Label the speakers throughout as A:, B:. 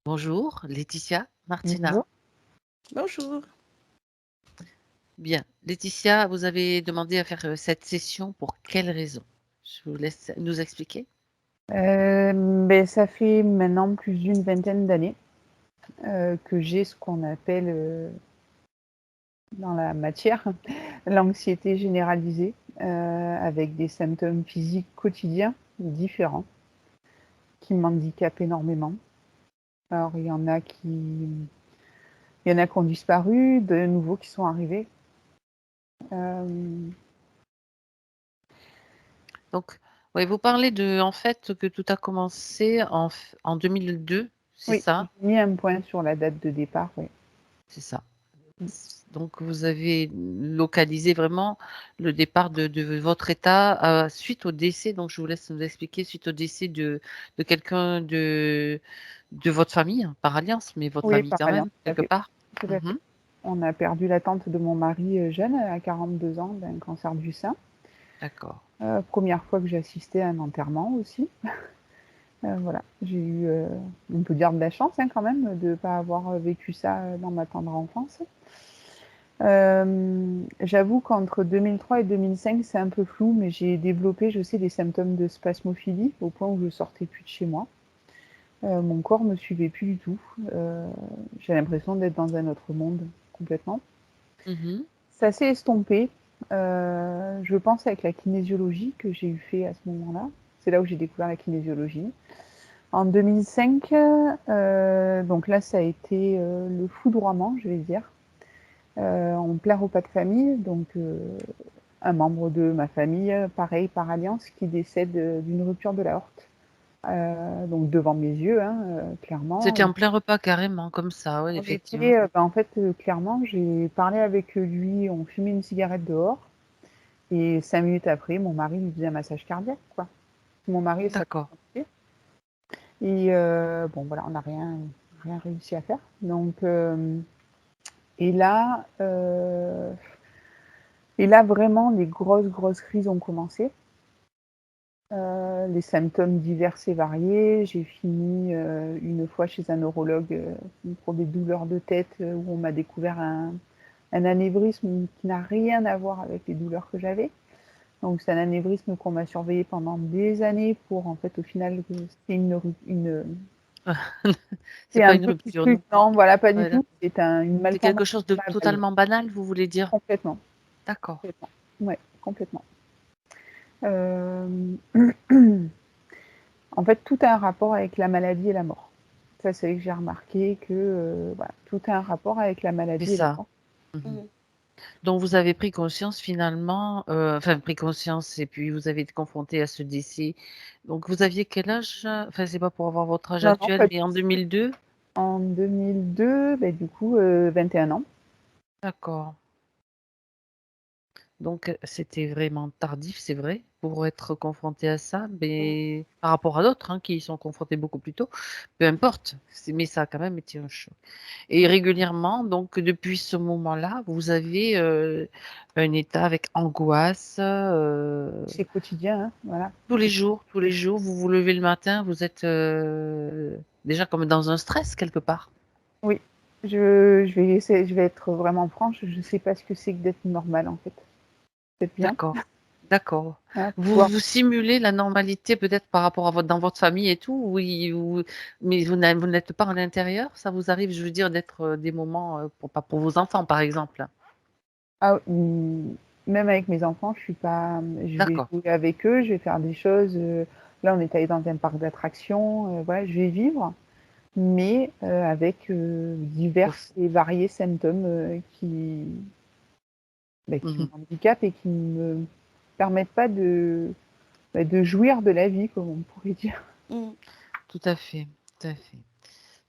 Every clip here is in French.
A: Bonjour, Laetitia, Martina.
B: Bonjour. Bonjour.
A: Bien. Laetitia, vous avez demandé à faire cette session pour quelle raison? Je vous laisse nous expliquer.
B: Ça fait maintenant plus d'une vingtaine d'années, que j'ai ce qu'on appelle, dans la matière, l'anxiété généralisée, avec des symptômes physiques quotidiens différents, qui m'handicapent énormément. Alors il y en a qui ont disparu, de nouveaux qui sont arrivés. Hem,
A: Donc, ouais, vous parlez en fait, que tout a commencé en 2002, c'est
B: oui, j'ai
A: ça?
B: mis un point sur la date de départ, oui.
A: C'est ça.
B: Mmh.
A: Donc vous avez localisé vraiment le départ de votre état, suite au décès, donc je vous laisse nous expliquer, suite au décès de quelqu'un de votre famille, hein, par alliance, mais votre
B: Oui,
A: famille
B: par
A: quand
B: alliance,
A: même,
B: tout à
A: quelque
B: fait,
A: part?
B: tout à
A: Mmh.
B: fait. On a perdu la tante de mon mari, jeune, à 42 ans, d'un cancer du sein.
A: D'accord.
B: 1re fois que j'assistais à un enterrement aussi. Voilà, j'ai eu, on peut dire de la chance, hein, quand même, de pas avoir vécu ça, dans ma tendre enfance. J'avoue qu'entre 2003 et 2005, c'est un peu flou, mais j'ai développé, je sais, des symptômes de spasmophilie, au point où je sortais plus de chez moi. Mon corps me suivait plus du tout. Heu, j'ai l'impression d'être dans un autre monde, complètement.
A: Mmh.
B: Ça s'est estompé, je pense avec la kinésiologie que j'ai eu fait à ce moment-là. C'est là où j'ai découvert la kinésiologie. En 2005, donc là, ça a été, le foudroiement, je vais dire, en plein repas de famille, donc un membre de ma famille, pareil par alliance, qui décède, d'une rupture de l'aorte. Donc devant mes yeux, hein, clairement.
A: C'était en plein repas carrément comme ça, ouais,
B: On
A: effectivement.
B: était, en fait, clairement, j'ai parlé avec lui, on fumait une cigarette dehors et 5 minutes après, mon mari lui faisait un massage cardiaque, quoi. Mon mari est
A: D'accord.
B: sapeur-pompier et bon, voilà, on n'a rien réussi à faire. Donc et là, vraiment, les grosses crises ont commencé. Les symptômes divers et variés. J'ai fini, une fois chez un neurologue, pour des douleurs de tête, où on m'a découvert un anévrisme qui n'a rien à voir avec les douleurs que j'avais. Donc c'est un anévrisme qu'on m'a surveillé pendant des années pour en fait, au final, que c'est
A: C'est
B: c'est
A: pas
B: un
A: une
B: petit
A: rupture,
B: truc,
A: non?
B: non, voilà, pas du
A: Ouais,
B: tout.
A: d'accord.
B: C'est une
A: C'est quelque
B: malformation
A: chose de
B: de la valve.
A: totalement banal, vous voulez dire?
B: Complètement,
A: D'accord.
B: complètement. Ouais, complètement. Hem, en fait, tout a un rapport avec la maladie et la mort. Ça, c'est vrai que j'ai remarqué que, voilà, tout a un rapport avec la
A: C'est
B: maladie et la
A: ça.
B: mort.
A: Mmh.
B: Mmh.
A: Donc vous avez pris conscience finalement, enfin pris conscience et puis vous avez été confronté à ce décès. Donc vous aviez quel âge? Enfin, c'est pas pour avoir votre âge
B: Non, non,
A: actuel,
B: pas du
A: mais en
B: tout.
A: 2002?
B: En 2002, du coup, 21 ans.
A: D'accord. Donc c'était vraiment tardif, c'est vrai, pour être confronté à ça,
B: Mmh.
A: mais par rapport à d'autres, hein, qui y sont confrontés beaucoup plus tôt, peu importe, mais ça a quand même été un choc et
B: Mmh.
A: régulièrement, donc depuis ce moment-là, vous avez, un état avec angoisse,
B: C'est quotidien, hein, voilà. C'est
A: tous les jours, vous vous levez le matin, vous êtes, déjà comme dans un stress quelque part?
B: Oui, je vais être vraiment franche, je ne sais pas ce que c'est que d'être normale, en fait. C'est bien,
A: D'accord, d'accord.
B: hein,
A: Vous
B: pouvoir
A: vous simulez la normalité peut-être par rapport à votre dans votre famille et tout? Oui, ou mais vous n'êtes pas à l'intérieur? Ça vous arrive, je veux dire, d'être, des moments, pour pas pour vos enfants, par exemple?
B: ah, même avec mes enfants, je suis pas, je vais
A: D'accord.
B: jouer avec eux, je vais faire des choses, là, on est allés dans un parc d'attractions, voilà, je vais vivre, mais avec, divers
A: Ouf.
B: et variés symptômes, qui
A: Mmh.
B: m'handicapent et qui ne me permettent pas de jouir de la vie, comme on pourrait dire. Mmh.
A: Tout à fait, tout à fait.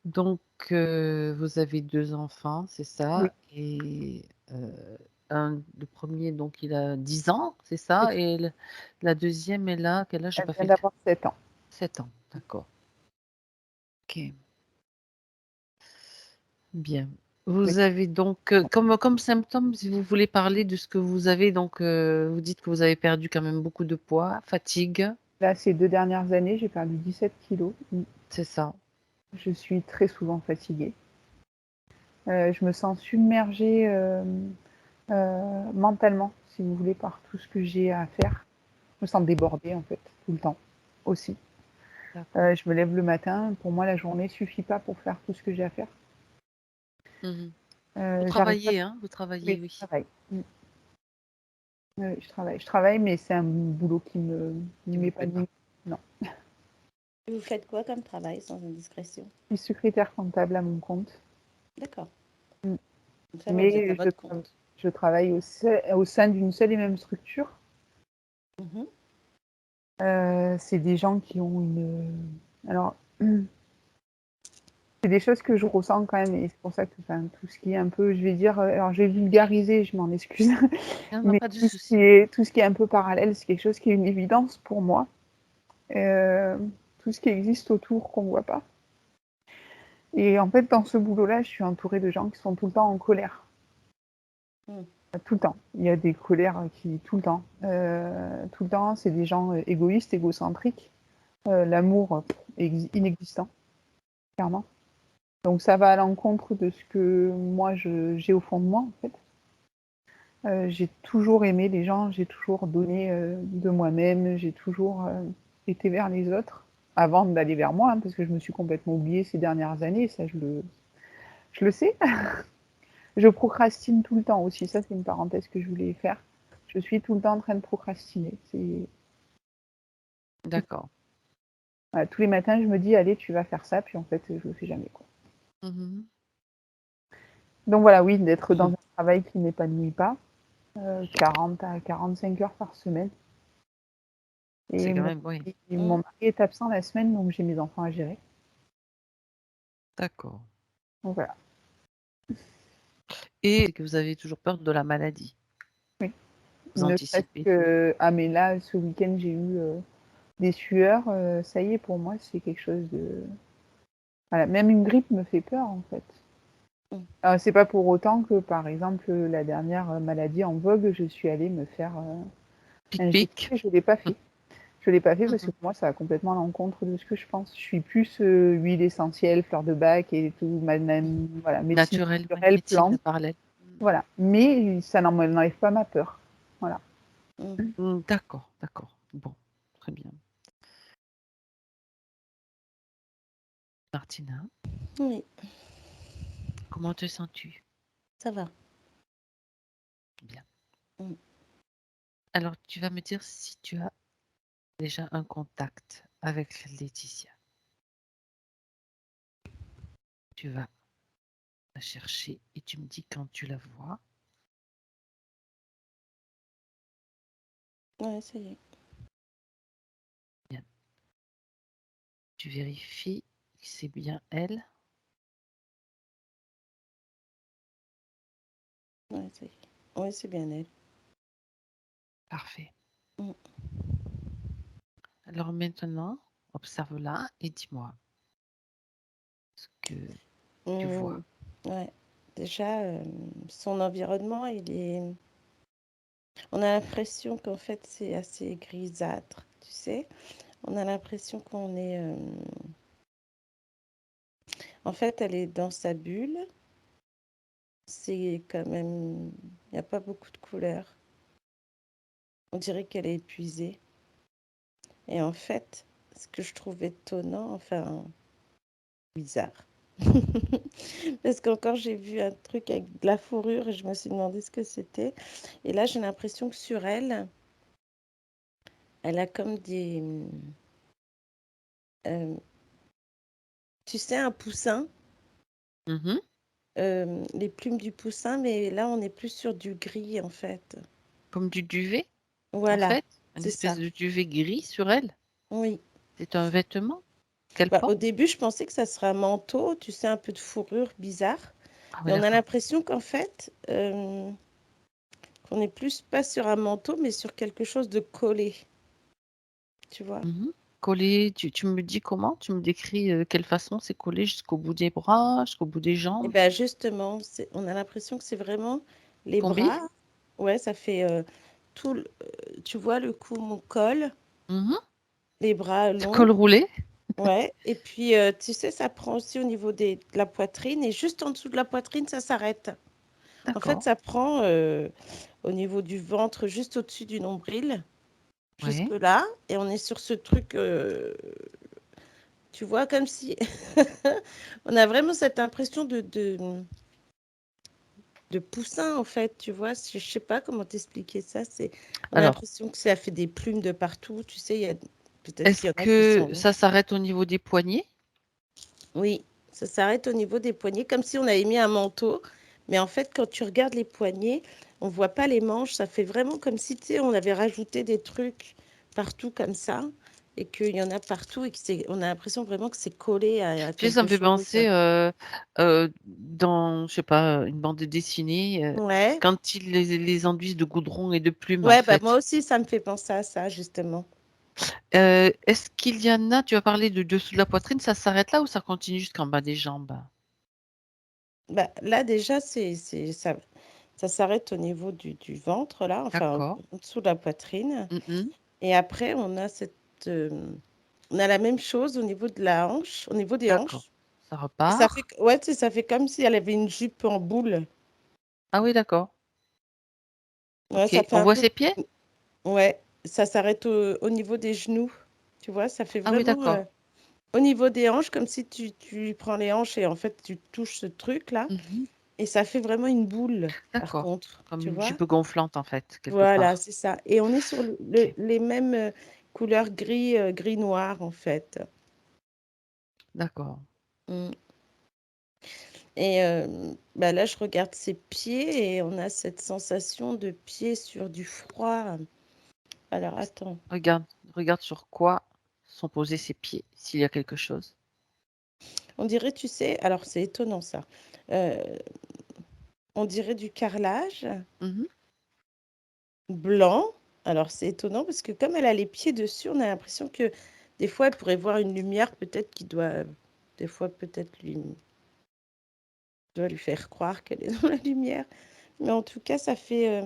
A: Donc, vous avez 2 enfants, c'est
B: Oui,
A: ça? Et le 1er donc il a 10 ans, c'est
B: c'est
A: ça?
B: ça.
A: Et la deuxième elle a quel âge? J'ai
B: Elle
A: pas fait
B: vient
A: le
B: d'avoir 7 ans.
A: 7 ans, d'accord. OK, bien.
B: Oui.
A: Vous avez donc, comme symptômes, si vous voulez parler de ce que vous avez donc, vous dites que vous avez perdu quand même beaucoup de poids, fatigue,
B: Là, ces 2 dernières années, j'ai perdu 17 kilogrammes. Mmh.
A: c'est ça?
B: Je suis très souvent fatiguée. Je me sens submergée mentalement, si vous voulez, par tout ce que j'ai à faire. Je me sens débordée, en fait, tout le temps, aussi.
A: D'accord.
B: Je me lève le matin, pour moi, la journée suffit pas pour faire tout ce que j'ai à faire.
A: Mmh. Vous
B: J'arrive pas.
A: travaillez, hein? Vous
B: Oui,
A: travaillez,
B: je
A: oui.
B: travaille. Je travaille. Je travaille, mais c'est un boulot qui
A: Qui vous plaît pas.
B: m'épanouit. Non.
C: Vous faites quoi comme travail, sans indiscrétion?
B: Je suis secrétaire comptable à mon compte.
C: D'accord.
B: Mm.
C: Donc ça va, vous êtes à
B: Mais
C: votre compte.
B: je travaille au sein d'une seule et même structure.
C: Mhm.
B: C'est des gens qui ont Alors, c'est des choses que je ressens quand même, et c'est pour ça que tout ce qui est un peu, je vais dire, alors je vais vulgariser, je m'en excuse,
A: Non, non,
B: mais
A: pas de
B: tout
A: souci.
B: ce qui est un peu parallèle, c'est quelque chose qui est une évidence pour moi. Euh, tout ce qui existe autour qu'on voit pas. Et en fait, dans ce boulot-là, je suis entourée de gens qui sont tout le temps en colère.
C: Mm.
B: Tout le temps. Il y a des colères qui, tout le temps. Tout le temps, c'est des gens égoïstes, égocentriques. L'amour est inexistant, clairement. Donc ça va à l'encontre de ce que moi j'ai au fond de moi, en fait. J'ai toujours aimé les gens, j'ai toujours donné de moi-même, j'ai toujours été vers les autres avant d'aller vers moi, hein, parce que je me suis complètement oubliée ces dernières années, ça je le sais. Je procrastine tout le temps aussi, ça c'est une parenthèse que je voulais faire. Je suis tout le temps en train de procrastiner.
A: D'accord.
B: Voilà, tous les matins, je me dis, allez, tu vas faire ça, puis en fait, je le fais jamais, quoi.
A: Mmh.
B: Donc voilà, oui, d'être dans
A: Mmh.
B: un travail qui m'épanouit pas, 40 à 45 heures par semaine.
A: C'est
B: Et
A: quand même, oui.
B: mon mari est absent la semaine, donc j'ai mes enfants à gérer.
A: D'accord.
B: Donc voilà.
A: Et que vous avez toujours peur de la maladie?
B: Oui.
A: Vous
B: Ne serait-ce
A: anticipez?
B: que, ah mais là, ce week-end, j'ai eu des sueurs. Ça y est, pour moi, c'est quelque chose de. Voilà, même une grippe me fait peur, en fait.
C: Mm.
B: C'est pas pour autant que, par exemple, la dernière maladie en vogue, je suis allée me faire
A: Pic-pic.
B: injecter. Je l'ai pas fait. Je l'ai pas fait parce que
A: Mmh.
B: pour moi, ça va complètement à l'encontre de ce que je pense. Je suis plus huile essentielle, fleur de bac et tout, voilà, médecine
A: Naturel, ouais,
B: naturelle,
A: médecine
B: plante.
A: parallèle.
B: Voilà. Mais ça n'enlève pas ma peur. Voilà.
C: Mm.
A: D'accord, d'accord. Bon, très bien. Martina,
C: Oui,
A: comment te sens-tu?
C: ça va.
A: Bien.
C: Mm.
A: Alors, tu vas me dire si tu as déjà un contact avec Laetitia. Tu vas la chercher et tu me dis quand tu la vois.
C: Ouais, ça y est.
A: Bien. Tu vérifies que c'est bien elle.
C: Ouais, ça y est. Oui, c'est bien elle.
A: Parfait.
C: Mm.
A: Alors maintenant, observe-la et dis-moi ce que tu vois.
C: Ouais. Déjà, son environnement, on a l'impression qu'en fait, c'est assez grisâtre, tu sais. On a l'impression qu'on est... En fait, elle est dans sa bulle. C'est quand même... Il n'y a pas beaucoup de couleurs. On dirait qu'elle est épuisée. Et en fait, ce que je trouve étonnant, enfin, bizarre. Parce qu'encore, j'ai vu un truc avec de la fourrure et je me suis demandé ce que c'était. Et là, j'ai l'impression que sur elle, elle a comme des... tu sais, un poussin.
A: Mhm.
C: Les plumes du poussin, mais là, on est plus sur du gris, en fait.
A: Comme du duvet, en
C: Voilà,
A: fait. Une
C: c'est
A: espèce
C: ça.
A: de duvet gris sur elle.
C: Oui.
A: C'est un vêtement qu'elle
C: Bah, au
A: porte.
C: début, je pensais que ça serait un manteau, tu sais, un peu de fourrure bizarre.
A: Ah
C: Et
A: oui,
C: on a
A: d'accord.
C: l'impression qu'en fait, qu'on est plus pas sur un manteau, mais sur quelque chose de collé. Tu vois?
A: Mhm. Collé, tu me dis comment? Tu me décris quelle façon c'est collé jusqu'au bout des bras, jusqu'au bout des
C: Et
A: jambes?
C: bien justement, on a l'impression que c'est vraiment les
A: Combi?
C: bras. Ouais, ça fait tu vois le cou, mon col,
A: Mhm.
C: les bras
A: Du col
C: longs.
A: roulé?
C: Ouais, et puis tu sais, ça prend aussi au niveau de la poitrine, et juste en dessous de la poitrine, ça s'arrête. En fait,
A: D'accord.
C: ça prend au niveau du ventre, juste au-dessus du nombril, jusque
A: Ouais.
C: là, et on est sur ce truc, tu vois, comme si on a vraiment cette impression de poussin, en fait, tu vois. Je sais pas comment t'expliquer ça. On a
A: Alors,
C: l'impression que ça fait des plumes de partout. Tu sais, peut-être
A: est-ce
C: qu'il y en a qui
A: que
C: sont.
A: ça s'arrête au niveau des poignets?
C: Oui, ça s'arrête au niveau des poignets, comme si on avait mis un manteau. Mais en fait, quand tu regardes les poignets, on voit pas les manches. Ça fait vraiment comme si, tu sais, on avait rajouté des trucs partout comme ça, et qu'il y en a partout, et on a l'impression vraiment que c'est collé à
A: Tu sais, ça
C: quelque
A: me fait
C: chose.
A: penser, dans, je sais pas, une bande dessinée,
C: Ouais,
A: quand ils les enduisent de goudron et de plumes, en
C: ouais, bah moi
A: fait.
C: aussi, ça me fait penser à ça, justement.
A: Est-ce qu'il y en a, tu as parlé de dessous de la poitrine, ça s'arrête là ou ça continue jusqu'en bas des jambes?
C: Bah, là, déjà, ça s'arrête au niveau du ventre, là, enfin,
A: D'accord.
C: en dessous de la poitrine.
A: Mhm.
C: Et après, euh, on a la même chose au niveau de la hanche, au niveau des
A: D'accord.
C: hanches.
A: Ça
C: Et ça fait,
A: repart.
C: ouais, tu sais, ça fait comme si elle avait une jupe en boule.
A: Ah oui, d'accord.
C: Ouais,
A: Ok.
C: ça fait
A: On
C: un
A: voit
C: peu,
A: ses pieds?
C: ouais, ça s'arrête au niveau des genoux. Tu vois, ça fait
A: Ah oui,
C: vraiment
A: d'accord.
C: au niveau des hanches, comme si tu prends les hanches et en fait, tu touches ce truc-là.
A: Mhm.
C: Et ça fait vraiment une boule, par
A: D'accord.
C: contre,
A: Comme
C: tu
A: une
C: vois.
A: jupe gonflante, en fait, quelque
C: Voilà,
A: part.
C: c'est ça. Et on est sur
A: Ok.
C: les mêmes couleurs gris, gris-noir, en fait.
A: D'accord.
C: Mm. Et bah là, je regarde ses pieds et on a cette sensation de pied sur du froid. Alors, attends.
A: Regarde, regarde sur quoi sont posés ses pieds, s'il y a quelque chose.
C: On dirait, tu sais, alors c'est étonnant ça. Euh, on dirait du carrelage
A: Mhm.
C: blanc. Alors, c'est étonnant parce que comme elle a les pieds dessus, on a l'impression que des fois, elle pourrait voir une lumière peut-être qui doit, des fois, peut-être doit lui faire croire qu'elle est dans la lumière. Mais en tout cas, ça fait.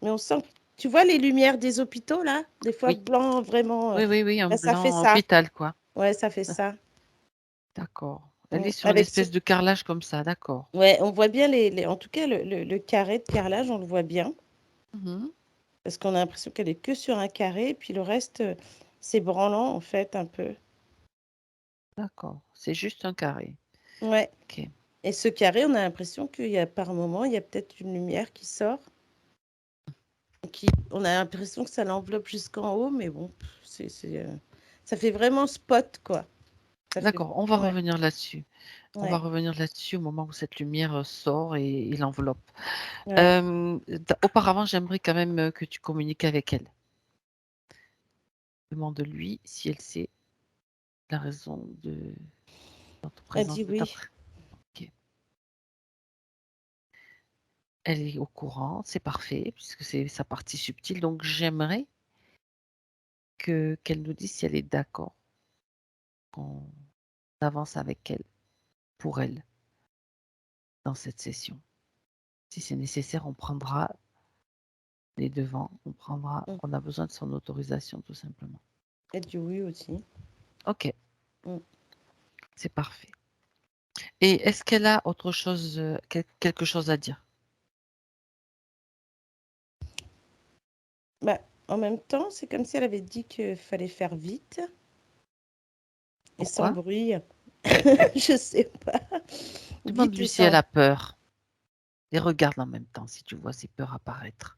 C: Mais on sent. Tu vois les lumières des hôpitaux, là? Des fois
A: Oui,
C: blanc, vraiment.
A: oui, oui, oui, en
C: Bah, ça fait
A: blanc, en
C: ça.
A: pétale, quoi.
C: Ouais, ça fait ça.
A: D'accord. Elle est sur une
C: Avec ce.
A: espèce de carrelage comme ça, d'accord.
C: Ouais, on voit bien en tout cas, le carré de carrelage, on le voit bien.
A: Mhm.
C: Parce qu'on a l'impression qu'elle est que sur un carré. Et puis le reste, c'est branlant, en fait, un peu.
A: D'accord. C'est juste un carré.
C: Ouais.
A: Ok.
C: Et ce carré, on a l'impression qu'il y a par moment, il y a peut-être une lumière qui sort. On a l'impression que ça l'enveloppe jusqu'en haut, mais bon, ça fait vraiment spot, quoi. Ça fait,
A: D'accord, on va
C: ouais,
A: revenir là-dessus. On va
C: ouais,
A: revenir là-dessus au moment où cette lumière sort et l'enveloppe.
C: ouais.
A: Auparavant, j'aimerais quand même que tu communiques avec elle. Demande-lui si elle sait la raison de notre
C: Elle
A: présence
C: dit
A: de ta
C: oui.
A: présence. Ok. Elle est au courant, c'est parfait, puisque c'est sa partie subtile. Donc, j'aimerais qu'elle nous dise si elle est d'accord qu'on avance avec elle, pour elle, dans cette session. Si c'est nécessaire, on prendra les devants,
C: Mm.
A: on a besoin de son autorisation, tout simplement.
C: Elle dit oui aussi.
A: Ok,
C: Mm.
A: c'est parfait. Et est-ce qu'elle a autre chose, quelque chose à dire?
C: Bah, en même temps, c'est comme si elle avait dit qu'il fallait faire vite et sans
A: Pourquoi?
C: bruit. Je sais pas. Vite
A: Demande-lui
C: et
A: si elle
C: sans.
A: a peur. Et regarde en même temps si tu vois ses peurs apparaître.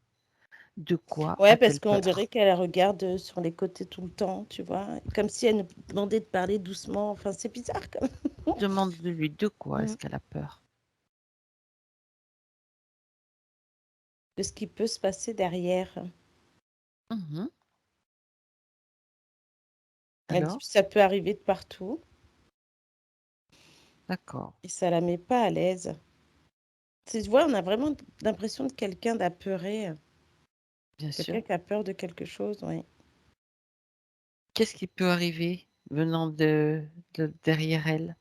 A: De quoi
C: Ouais, parce
A: a-t-elle
C: qu'on dirait
A: peur?
C: qu'elle regarde sur les côtés tout le temps, tu vois. Comme si elle nous demandait de parler doucement. Enfin, c'est bizarre, quand même.
A: Demande-lui de quoi
C: Mm.
A: est-ce qu'elle a peur.
C: De ce qui peut se passer derrière.
A: Mhm.
C: Elle dit
A: Alors,
C: que ça peut arriver de partout
A: d'accord,
C: et ça la met pas à l'aise. Tu vois, on a vraiment l'impression de quelqu'un d'apeuré,
A: bien sûr.
C: quelqu'un qui a peur de quelque chose, oui.
A: Qu'est-ce qui peut arriver venant de derrière elle?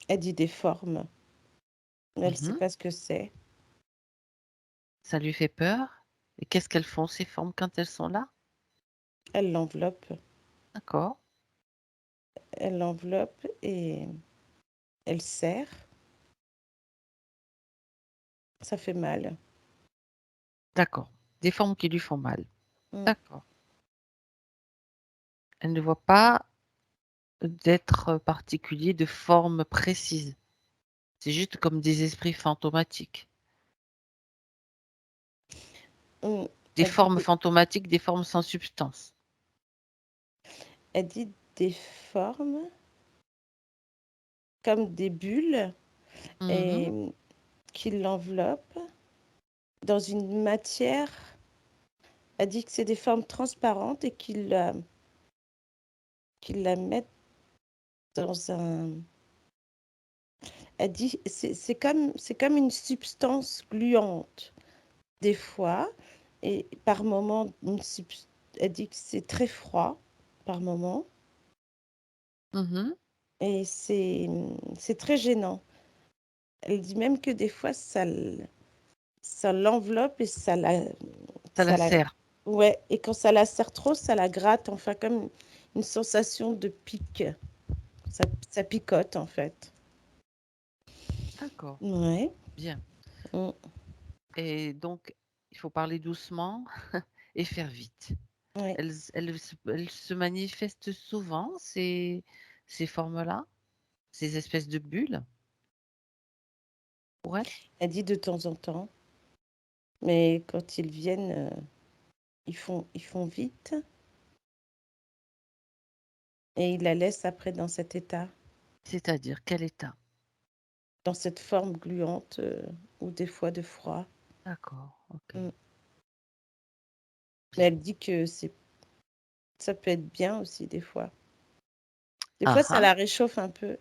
C: Elle dit des formes, mais elle ne sait
A: Mhm.
C: pas ce que c'est.
A: Ça lui fait peur? Et qu'est-ce qu'elles font, ces formes, quand elles sont là?
C: Elle l'enveloppe.
A: D'accord.
C: Elle l'enveloppe et elle serre. Ça fait mal.
A: D'accord. Des formes qui lui font mal.
C: Mm.
A: D'accord. Elle ne voit pas d'être particulier, de forme précise. C'est juste comme des esprits fantomatiques.
C: Mm.
A: Des formes fantomatiques, des formes sans substance.
C: Elle dit des formes comme des bulles et
A: Mhm.
C: qui l'enveloppent dans une matière. Elle dit que c'est des formes transparentes et qu'ils la mettent dans un. Elle dit c'est comme une substance gluante des fois et par moment elle dit que c'est très froid par moment
A: Mhm.
C: et c'est très gênant. Elle dit même que des fois ça l'enveloppe et
A: Ça la
C: ça la
A: serre.
C: ouais et quand ça la serre trop ça la gratte, enfin comme une sensation de pique. Ça picote en fait.
A: D'accord.
C: Ouais.
A: Bien.
C: Mm.
A: Et donc, il faut parler doucement et faire vite.
C: Ouais.
A: Elles se manifestent souvent, ces formes-là, ces espèces de bulles, pour elle?
C: Elle dit de temps en temps, mais quand ils viennent, ils font vite et ils la laissent après dans cet état,
A: C'est-à-dire, quel état?
C: dans cette forme gluante ou des fois de froid.
A: D'accord, ok.
C: Mm. Mais
A: Bien.
C: elle dit que ça peut être bien aussi des fois. Des
A: Ah
C: fois, ça
A: ah.
C: la réchauffe un peu.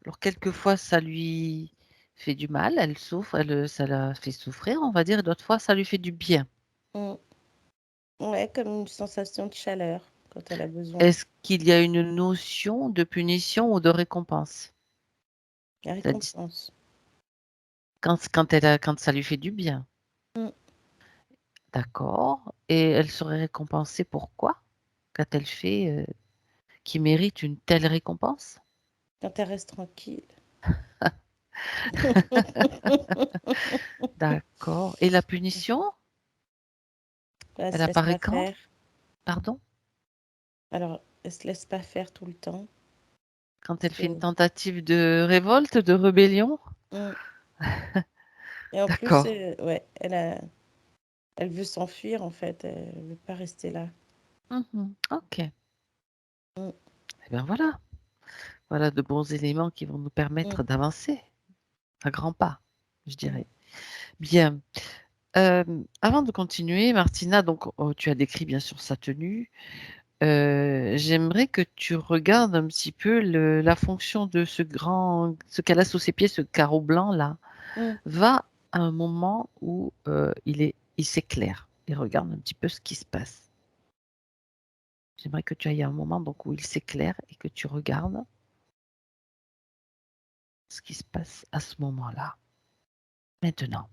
A: Alors, quelquefois, ça lui fait du mal, elle souffre, ça la fait souffrir, on va dire, et d'autres fois, ça lui fait du bien.
C: Mm. Ouais, comme une sensation de chaleur quand elle a besoin.
A: Est-ce qu'il y a une notion de punition ou de récompense?
C: La
A: C'est-à-dire,
C: récompense.
A: quand ça lui fait du bien.
C: Mm.
A: D'accord. Et elle serait récompensée pour quoi? Qu'a-t-elle fait qui mérite une telle récompense?
C: Quand elle reste tranquille.
A: D'accord. Et la punition,
C: Elle
A: elle
C: se laisse
A: apparaît
C: pas
A: quand?
C: faire.
A: Pardon?
C: Alors, elle se laisse pas faire tout le temps.
A: Quand elle
C: Parce
A: fait une
C: que,
A: tentative de révolte, de rébellion?
C: mm. Et en plus,
A: D'accord.
C: ouais, elle veut s'enfuir en fait. Elle veut pas rester là.
A: Mhm. Ok. Eh
C: Mm.
A: bien voilà. Voilà de bons éléments qui vont nous
C: Mm.
A: permettre d'avancer à grands pas, je
C: Mm.
A: dirais. Bien. Avant de continuer, Martina, donc tu as décrit bien sûr sa tenue. J'aimerais que tu regardes un petit peu la fonction de ce qu'elle a sous ses pieds, ce carreau blanc là,
C: Mm.
A: va à un moment où il s'éclaire et regarde un petit peu ce qui se passe. J'aimerais que tu ailles à un moment donc où il s'éclaire et que tu regardes ce qui se passe à ce moment-là. Maintenant.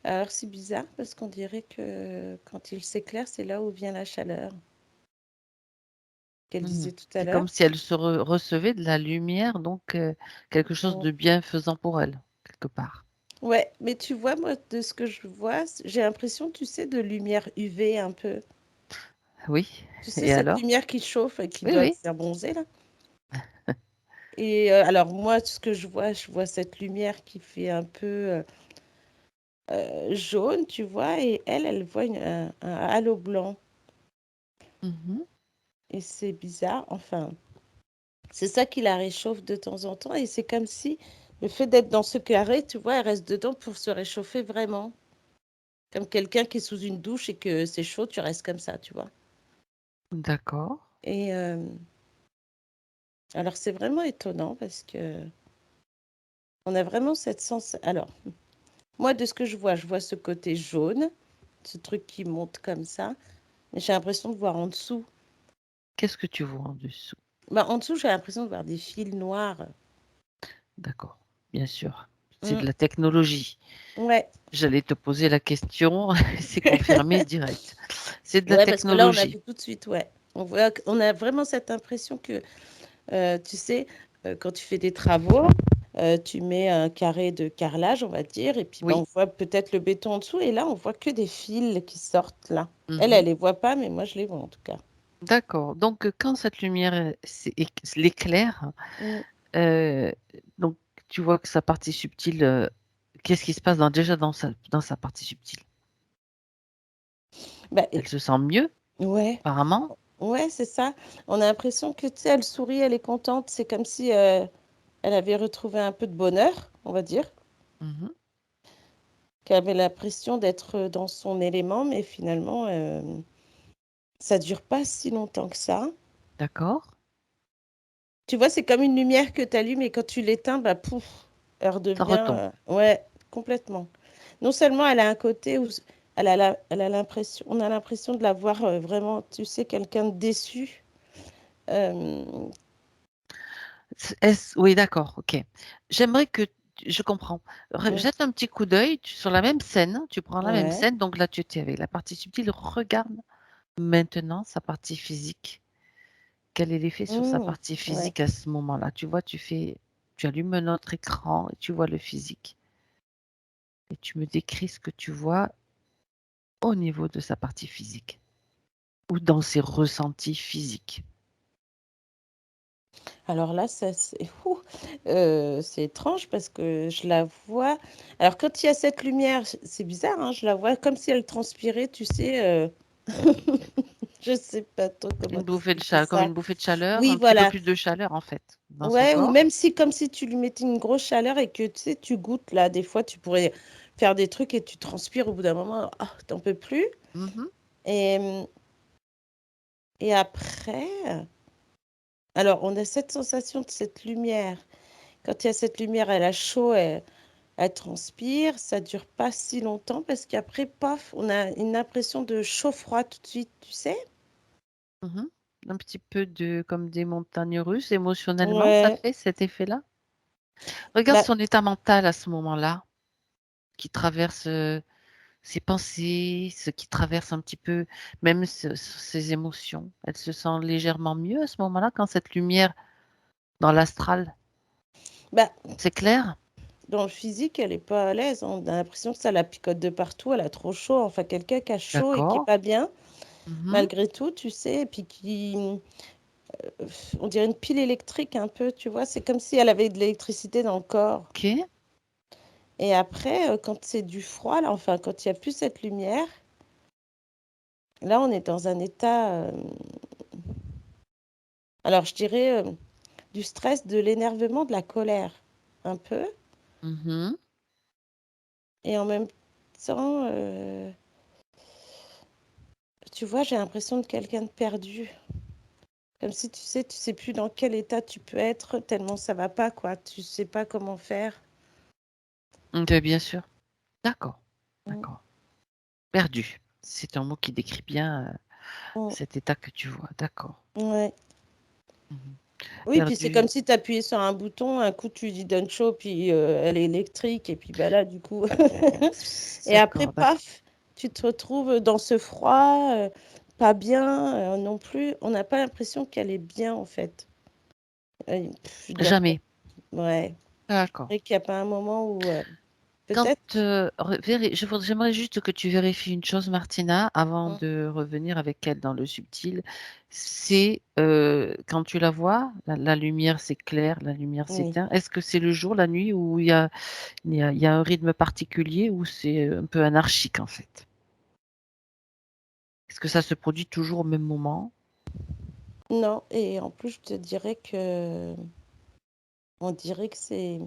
C: Alors, c'est bizarre parce qu'on dirait que quand il s'éclaire, c'est là où vient la chaleur qu'elle
A: Mhm.
C: disait tout à
A: C'est
C: l'heure.
A: comme si elle recevait de la lumière, donc quelque chose
C: Mm.
A: de bienfaisant pour elle, quelque part.
C: Ouais, mais tu vois, moi, de ce que je vois, j'ai l'impression, tu sais, de lumière UV un peu.
A: Oui,
C: Tu sais,
A: et
C: cette
A: alors?
C: lumière qui chauffe et qui
A: Oui,
C: doit te
A: oui.
C: faire bronzer, là. Et alors, moi, ce que je vois cette lumière qui fait un peu jaune, tu vois, et elle voit un halo blanc.
A: Mhm.
C: Et c'est bizarre, enfin, c'est ça qui la réchauffe de temps en temps. Et c'est comme si le fait d'être dans ce carré, tu vois, elle reste dedans pour se réchauffer vraiment. Comme quelqu'un qui est sous une douche et que c'est chaud, tu restes comme ça, tu vois.
A: D'accord.
C: Et alors, c'est vraiment étonnant parce que on a vraiment cette sensation. Alors, moi, de ce que je vois ce côté jaune, ce truc qui monte comme ça. Mais j'ai l'impression de voir en dessous.
A: Qu'est-ce que tu vois en dessous?
C: Bah, en dessous, j'ai l'impression de voir des fils noirs.
A: D'accord, bien sûr. C'est de
C: Mm.
A: la technologie.
C: Ouais.
A: J'allais te poser la question, c'est confirmé direct. C'est de la
C: Ouais, parce que là, on a
A: technologie.
C: vu tout de suite, ouais. On a vraiment cette impression que, tu sais, quand tu fais des travaux, tu mets un carré de carrelage, on va dire, et puis on
A: Oui.
C: voit peut-être le béton en dessous, et là, on voit que des fils qui sortent là. Elle
A: Mhm.
C: les voit pas, mais moi, je les vois en tout cas.
A: D'accord. Donc, quand cette lumière l'éclaire,
C: Mm.
A: euh, donc tu vois que sa partie subtile, qu'est-ce qui se passe déjà dans sa partie subtile?
C: Bah,
A: Elle se sent mieux,
C: ouais,
A: apparemment.
C: ouais, c'est ça. On a l'impression que, tu sais, elle sourit, elle est contente. C'est comme si elle avait retrouvé un peu de bonheur, on va dire.
A: Mhm.
C: Qu'elle avait l'impression d'être dans son élément, mais finalement, ça dure pas si longtemps que ça.
A: D'accord.
C: Tu vois, c'est comme une lumière que tu allumes et quand tu l'éteins, bah pouf, elle
A: Ça
C: redevient.
A: retombe.
C: Ouais, complètement. Non seulement elle a un côté où elle a l'impression, on a l'impression de la voir vraiment, tu sais, quelqu'un de déçu. Euh,
A: Oui, d'accord, ok. J'aimerais que, je comprends.
C: mm,
A: Jette un petit coup d'œil sur la même scène. Tu prends la même
C: ouais.
A: scène, donc là tu étais avec la partie subtile. Regarde maintenant sa partie physique. Quel est l'effet sur sa
C: Mm,
A: partie
C: ouais.
A: physique à ce moment-là? Tu vois, tu allumes un autre écran et tu vois le physique. Et tu me décris ce que tu vois au niveau de sa partie physique ou dans ses ressentis physiques.
C: Alors là, ça, c'est étrange parce que je la vois. Alors quand il y a cette lumière, c'est bizarre, hein, je la vois comme si elle transpirait, tu sais. Je sais pas trop comment
A: Une bouffée de
C: t'expliquer
A: chaleur, comme
C: ça.
A: une bouffée de chaleur,
C: Oui,
A: un petit peu
C: voilà.
A: plus de chaleur en fait, dans son
C: Ouais, ou
A: corps.
C: même si comme si tu lui mettais une grosse chaleur et que tu sais, tu goûtes là, des fois tu pourrais faire des trucs et tu transpires au bout d'un moment, ah, t'en peux plus.
A: Mhm.
C: Et, et après, alors on a cette sensation de cette lumière. Quand il y a cette lumière, elle a chaud, elle transpire, ça dure pas si longtemps parce qu'après, paf, on a une impression de chaud-froid tout de suite, tu sais?
A: Mhm. Un petit peu comme des montagnes russes, émotionnellement, ça
C: Ouais.
A: fait cet effet-là. Regarde
C: Bah,
A: son état mental à ce moment-là, qui traverse ses pensées, ce qui traverse un petit peu même ses émotions. Elle se sent légèrement mieux à ce moment-là quand cette lumière dans l'astral,
C: bah,
A: c'est clair?
C: dans le physique, elle est pas à l'aise. On a l'impression que ça la picote de partout. Elle a trop chaud. Enfin, quelqu'un qui a chaud et qui est
A: D'accord.
C: pas bien,
A: Mhm.
C: malgré tout, tu sais, et puis on dirait une pile électrique un peu, tu vois. C'est comme si elle avait de l'électricité dans le corps.
A: Ok.
C: Et après, quand c'est du froid, là, enfin, quand il y a plus cette lumière, là, on est dans un état, alors je dirais, du stress, de l'énervement, de la colère, un peu.
A: Mhm.
C: Et en même temps, tu vois, j'ai l'impression de quelqu'un de perdu. Comme si tu sais plus dans quel état tu peux être, tellement ça va pas, quoi. Tu sais pas comment faire.
A: Ok, bien sûr. D'accord.
C: Mm,
A: D'accord. Perdu. C'est un mot qui décrit bien
C: mm,
A: cet état que tu vois. D'accord.
C: ouais.
A: Mhm.
C: Oui, puis c'est comme
A: Perdu.
C: si tu appuyais sur un bouton, un coup tu lui donnes chaud, puis elle est électrique, et puis bah là, du coup. Et après,
A: D'accord. D'accord.
C: paf, tu te retrouves dans ce froid, pas bien non plus. On n'a pas l'impression qu'elle est bien, en fait. Je dors pas.
A: Jamais.
C: Ouais.
A: D'accord.
C: Et qu'il n'y a pas un moment où
A: Quand
C: peut-être.
A: j'aimerais juste que tu vérifies une chose, Martina, avant
C: Mm,
A: de revenir avec elle dans le subtil. C'est quand tu la vois, la lumière s'éclaire, la lumière
C: oui.
A: s'éteint. Est-ce que c'est le jour, la nuit, où il y a un rythme particulier ou c'est un peu anarchique en fait? Est-ce que ça se produit toujours au même moment?
C: Non, et en plus, je te dirais que on dirait que c'est.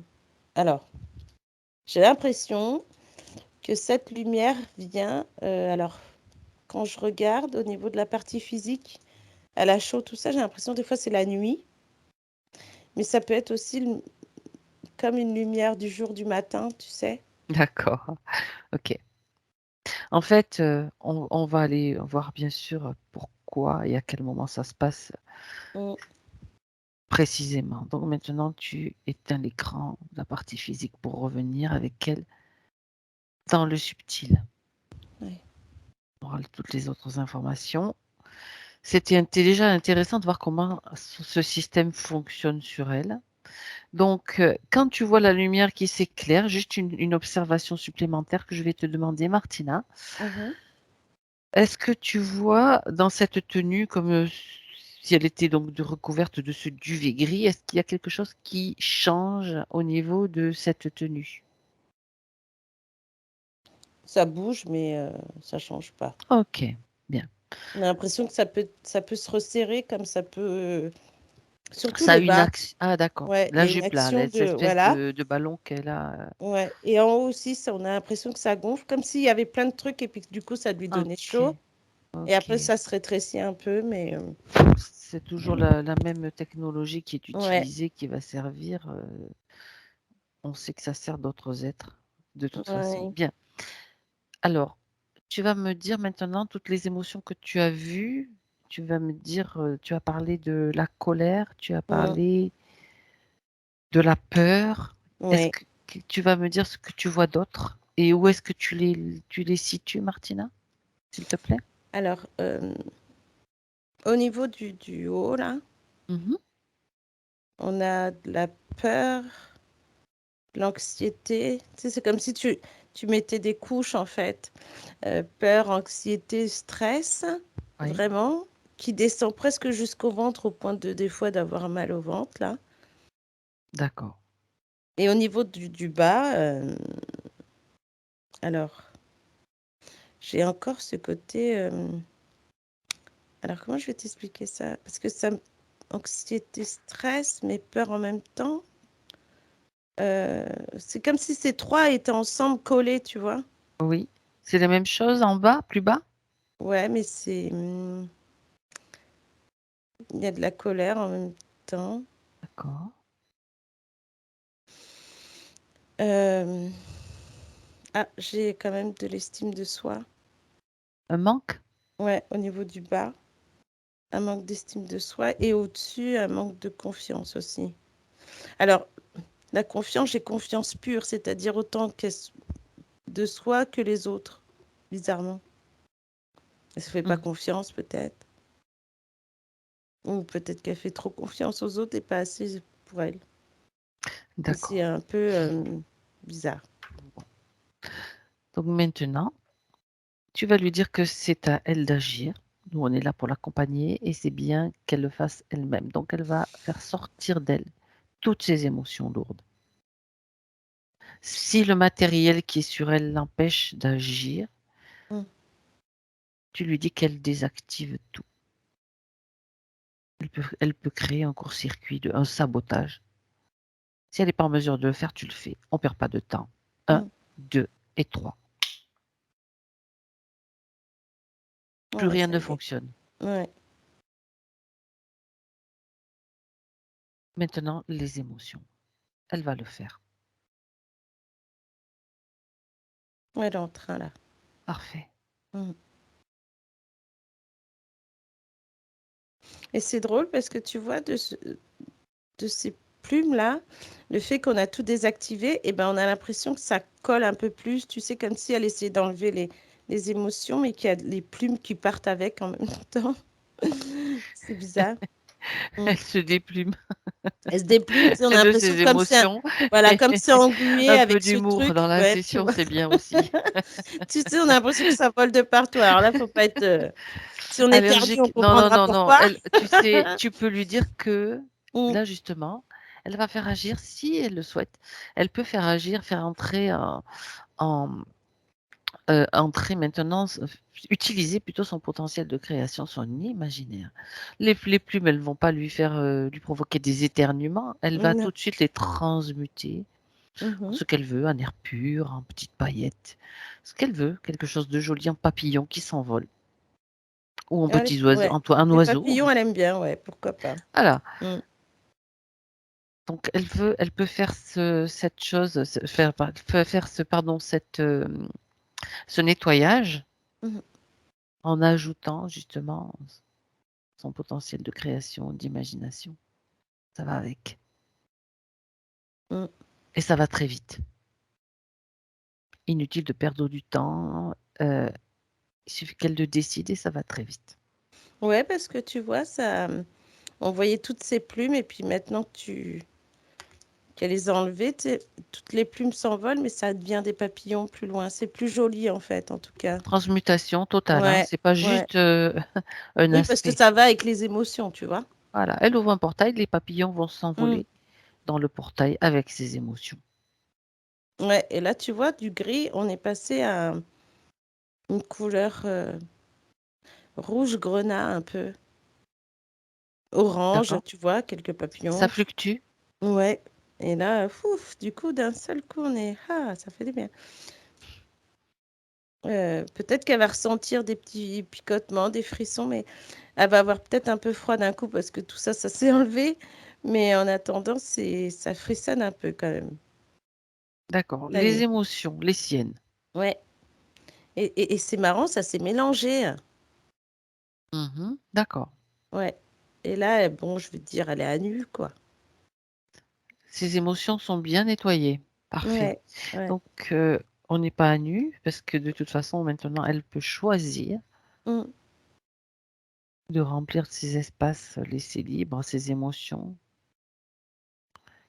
C: Alors, j'ai l'impression que cette lumière vient. Alors, quand je regarde au niveau de la partie physique, elle a chaud, tout ça, j'ai l'impression des fois c'est la nuit, mais ça peut être aussi comme une lumière du jour, du matin, tu sais.
A: D'accord. Ok. En fait, on va aller voir bien sûr pourquoi et à quel moment ça se passe.
C: Mm,
A: précisément. Donc maintenant, tu éteins l'écran, la partie physique, pour revenir avec elle dans le subtil.
C: Ouais.
A: On aura toutes les autres informations. C'était déjà intéressant de voir comment ce système fonctionne sur elle. Donc, quand tu vois la lumière qui s'éclaire, juste une observation supplémentaire que je vais te demander, Martina.
C: Mhm.
A: Est-ce que tu vois dans cette tenue, comme si elle était donc recouverte de ce duvet gris, est-ce qu'il y a quelque chose qui change au niveau de cette tenue?
C: Ça bouge, mais ça change pas.
A: Ok, bien.
C: On a l'impression que ça peut se resserrer comme ça peut. Surtout
A: Ça a
C: le
A: une
C: bas.
A: action. Ah, d'accord.
C: Ouais, il
A: La
C: y a une
A: jupe là,
C: action
A: cette
C: de.
A: espèce
C: Voilà.
A: de ballon qu'elle a.
C: Ouais. Et en haut aussi, on a l'impression que ça gonfle, comme s'il y avait plein de trucs et puis que du coup, ça lui donnait chaud.
A: Ok,
C: Et après,
A: ok.
C: ça se rétrécit un peu, mais.
A: C'est toujours la même technologie qui est
C: Ouais,
A: utilisée qui va servir. On sait que ça sert d'autres êtres, de toute façon.
C: ouais.
A: Bien. Alors, tu vas me dire maintenant toutes les émotions que tu as vues. Tu vas me dire, tu as parlé de la colère, tu as
C: Mm,
A: parlé de la peur. Est-ce
C: ouais.
A: que tu vas me dire ce que tu vois d'autre et où est-ce que tu les situes, Martina, s'il te plaît?
C: Alors, au niveau du haut, là,
A: Mhm.
C: on a de la peur, de l'anxiété. Tu sais, c'est comme si tu mettais des couches, en fait. Peur, anxiété, stress,
A: Oui,
C: vraiment, qui descend presque jusqu'au ventre au point de, des fois, d'avoir mal au ventre, là.
A: d'accord.
C: Et au niveau du bas, alors, j'ai encore ce côté. Alors, comment je vais t'expliquer ça? Parce que ça, anxiété, stress, mais peur en même temps. C'est comme si ces trois étaient ensemble collés, tu vois?
A: Oui. C'est la même chose en bas, plus bas?
C: Ouais, mais c'est. Il y a de la colère en même temps.
A: D'accord.
C: Euh, Ah, j'ai quand même de l'estime de soi.
A: Un manque?
C: Ouais, au niveau du bas, un manque d'estime de soi et au-dessus, un manque de confiance aussi. Alors, la confiance, j'ai confiance pure, c'est-à-dire autant de soi que les autres, bizarrement. Elle se fait pas
A: Mhm.
C: confiance, peut-être. Ou peut-être qu'elle fait trop confiance aux autres et pas assez pour elle. Mais c'est
A: D'accord.
C: un peu bizarre.
A: Bon. Donc maintenant, tu vas lui dire que c'est à elle d'agir. Nous, on est là pour l'accompagner et c'est bien qu'elle le fasse elle-même. Donc, elle va faire sortir d'elle toutes ces émotions lourdes. Si le matériel qui est sur elle l'empêche d'agir,
C: Mm.
A: tu lui dis qu'elle désactive tout. Elle peut créer un court-circuit, un sabotage. Si elle n'est pas en mesure de le faire, tu le fais. On ne perd pas de temps. Un,
C: Mm.
A: 2 et 3. Plus
C: Ouais,
A: rien
C: ça
A: ne
C: y est.
A: fonctionne.
C: Ouais.
A: Maintenant, les émotions. Elle va le faire.
C: Ouais, elle est en train là.
A: Parfait.
C: Mm. Et c'est drôle parce que tu vois, de ces plumes-là, le fait qu'on a tout désactivé, eh ben, on a l'impression que ça colle un peu plus. Tu sais, comme si elle essayait d'enlever les émotions, mais qu'il y a les plumes qui partent avec en même temps. C'est bizarre. Mm.
A: Elle se déplume
C: Elle se déplume, tu sais, on a
A: de
C: l'impression
A: ses
C: comme c'est
A: émotions.
C: voilà, comme c'est englué
A: Un peu
C: avec ce
A: d'humour dans
C: truc.
A: la
C: Ouais, tu
A: session,
C: vois.
A: c'est bien aussi.
C: Tu sais, on a l'impression que ça vole de partout. Alors là, faut pas être. Si on est perdu, on
A: Allergique. Non, non,
C: comprendra
A: non, non.
C: pourquoi.
A: Elle, tu sais, tu peux lui dire que
C: Mm.
A: là, justement, elle va faire agir si elle le souhaite. Elle peut faire agir, faire entrer en entrer maintenant, utiliser plutôt son potentiel de création, son imaginaire. Les plumes, elles vont pas lui faire, lui provoquer des éternuements. Elle va
C: Non.
A: tout de suite les transmuter en
C: Mhm.
A: ce qu'elle veut, en air pur, en petites paillettes, ce qu'elle veut, quelque chose de joli, en papillon qui s'envole ou en petits oiseaux,
C: Ouais.
A: un
C: Les
A: oiseau.
C: papillons, elle aime bien, ouais, pourquoi pas.
A: Voilà.
C: Mm.
A: Donc elle peut faire cette chose, faire ce, pardon, ce nettoyage
C: Mhm.
A: en ajoutant justement son potentiel de création, d'imagination. Ça va avec.
C: Mm.
A: Et ça va très vite. Inutile de perdre du temps. Il suffit qu'elle le décide et ça va très vite.
C: Ouais, parce que tu vois, on voyait toutes ces plumes et puis maintenant qu'elle les a enlevées, toutes les plumes s'envolent, mais ça devient des papillons plus loin. C'est plus joli en fait, en tout cas.
A: Transmutation totale, hein.
C: Ouais,
A: C'est pas
C: ouais.
A: juste un
C: Oui, parce que
A: aspect.
C: ça va avec les émotions, tu vois.
A: Voilà, elle ouvre un portail, les papillons vont
C: Mm.
A: s'envoler dans le portail avec ses émotions.
C: Ouais, et là, tu vois, du gris, on est passé à une couleur rouge grenat un peu. Orange,
A: D'accord?
C: tu vois, quelques
A: Ça
C: papillons.
A: fluctue.
C: Ouais. Et là, fouf, du coup, d'un seul coup, on est... Ah, ça fait du bien. Peut-être qu'elle va ressentir des petits picotements, des frissons, mais elle va avoir peut-être un peu froid d'un coup parce que tout ça, ça s'est enlevé. Mais en attendant, ça frissonne un peu quand même.
A: D'accord.
C: Ça y
A: Les
C: est.
A: émotions, les siennes.
C: Ouais. Et c'est marrant, ça s'est mélangé.
A: D'accord.
C: Ouais. Et là, bon, je vais te dire, elle est à nu, quoi.
A: Ces émotions sont bien nettoyées. Parfait.
C: Ouais. Ouais.
A: Donc, on n'est pas à nu parce que de toute façon, maintenant, elle peut choisir
C: Mm.
A: de remplir ces espaces laissés libres, ces émotions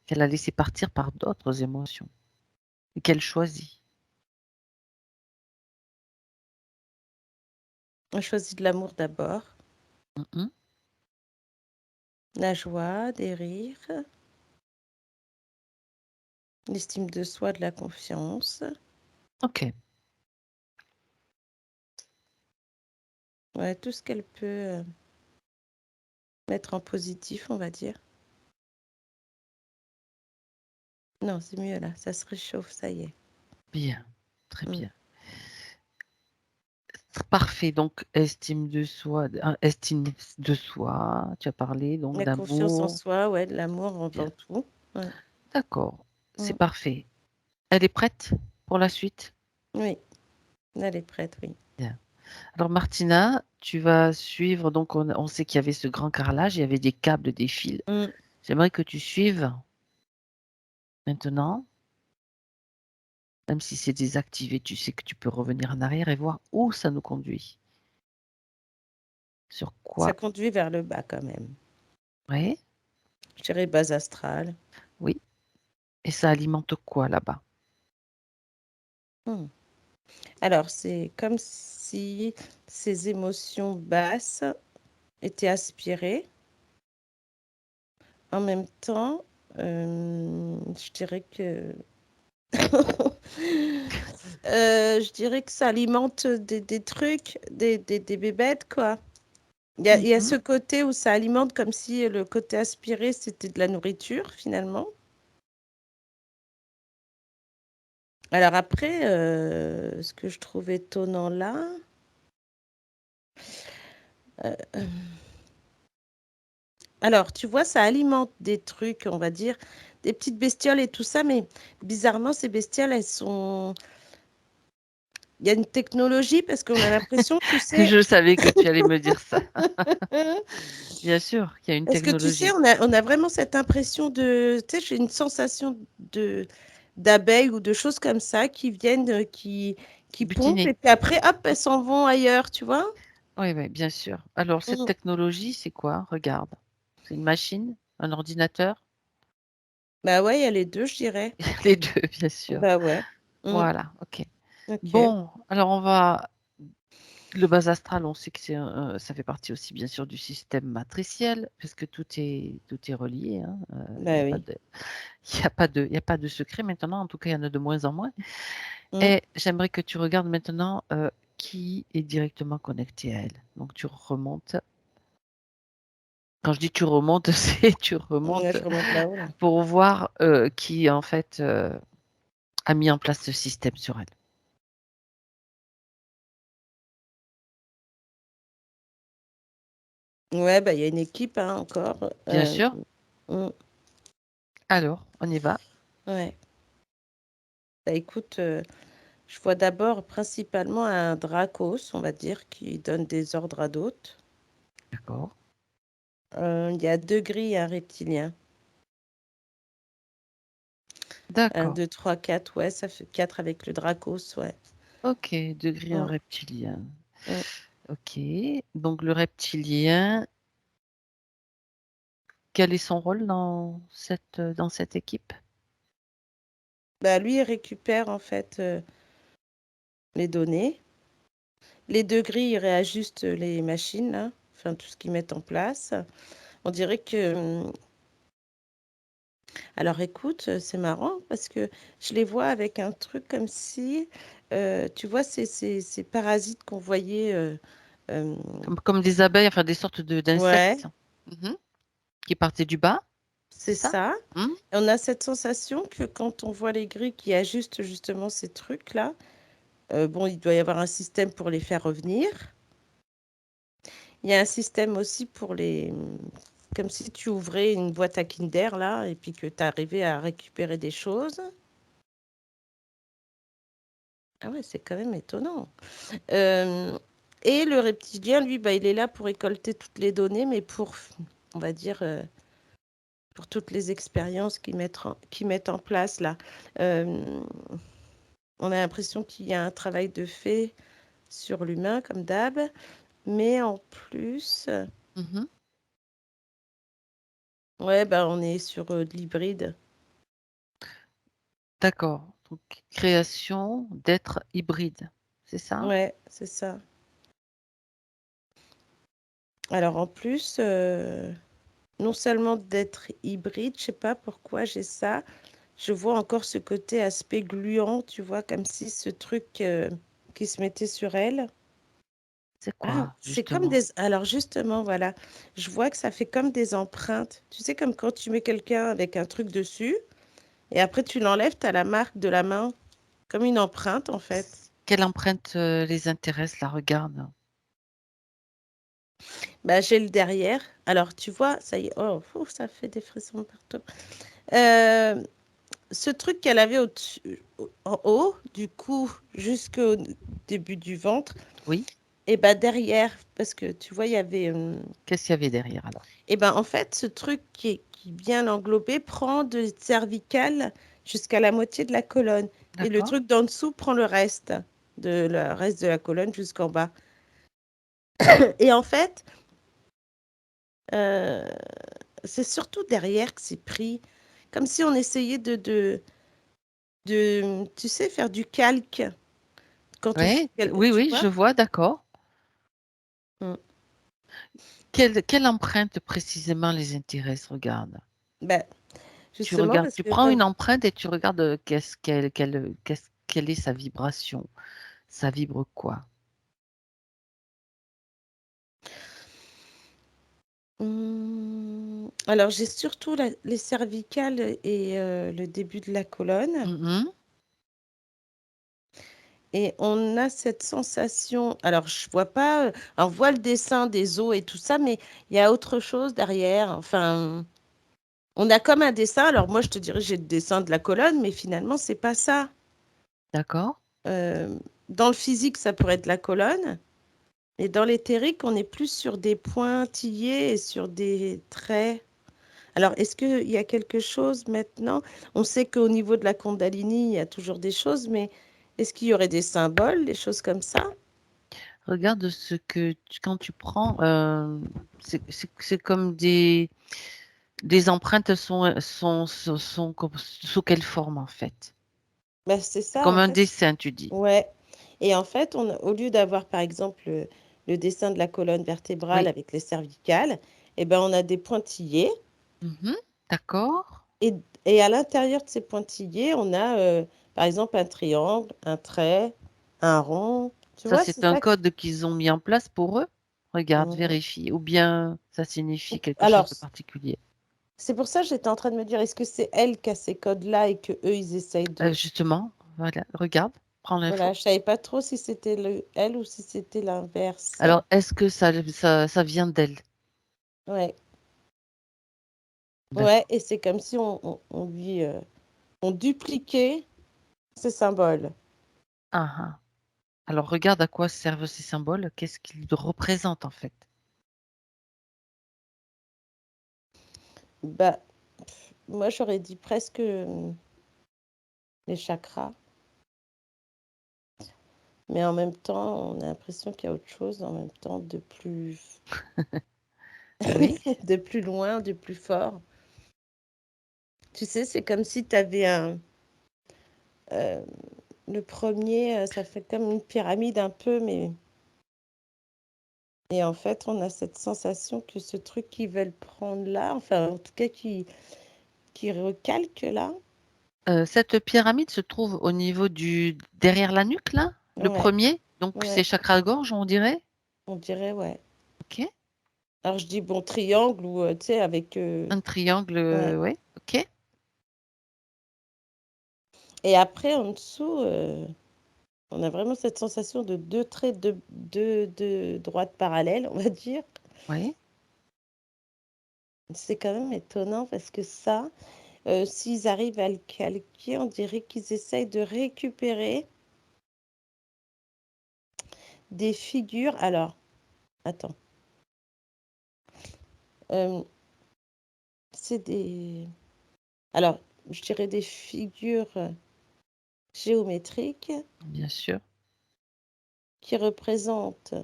A: qu'elle a laissé partir par d'autres émotions et qu'elle choisit.
C: On choisit de l'amour d'abord,
A: Mhm.
C: la joie, des rires, l'estime de soi, de la confiance.
A: Ok.
C: Ouais, tout ce qu'elle peut mettre en positif, on va dire. Non, c'est mieux là, ça se réchauffe, ça y est.
A: Bien. Très
C: Mm.
A: bien. Parfait. Donc, estime de soi. Tu as parlé donc
C: La confiance en
A: d'amour.
C: soi, ouais, de l'amour
A: Bien.
C: avant tout. Ouais.
A: D'accord. C'est
C: Mm.
A: parfait. Elle est prête pour la suite?
C: Oui, elle est prête, oui.
A: Bien. Alors Martina, tu vas suivre, donc on sait qu'il y avait ce grand carrelage, il y avait des câbles, des fils.
C: Mm.
A: J'aimerais que tu suives maintenant, même si c'est désactivé, tu sais que tu peux revenir en arrière et voir où ça nous conduit. Sur
C: Ça
A: quoi?
C: conduit vers le bas quand même.
A: Oui,
C: Je dirais base astrale.
A: oui. Et ça alimente quoi là-bas?
C: Mm. Alors, c'est comme si ces émotions basses étaient aspirées. En même temps, je dirais que je dirais que ça alimente des trucs, des bébêtes, quoi. Il y a ce
A: Mhm.
C: côté où ça alimente comme si le côté aspiré, c'était de la nourriture, finalement. Alors après, ce que je trouve étonnant là, euh, euh, alors tu vois, ça alimente des trucs, on va dire, des petites bestioles et tout ça, mais bizarrement, ces bestioles, elles sont... Il y a une technologie parce qu'on a l'impression, tu sais,
A: Je savais que tu allais me dire ça. Bien sûr qu'il y a une
C: parce que tu sais,
A: technologie.
C: on a vraiment cette impression de, tu sais, j'ai une sensation de d'abeilles ou de choses comme ça qui viennent, qui pompent
A: Butiner.
C: et puis après, hop, elles s'en vont ailleurs, tu vois?
A: Oui, oui, bien sûr. Alors, cette
C: Mm.
A: technologie, c'est quoi? Regarde. C'est une machine, un ordinateur?
C: Bah ouais, il y a les deux, je dirais.
A: Les deux, bien sûr.
C: Bah ouais. Mm.
A: Voilà, ok.
C: Ok.
A: Bon, alors on va le bas astral, on sait que ça fait partie aussi bien sûr du système matriciel, parce que tout est relié, hein. Il y
C: Bah
A: a pas
C: oui.
A: de il y a pas de il y a pas de secret maintenant, en tout cas, il y en a de moins en moins
C: Mm.
A: et j'aimerais que tu regardes maintenant, qui est directement connecté à elle. Donc tu remontes. Quand je dis tu remontes, c'est tu
C: Ouais,
A: remontes
C: je remonte là-haut, là.
A: pour voir, qui en fait, a mis en place ce système sur elle.
C: Ouais, bah il y a une équipe, hein, encore.
A: Bien sûr.
C: Mm.
A: Alors, on y va?
C: Ouais. Bah écoute, je vois d'abord principalement un Dracos, on va dire, qui donne des ordres à d'autres.
A: D'accord.
C: Il y a deux grilles et un reptilien. 1,
A: D'accord.
C: 2, 3, 4, ouais, ça fait 4 avec le Dracos, ouais.
A: Ok, degré en
C: Mm,
A: reptilien.
C: mm.
A: Ok, donc le reptilien, quel est son rôle dans cette équipe?
C: Bah, lui, il récupère en fait les données. Les degrés, il réajuste les machines, là, enfin tout ce qu'ils mettent en place. On dirait que... Alors écoute, c'est marrant parce que je les vois avec un truc comme si, tu vois, ces parasites qu'on voyait, euh,
A: Comme des abeilles, enfin des sortes
C: ouais,
A: d'insectes. Mhm. Qui partaient du bas, c'est
C: c'est
A: ça?
C: ça.
A: Hmm.
C: Et on a cette sensation que quand on voit les grilles qui ajustent justement ces trucs-là, bon, il doit y avoir un système pour les faire revenir. Il y a un système aussi pour les... Comme si tu ouvrais une boîte à Kinder, là, et puis que tu arrivais à récupérer des choses. Ah ouais, c'est quand même étonnant. Euh, et le reptilien, lui, bah, il est là pour récolter toutes les données, mais pour, on va dire, pour toutes les expériences qu'ils mettent en place, là. Euh, on a l'impression qu'il y a un travail de fait sur l'humain, comme d'hab, mais en plus,
A: Mhm.
C: ouais, bah, on est sur de l'hybride.
A: D'accord. Donc, création d'êtres hybrides, c'est ça?
C: Ouais, c'est ça. Alors en plus, non seulement d'être hybride, je sais pas pourquoi j'ai ça. Je vois encore ce côté aspect gluant, tu vois, comme si ce truc qui se mettait sur elle.
A: C'est
C: Ah,
A: quoi,
C: c'est comme
A: justement?
C: des... Alors justement, voilà, je vois que ça fait comme des empreintes. Tu sais, comme quand tu mets quelqu'un avec un truc dessus, et après tu l'enlèves, tu as la marque de la main, comme une empreinte en fait.
A: Quelle empreinte les intéresse, la regarde?
C: Bah, j'ai le derrière. Alors tu vois, ça y est, oh, ouf, ça fait des frissons partout. Euh, Ce truc qu'elle avait en haut, du cou jusqu'au début du ventre,
A: Oui.
C: et ben derrière, parce que tu vois, il y avait...
A: Qu'est-ce qu'il y avait derrière alors?
C: et ben en fait, ce truc qui bien englobé prend de cervicale jusqu'à la moitié de la colonne. Et le
A: D'accord.
C: truc d'en dessous prend le reste de la colonne jusqu'en bas. Et en fait, euh, c'est surtout derrière que c'est pris. Comme si on essayait tu sais, faire du calque quand on fait,
A: Ouais, oui,
C: tu
A: oui,
C: vois?
A: je vois, d'accord.
C: Mm.
A: Quelle empreinte précisément les intéresse? Regarde.
C: Ben,
A: Tu
C: justement,
A: regardes,
C: parce
A: tu
C: que
A: prends
C: quand...
A: une empreinte et tu regardes quelle est sa vibration. Ça vibre quoi?
C: Alors, j'ai surtout les cervicales et le début de la colonne.
A: Mhm.
C: Et on a cette sensation. Alors, je vois pas. On voit le dessin des os et tout ça, mais il y a autre chose derrière. Enfin, on a comme un dessin. Alors, moi, je te dirais, j'ai le dessin de la colonne, mais finalement, c'est pas ça.
A: D'accord.
C: Euh, Dans le physique, ça pourrait être la colonne. Et dans l'éthérique, on est plus sur des pointillés et sur des traits. Alors, est-ce qu'il y a quelque chose maintenant? On sait qu'au niveau de la Kundalini, il y a toujours des choses, mais est-ce qu'il y aurait des symboles, des choses comme ça?
A: Regarde ce que quand tu prends, c'est comme des empreintes sous quelle forme en fait?
C: Ben, c'est
A: C'est
C: ça,
A: comme
C: en
A: un
C: fait.
A: dessin, tu dis.
C: Ouais. Et en fait, au lieu d'avoir, par exemple, le dessin de la colonne vertébrale
A: Oui.
C: avec les cervicales, eh ben, on a des pointillés.
A: Mhm. D'accord.
C: Et, et à l'intérieur de ces pointillés, on a, par exemple, un triangle, un trait, un rond. Tu
A: Ça,
C: vois, c'est
A: c'est un
C: ça.
A: code qu'ils ont mis en place pour eux. Regarde,
C: Mhm.
A: vérifie. Ou bien ça signifie quelque chose
C: Alors,
A: de particulier.
C: c'est pour ça que j'étais en train de me dire, est-ce que c'est elle qui a ces codes-là et que eux ils essayent de...
A: Justement, voilà, regarde, prends
C: Voilà,
A: l'info.
C: je savais pas trop si c'était elle ou si c'était l'inverse.
A: Alors, est-ce que ça vient d'elle?
C: Ouais, ouais,
A: D'accord.
C: et c'est comme si on dupliquait ces symboles.
A: Ah, ah. Alors, regarde à quoi servent ces symboles. Qu'est-ce qu'ils représentent en fait?
C: Bah, moi j'aurais dit presque. les chakras. Mais en même temps, on a l'impression qu'il y a autre chose en même temps de plus
A: Oui.
C: de plus loin, de plus fort. Tu sais, c'est comme si tu avais le premier, ça fait comme une pyramide un peu, mais et en fait, on a cette sensation que ce truc qu'ils veulent prendre là, enfin, en tout cas, qui recalque là.
A: Cette pyramide se trouve au niveau du derrière la nuque là? Le
C: Ouais,
A: premier. Donc c'est
C: ouais,
A: chakra-gorge, on dirait?
C: on dirait, ouais.
A: OK.
C: Alors, je dis bon triangle ou, tu sais, avec...
A: Un triangle,
C: ouais.
A: ouais, OK.
C: Et après, en dessous, on a vraiment cette sensation de deux traits de droite parallèle, on va dire.
A: Oui.
C: C'est quand même étonnant parce que ça, s'ils arrivent à le calquer, on dirait qu'ils essayent de récupérer des figures. Alors, attends. C'est des... Alors, je dirais des figures géométriques
A: Bien sûr.
C: qui représentent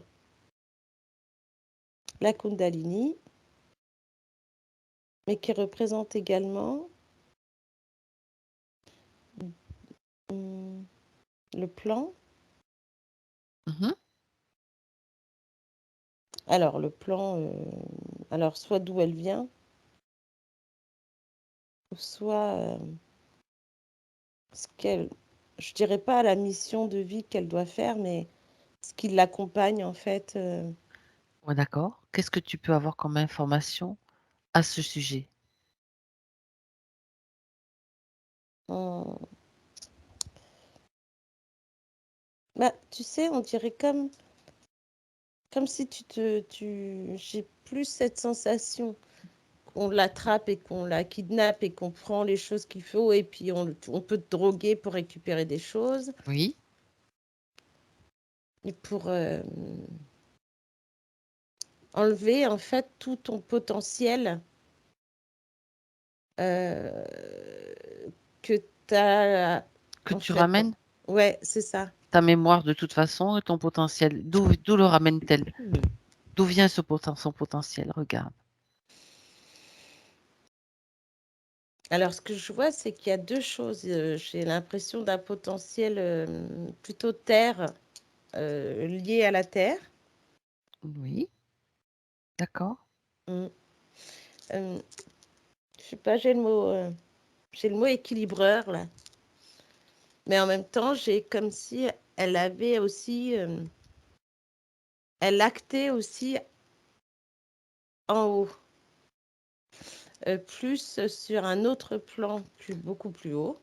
C: la Kundalini, mais qui représentent également le plan.
A: Mmh.
C: Alors, le plan, alors soit d'où elle vient, ou soit ce qu'elle, je dirais pas la mission de vie qu'elle doit faire, mais ce qui l'accompagne en fait.
A: Ouais, d'accord. Qu'est-ce que tu peux avoir comme information à ce sujet?
C: en- Bah, tu sais, on dirait comme si j'ai plus cette sensation qu'on l'attrape et qu'on la kidnappe et qu'on prend les choses qu'il faut et puis on peut te droguer pour récupérer des choses
A: Oui.
C: et pour enlever en fait tout ton potentiel euh, que tu as
A: Que
C: en
A: tu
C: fait.
A: ramènes
C: Ouais, c'est ça.
A: ta mémoire de toute façon et ton potentiel. D'où le ramène-t-elle? D'où vient son potentiel? Regarde.
C: Alors, ce que je vois, c'est qu'il y a deux choses. J'ai l'impression d'un potentiel plutôt terre, lié à la terre.
A: Oui, d'accord.
C: Mm. Je sais pas, j'ai le mot équilibreur là. Mais en même temps, j'ai comme si elle avait aussi, elle actait aussi en haut, plus sur un autre plan, beaucoup plus haut.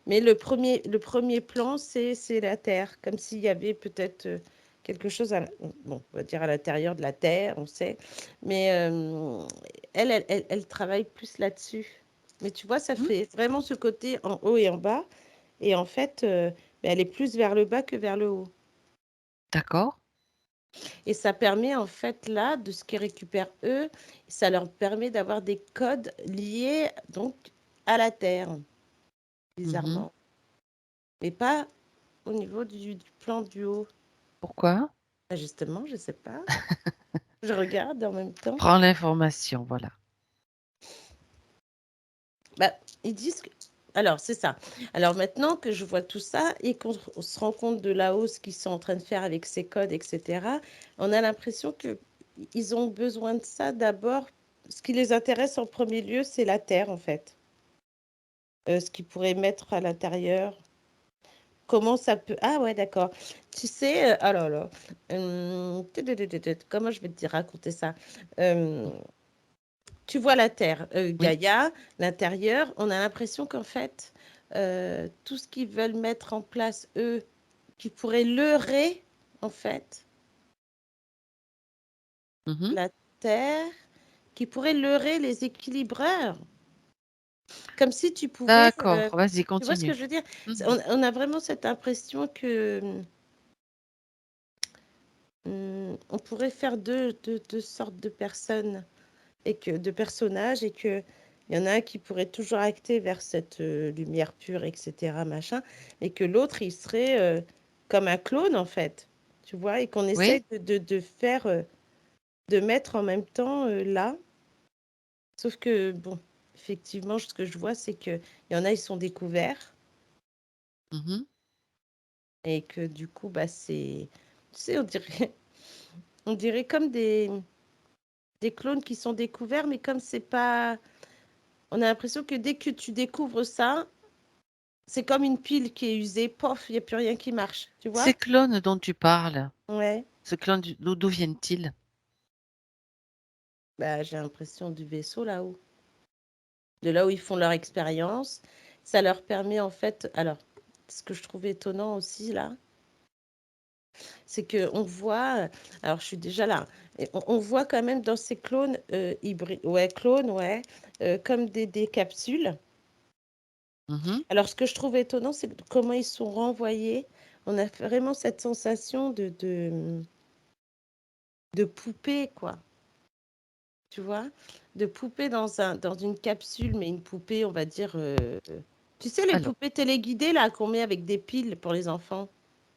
C: Mais le premier plan, c'est la Terre, comme s'il y avait peut-être quelque chose, bon, on va dire à l'intérieur de la Terre, on sait. Mais elle travaille plus là-dessus. Mais tu vois, ça
A: Mmh.
C: fait vraiment ce côté en haut et en bas. Et en fait, elle est plus vers le bas que vers le haut.
A: D'accord.
C: Et ça permet en fait là, de ce qu'ils récupèrent eux, ça leur permet d'avoir des codes liés donc à la Terre,
A: Mmh.
C: bizarrement. Mais pas au niveau du plan du haut.
A: Pourquoi?
C: Bah, justement, je sais pas. Je regarde en même temps.
A: Prends l'information, voilà.
C: Bah, ils disent que... Alors, c'est ça. Alors maintenant que je vois tout ça et qu'on se rend compte de la hausse qu'ils sont en train de faire avec ces codes, etc., on a l'impression que ils ont besoin de ça d'abord. Ce qui les intéresse en premier lieu, c'est la Terre, en fait. Ce qu'ils pourraient mettre à l'intérieur. Comment ça peut... Ah ouais, d'accord. Tu sais, oh là là. Comment je vais te raconter ça? Tu vois la Terre,
A: Oui.
C: Gaïa, l'intérieur, on a l'impression qu'en fait, tout ce qu'ils veulent mettre en place, eux, qui pourrait leurrer, en fait,
A: Mmh.
C: la Terre, qui pourrait leurrer les équilibreurs. Comme si tu pouvais...
A: D'accord, vas-y,
C: tu vois ce que
A: continue.
C: je veux dire?
A: Mmh.
C: On a vraiment cette impression que on pourrait faire deux sortes de personnes, et que de personnages, et que Il y en a un qui pourrait toujours acter vers cette lumière pure, etc., machin, et que l'autre, il serait comme un clone, en fait. Tu vois, et qu'on
A: Oui,
C: essaye de faire, de mettre en même temps là. Sauf que, bon, effectivement, ce que je vois, c'est qu'il y en a, ils sont découverts,
A: mhm.
C: et que du coup, bah, c'est, tu sais, on dirait comme des clones qui sont découverts, mais comme c'est pas, on a l'impression que dès que tu découvres ça, c'est comme une pile qui est usée, pof, il n'y a plus rien qui marche, tu vois?
A: Ces clones dont tu parles,
C: Ouais,
A: ces clones, d'où viennent-ils?
C: bah, j'ai l'impression du vaisseau là-haut, de là où ils font leur expérience. Ça leur permet en fait, alors, ce que je trouve étonnant aussi là, c'est que on voit, alors je suis déjà là, et on voit quand même dans ces clones hybrides, ouais, clones, ouais, comme des capsules.
A: Mhm.
C: Alors, ce que je trouve étonnant, c'est comment ils sont renvoyés. On a vraiment cette sensation de poupée, quoi. Tu vois? De poupée dans une capsule, mais une poupée, on va dire. Tu sais, les
A: Alors,
C: poupées téléguidées, là, qu'on met avec des piles pour les enfants?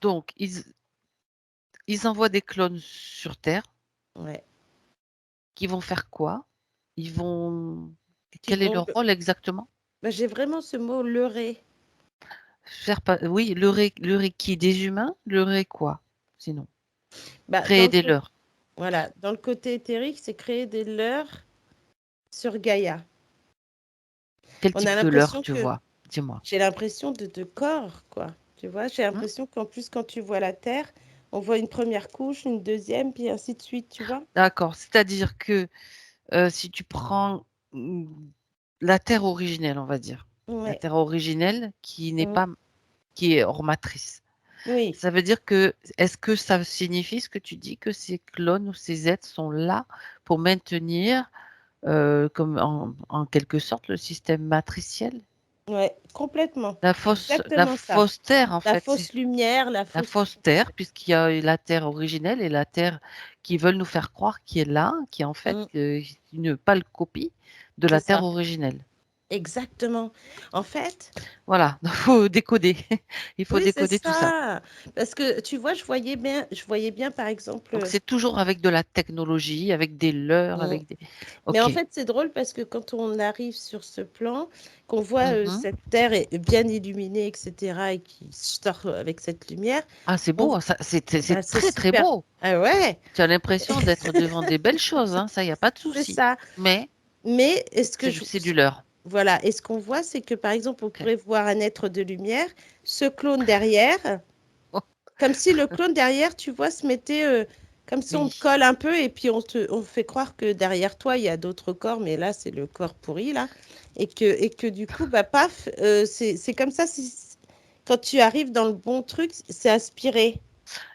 A: donc, ils envoient des clones sur Terre
C: Ouais.
A: qui vont faire quoi? Ils vont...
C: Qui
A: Quel est
C: vont.
A: leur rôle exactement?
C: Bah, j'ai vraiment ce mot leurrer.
A: Oui, leurrer qui? Des humains? Leurrer quoi? Sinon,
C: Bah,
A: créer des leurres.
C: voilà, dans le côté éthérique, c'est créer des leurres sur Gaïa.
A: Quel
C: On a
A: type de leurre
C: l'impression
A: tu
C: que
A: vois? Dis-moi.
C: j'ai l'impression de corps, quoi. Tu vois, j'ai
A: Hein?
C: l'impression qu'en plus, quand tu vois la Terre, on voit une première couche, une deuxième, puis ainsi de suite, tu vois?
A: D'accord. C'est-à-dire que si tu prends la Terre originelle, on va dire, la
C: Ouais.
A: Terre originelle qui n'est
C: Mm.
A: pas, qui est hors matrice.
C: Oui.
A: Ça veut dire que, est-ce que ça signifie ce que tu dis, que ces clones ou ces êtres sont là pour maintenir, comme en quelque sorte, le système matriciel?
C: Ouais, complètement.
A: La
C: Exactement ça.
A: fausse Terre, en
C: La
A: fait, c'est
C: fausse lumière, la
A: la
C: fausse...
A: fausse Terre, puisqu'il y a la Terre originelle et la Terre qui veulent nous faire croire qui est là, qui est en fait
C: Mm,
A: une pâle copie de
C: c'est
A: la Terre
C: ça.
A: originelle.
C: Exactement. En fait,
A: Voilà, il faut décoder. Il faut
C: oui, c'est
A: décoder tout ça.
C: ça. Parce que, tu vois, je voyais bien, par exemple...
A: Donc c'est toujours avec de la technologie, avec des leurres,
C: mm,
A: avec des...
C: Mais en
A: Ok.
C: fait, c'est drôle parce que quand on arrive sur ce plan, qu'on voit
A: Mhm.
C: cette terre est bien illuminée, etc., et qui sort avec cette lumière,
A: Ah, c'est
C: on...
A: beau, ça,
C: bah,
A: c'est
C: c'est
A: très très
C: super.
A: beau.
C: Ah ouais,
A: Tu as l'impression d'être devant des belles choses, hein, ça, il n'y a pas de
C: c'est
A: souci.
C: ça.
A: Mais
C: Mais est-ce que
A: c'est du leurre.
C: voilà, et ce qu'on voit, c'est que par exemple, on
A: Ok.
C: pourrait voir un être de lumière, ce clone derrière,
A: Oh,
C: comme si le clone derrière, tu vois, se mettait comme si on te
A: oui.
C: colle un peu et puis on fait croire que derrière toi, il y a d'autres corps, mais là, c'est le corps pourri, là. Et que du coup, bah, paf, c'est comme ça, quand tu arrives dans le bon truc, c'est aspiré.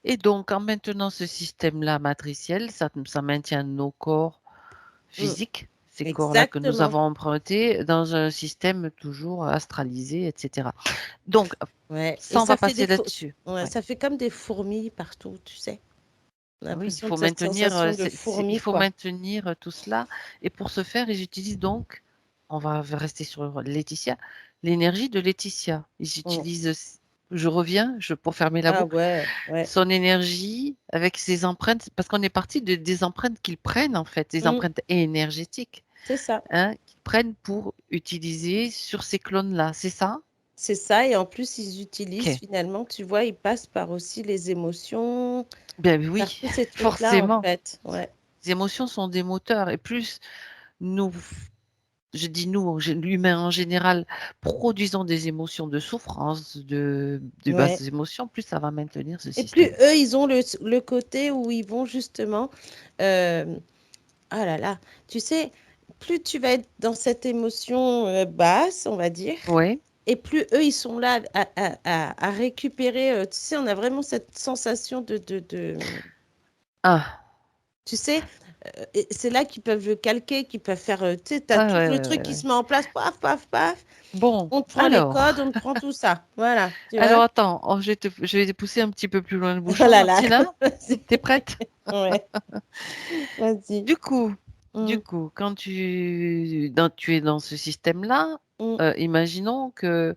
A: Et donc, en maintenant ce système-là matriciel, ça maintient nos corps
C: Mm,
A: physiques, ces corps-là que nous
C: exactement.
A: avons empruntés, dans un système toujours astralisé, etc. Donc,
C: Ouais. Et
A: ça, on va
C: ça fait
A: passer là-dessus.
C: ouais,
A: Ouais.
C: ça fait comme des fourmis partout, tu sais. On a
A: Ah oui, il
C: l'impression de
A: faut
C: cette
A: maintenir,
C: sensation de fourmi, quoi.
A: tout cela. Et pour ce faire, ils utilisent donc, on va rester sur Laetitia, l'énergie de Laetitia. Ils
C: Mm.
A: utilisent, je reviens, pour fermer la
C: Ah
A: boucle,
C: ouais, ouais.
A: son énergie avec ses empreintes, parce qu'on est parti des empreintes qu'ils prennent en fait, des
C: Mm,
A: empreintes énergétiques,
C: c'est ça.
A: hein, qu'ils prennent pour utiliser sur ces clones-là. C'est ça?
C: C'est ça. Et en plus, ils utilisent
A: Ok.
C: finalement, tu vois, ils passent par aussi les émotions,
A: Bien
C: par
A: oui,
C: tous ces trucs-là, en
A: forcément.
C: fait. Ouais.
A: Les émotions sont des moteurs et plus nous, je dis nous, l'humain en général, produisons des émotions de souffrance, de
C: Ouais.
A: basses émotions, plus ça va maintenir ce
C: Et plus
A: système.
C: eux, ils ont le côté où ils vont justement. euh, ah là là. Tu sais, plus tu vas être dans cette émotion basse, on va dire,
A: Oui.
C: et plus eux, ils sont là à récupérer. Tu sais, on a vraiment cette sensation
A: Ah,
C: tu sais, et c'est là qu'ils peuvent le calquer, qu'ils peuvent faire, tu sais, tu as
A: ah
C: tout
A: ouais,
C: le
A: ouais,
C: truc
A: ouais,
C: qui
A: ouais.
C: se met en place, paf, paf, paf.
A: Bon,
C: On te prend les
A: alors.
C: codes, on te prend tout ça. Voilà, tu vois?
A: Alors attends, oh, je vais te pousser un petit peu plus loin le
C: Oh
A: bouchon,
C: là là,
A: Martina.
C: vas-y.
A: T'es prête?
C: Ouais, vas-y.
A: Du coup, Du
C: Mm,
A: coup, quand tu es dans ce système-là,
C: mm.
A: imaginons que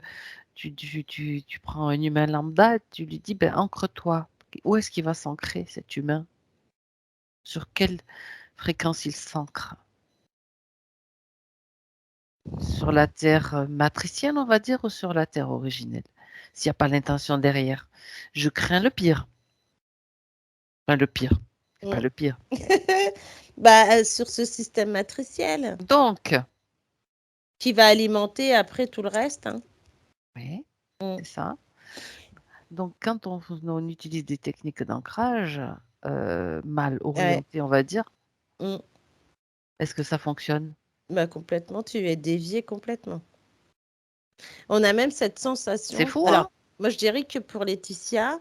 A: tu prends un humain lambda, tu lui dis, ben, ancre-toi. Où est-ce qu'il va s'ancrer, cet humain? Sur quelle fréquence il s'ancre? Sur la Terre matricielle, on va dire, ou sur la Terre originelle? S'il n'y a pas l'intention derrière. Je crains le pire. Enfin, le pire. C'est pas
C: Mm.
A: le pire.
C: Bah, sur ce système matriciel
A: Donc,
C: qui va alimenter après tout le reste, hein.
A: oui,
C: Mm,
A: c'est ça. Donc, quand on utilise des techniques d'ancrage mal
C: ouais.
A: orientées, on va dire,
C: Mm.
A: est-ce que ça fonctionne?
C: Bah, complètement, tu es dévié complètement. On a même cette
A: C'est
C: sensation.
A: faux, hein?
C: Alors, moi, je dirais que pour Laetitia,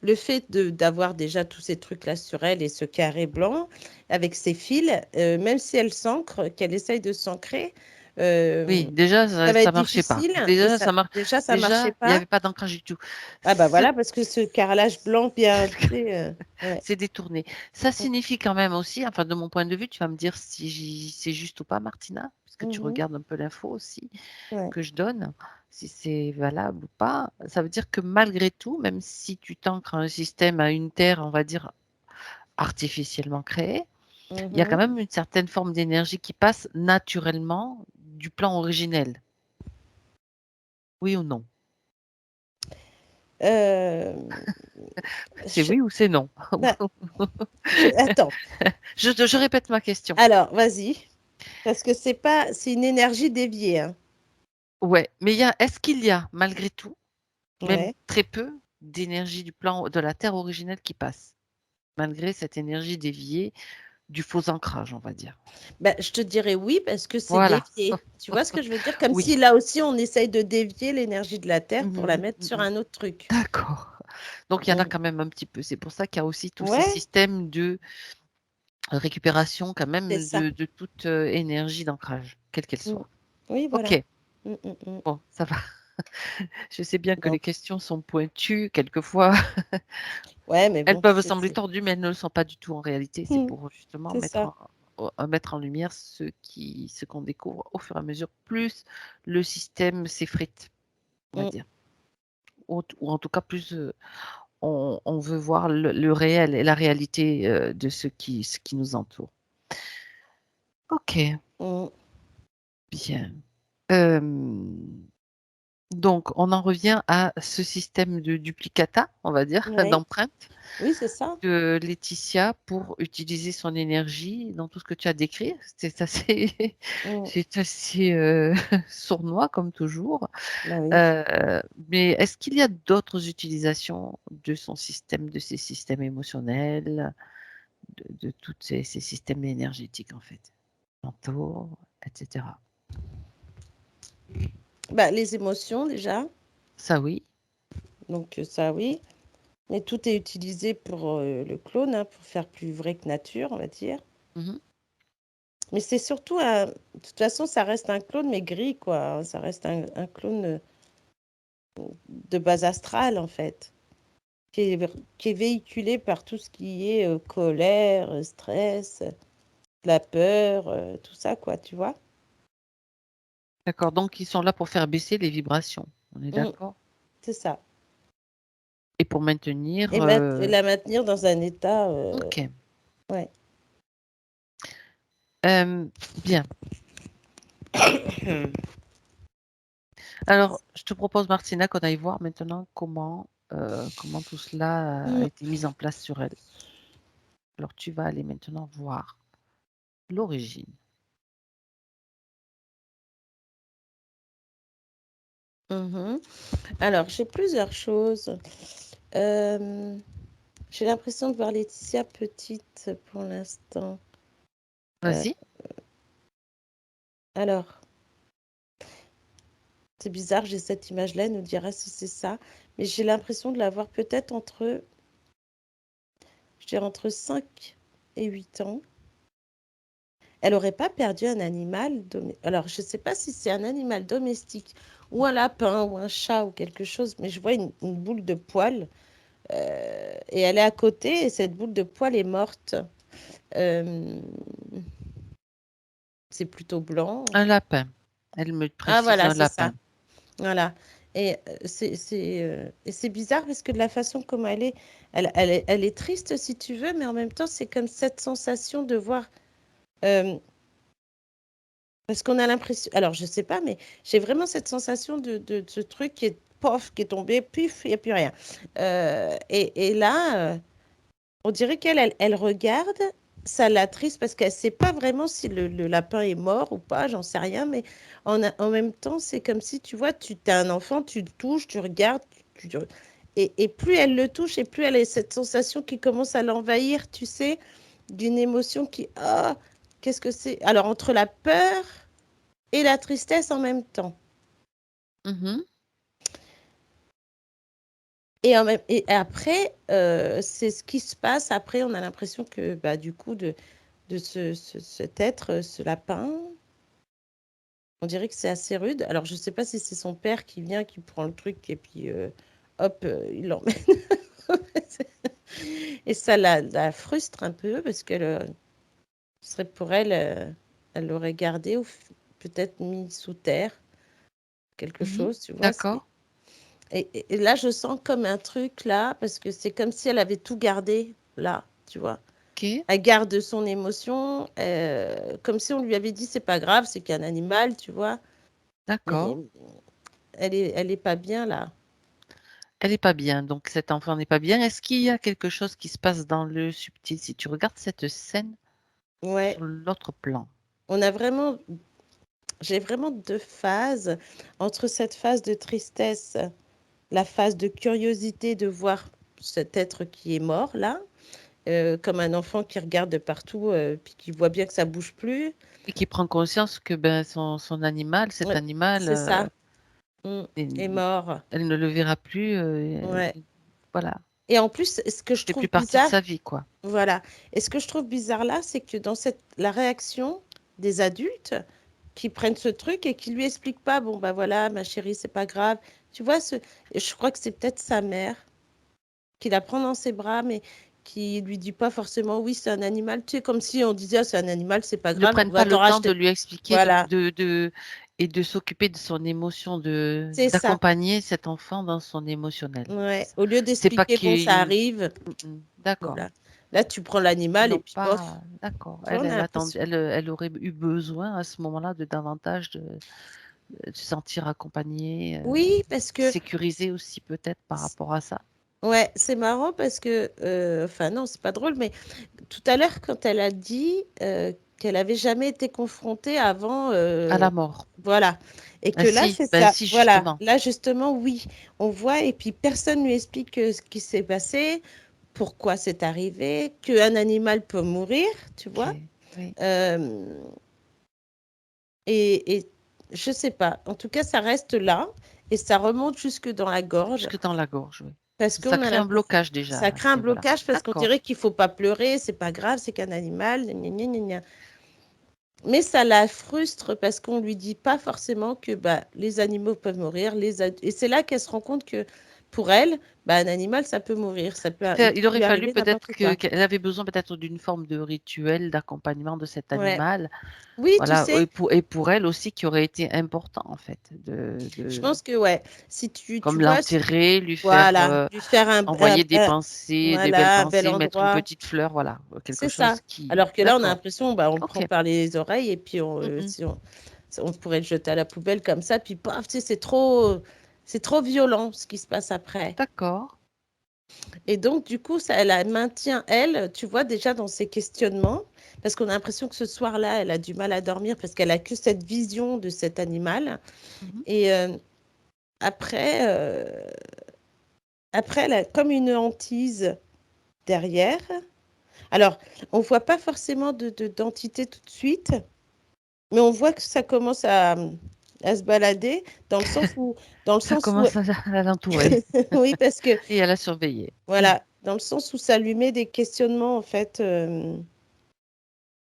C: le fait d'avoir déjà tous ces trucs-là sur elle et ce carré blanc avec ses fils, même si elle s'ancre, qu'elle essaye de s'ancrer,
A: Oui, déjà,
C: ça
A: ça,
C: va
A: ça
C: être
A: marchait pas.
C: difficile et
A: Déjà,
C: ça,
A: ça marche.
C: déjà, ça marchait
A: Déjà, il n'y
C: pas.
A: avait pas d'ancrage du tout.
C: Ah bah
A: Ce
C: voilà, parce que ce carrelage blanc bien, tu sais, ouais.
A: C'est détourné. Ça
C: Mm,
A: signifie quand même aussi, enfin de mon point de vue, tu vas me dire si c'est juste ou pas, Martina, puisque tu
C: mhm,
A: regardes un peu l'info aussi
C: ouais.
A: que je donne, si c'est valable ou pas. Ça veut dire que malgré tout, même si tu t'ancres à un système, à une terre, on va dire artificiellement créée, il y a quand
C: Mhm.
A: même une certaine forme d'énergie qui passe naturellement du plan originel. Oui ou non?
C: Euh,
A: C'est
C: je-
A: oui ou c'est non?
C: bah, attends.
A: Je répète ma question.
C: Alors, vas-y. Parce que c'est une énergie déviée, hein.
A: Ouais, mais est-ce qu'il y a, malgré tout, même
C: Ouais.
A: très peu d'énergie du plan de la Terre originelle qui passe, malgré cette énergie déviée du faux ancrage, on va dire.
C: Bah, je te dirais oui parce que c'est
A: Voilà,
C: dévié. Tu vois ce que je veux dire? Comme si
A: oui.
C: là aussi on essaye de dévier l'énergie de la Terre pour la
A: Mhm,
C: mettre sur
A: mhm.
C: un autre truc.
A: D'accord. Donc il y en a
C: Mm.
A: quand même un petit peu. C'est pour ça qu'il y a aussi tous ces
C: Ouais,
A: systèmes de récupération quand
C: c'est
A: même
C: ça.
A: de toute énergie d'ancrage, quelle qu'elle
C: Mm.
A: soit.
C: Oui, voilà.
A: Ok,
C: Mm, mm, mm.
A: bon, ça va. Je sais bien que les
C: Donc,
A: questions sont pointues quelquefois.
C: ouais, mais
A: Elles
C: bon,
A: peuvent sembler tordues, mais elles ne le sont pas du tout en réalité. C'est
C: Mm.
A: pour justement
C: C'est ça.
A: mettre en lumière ce qu'on découvre au fur et à mesure, plus le système s'effrite, on va
C: Mm.
A: dire. Ou en tout cas, plus on veut voir le réel et la réalité de ce qui nous entoure. Ok,
C: Mm.
A: bien. Euh, donc, on en revient à ce système de duplicata, on va dire,
C: Ouais.
A: d'empreinte
C: Oui, c'est ça.
A: de Laetitia pour utiliser son énergie dans tout ce que tu as décrit. C'est assez,
C: Mm.
A: c'est assez sournois comme toujours.
C: Bah oui.
A: Mais est-ce qu'il y a d'autres utilisations de son système, de ses systèmes émotionnels, de tous ces systèmes énergétiques en fait, mentaux, etc.
C: Bah, les émotions déjà.
A: Ça oui.
C: Donc, ça, oui. Mais tout est utilisé pour le clone, hein, pour faire plus vrai que nature, on va dire.
A: Mhm.
C: Mais c'est surtout un. De toute façon, ça reste un clone, mais gris, quoi, hein. Ça reste un clone de base astrale, en fait, qui est véhiculé par tout ce qui est colère, stress, la peur, tout ça, quoi, tu vois.
A: D'accord. Donc ils sont là pour faire baisser les vibrations. On est
C: Mm,
A: d'accord?
C: c'est ça.
A: Et pour maintenir.
C: Et la maintenir dans un état.
A: Ok.
C: Ouais.
A: Euh, bien. Alors, je te propose, Martina, qu'on aille voir maintenant comment tout cela a
C: Mm,
A: été mis en place sur elle. Alors, tu vas aller maintenant voir l'origine.
C: mhm. Alors, j'ai plusieurs choses. Euh, j'ai l'impression de voir Laetitia petite pour l'instant. Euh,
A: Vas-y.
C: alors, c'est bizarre, j'ai cette image-là, elle nous dira si c'est ça. Mais j'ai l'impression de la voir peut-être je dirais entre 5 et 8 ans. Elle n'aurait pas perdu un animal Alors, je ne sais pas si c'est un animal domestique ou un lapin ou un chat ou quelque chose, mais je vois une boule de poil et elle est à côté et cette boule de poil est morte. Euh, c'est plutôt blanc.
A: Un lapin. Elle me
C: Ah
A: précise
C: voilà,
A: un
C: c'est ça.
A: lapin.
C: Voilà. Et c'est bizarre parce que de la façon comme elle est triste si tu veux, mais en même temps, c'est comme cette sensation de voir. euh, Parce qu'on a l'impression. Alors, je sais pas, mais j'ai vraiment cette sensation de ce truc qui est pof, qui est tombé, pif, il n'y a plus rien. Et là, on dirait elle regarde, ça l'attriste parce qu'elle ne sait pas vraiment si le lapin est mort ou pas, j'en sais rien, mais en même temps, c'est comme si, tu vois, tu es un enfant, tu le touches, tu regardes, et plus elle le touche, et plus elle a cette sensation qui commence à l'envahir, tu sais, d'une émotion qui, ah, qu'est-ce que c'est? Alors, entre la peur et la tristesse en même temps.
A: Mhm.
C: Et après, c'est ce qui se passe. Après, on a l'impression que, bah, du coup, de cet être, ce lapin, on dirait que c'est assez rude. Alors, je ne sais pas si c'est son père qui vient, qui prend le truc et puis, hop, il l'emmène. Et ça la frustre un peu parce que ce serait pour elle, elle l'aurait gardé ou peut-être mis sous terre, quelque
A: Mhm.
C: chose, tu vois.
A: D'accord.
C: Et là, je sens comme un truc là, parce que c'est comme si elle avait tout gardé là, tu vois.
A: Ok.
C: Elle garde son émotion, comme si on lui avait dit c'est pas grave, c'est qu'un animal, tu vois. Mais
A: D'accord.
C: elle est pas bien là.
A: Elle n'est pas bien. Donc, cet enfant n'est pas bien. Est-ce qu'il y a quelque chose qui se passe dans le subtil si tu regardes cette scène
C: Ouais,
A: sur l'autre plan?
C: on a vraiment, j'ai vraiment deux phases entre cette phase de tristesse, la phase de curiosité de voir cet être qui est mort là, comme un enfant qui regarde de partout, puis qui voit bien que ça bouge plus.
A: Et qui prend conscience que ben, son animal, cet
C: Ouais,
A: animal,
C: c'est ça. Mm, est
A: est-
C: mort.
A: elle ne le verra plus.
C: Ouais.
A: Voilà.
C: Et en plus, ce que je
A: C'est plus
C: trouve
A: partie de
C: bizarre,
A: sa vie, quoi.
C: voilà. Et ce que je trouve bizarre là, c'est que dans la réaction des adultes qui prennent ce truc et qui lui expliquent pas, bon, bah voilà, ma chérie, c'est pas grave. Tu vois, je crois que c'est peut-être sa mère qui la prend dans ses bras, mais qui lui dit pas forcément, oui, c'est un animal. Tu sais, comme si on disait, ah, c'est un animal, c'est pas
A: Ils ne
C: grave, on
A: prennent pas
C: va
A: le
C: t'en
A: temps de
C: racheter.
A: lui expliquer
C: Voilà,
A: et de s'occuper de son émotion,
C: c'est ça.
A: d'accompagner cet enfant dans son émotionnel.
C: Ouais. Au lieu
A: C'est pas
C: d'expliquer, bon, ça
A: qu'ils...
C: arrive,
A: D'accord.
C: voilà. Là, tu prends
A: Ils
C: l'animal et
A: n'ont
C: puis
A: pas...
C: bof.
A: D'accord.
C: Tu vois, on a l'impression.
A: Elle aurait eu besoin à ce moment-là de davantage de se sentir accompagnée,
C: Oui, parce que
A: sécurisée aussi peut-être par rapport à ça.
C: ouais, c'est marrant parce que, enfin non, c'est pas drôle, mais tout à l'heure, quand elle a dit qu'elle avait jamais été confrontée avant,
A: À la mort.
C: voilà, et
A: Ah
C: que là,
A: si,
C: c'est
A: ben
C: ça,
A: si,
C: voilà,
A: justement.
C: là justement, oui, on voit, et puis personne lui explique ce qui s'est passé, pourquoi c'est arrivé, qu'un animal peut mourir, tu
A: Ok.
C: vois,
A: Oui.
C: euh, et je sais pas, en tout cas, ça reste là, et ça remonte jusque dans la gorge.
A: Jusque dans la gorge, oui.
C: Parce
A: Ça
C: qu'on a
A: crée un
C: l'impression,
A: blocage déjà
C: ça
A: à
C: crée
A: ce
C: un
A: niveau-là.
C: blocage parce qu'on
A: D'accord.
C: dirait qu'il faut pas pleurer, c'est pas grave, c'est qu'un animal, gna gna gna gna. Mais ça la frustre parce qu'on lui dit pas forcément que bah, les animaux peuvent mourir, et c'est là qu'elle se rend compte que pour elle, bah, un animal, ça peut mourir, il peut
A: Il aurait
C: lui
A: fallu
C: arriver
A: peut-être
C: n'importe quoi.
A: qu'elle avait besoin peut-être d'une forme de rituel d'accompagnement de cet
C: Ouais.
A: animal.
C: Oui, tu
A: Voilà.
C: sais,
A: Et pour elle aussi, qui aurait été important, en fait,
C: je pense que ouais, si tu
A: comme
C: vois,
A: l'enterrer, lui faire
C: voilà, lui faire
A: envoyer des pensées, des belles
C: voilà, un bel
A: pensées, mettre une
C: endroit.
A: petite fleur, voilà. Quelque
C: C'est ça.
A: chose qui.
C: Alors que là, on a
A: D'accord.
C: l'impression, bah, on le
A: Ok.
C: prend par les oreilles et puis
A: Mm-mm.
C: si on pourrait le jeter à la poubelle comme ça, puis paf, tu sais, c'est trop violent ce qui se passe après.
A: D'accord.
C: Et donc, du coup, ça, elle maintient, elle, tu vois, déjà dans ses questionnements, parce qu'on a l'impression que ce soir-là, elle a du mal à dormir parce qu'elle a que cette vision de cet animal.
A: Mhm.
C: Et après, après, elle a comme une hantise derrière. Alors, on voit pas forcément d'entité tout de suite, mais on voit que ça commence à se balader dans le
A: Ça
C: sens où,
A: commence à l'entourer
C: oui, parce que,
A: et à la surveiller.
C: voilà, dans le sens où ça lui met des questionnements, en fait,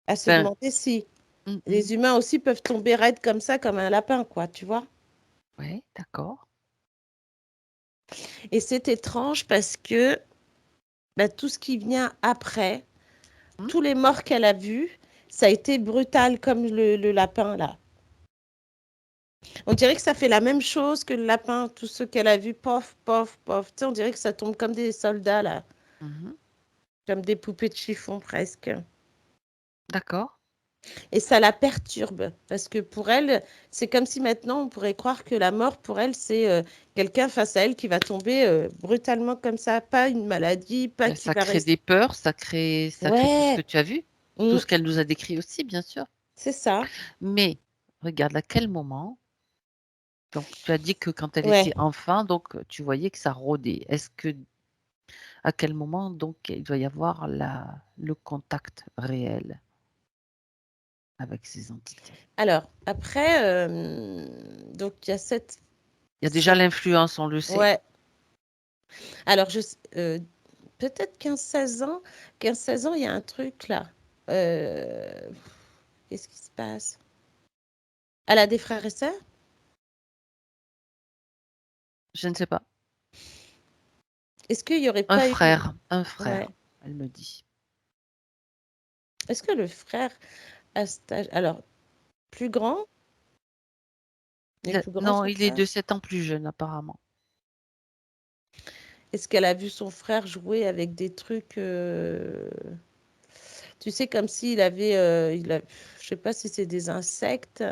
C: à se
A: Ben,
C: demander si
A: mm-mm.
C: les humains aussi peuvent tomber raides comme ça, comme un lapin, quoi, tu vois.
A: Oui, d'accord.
C: Et c'est étrange parce que bah, tout ce qui vient après,
A: Hmm.
C: tous les morts qu'elle a vus, ça a été brutal comme le lapin, là. On dirait que ça fait la même chose que le lapin, tout ce qu'elle a vu, pof, pof, pof. Tu sais, on dirait que ça tombe comme des soldats, là.
A: Mhm.
C: Comme des poupées de chiffon, presque.
A: D'accord.
C: Et ça la perturbe, parce que pour elle, c'est comme si maintenant, on pourrait croire que la mort, pour elle, c'est quelqu'un face à elle qui va tomber brutalement comme ça. Pas une maladie, pas qui
A: Ça
C: va
A: crée
C: rester...
A: des peurs, ça crée tout ce que
C: Ouais,
A: tu as vu, tout
C: mm,
A: ce qu'elle nous a décrit aussi, bien sûr.
C: c'est ça.
A: Mais regarde, à quel moment, donc tu as dit que quand elle
C: Ouais.
A: était enfant, donc tu voyais que ça rôdait. À quel moment, donc, il doit y avoir le contact réel avec ces entités?
C: Alors, après, donc il y a
A: Il y a déjà
C: cette...
A: l'influence, on le sait.
C: Ouais. Alors, peut-être 15-16 ans. 15-16 ans, il y a un truc là. Euh, Qu'est-ce qui se passe? Elle a des frères et sœurs?
A: Je ne sais pas.
C: Est-ce qu'il n'y aurait
A: Un
C: pas eu...
A: frère, un
C: Ouais.
A: frère, elle me dit.
C: Est-ce que le frère à cet âge... Alors, plus grand? Il est plus grand,
A: Non,
C: son
A: il est
C: frère?
A: de 7 ans plus jeune, apparemment.
C: Est-ce qu'elle a vu son frère jouer avec des trucs... Tu sais, comme s'il avait... Je sais pas si c'est des insectes.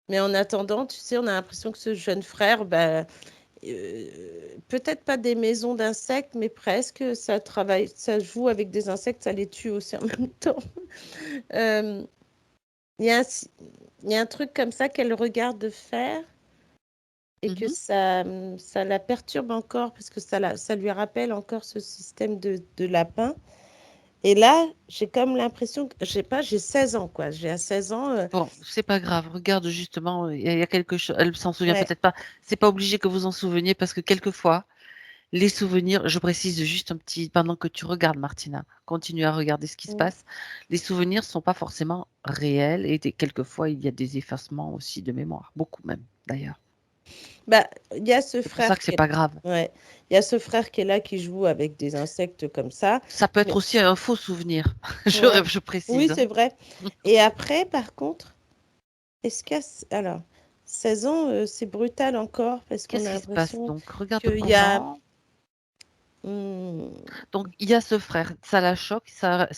C: Mais en attendant, tu sais, on a l'impression que ce jeune frère, bah, peut-être pas des maisons d'insectes, mais presque. Ça travaille, ça joue avec des insectes, ça les tue aussi en même temps. Euh, Il y a un, il y a un truc comme ça qu'elle regarde faire et que
A: Mhm.
C: ça la perturbe encore parce que ça lui rappelle encore ce système de lapin. Et là, j'ai comme l'impression que, je sais pas, j'ai 16 ans, quoi. J'ai à 16 ans,
A: Bon, c'est pas grave. Regarde justement, il y a quelque chose. Elle s'en souvient
C: ouais.
A: peut-être pas. C'est pas obligé que vous en souveniez parce que quelquefois, les souvenirs, je précise juste un petit, pendant que tu regardes, Martina, continue à regarder ce qui se
C: Mm.
A: passe. Les souvenirs sont pas forcément réels et quelquefois, il y a des effacements aussi de mémoire. Beaucoup même, d'ailleurs.
C: Bah, il y a ce
A: C'est pour ça
C: frère
A: que
C: qui
A: c'est
C: est,
A: pas grave.
C: ouais. Il y a ce frère qui est là, qui joue avec des insectes comme ça.
A: Ça peut être
C: Mais,
A: aussi un faux souvenir.
C: ouais.
A: Je
C: Oui,
A: précise, hein.
C: c'est vrai. Et après, par contre, est-ce qu'à, alors, 16 ans, c'est brutal encore parce qu'on
A: Qu'est-ce
C: a
A: qui se passe
C: l'impression
A: donc? Regarde
C: qu'il y a,
A: comment.
C: hmm,
A: Donc, il y a ce frère, ça la choque, ça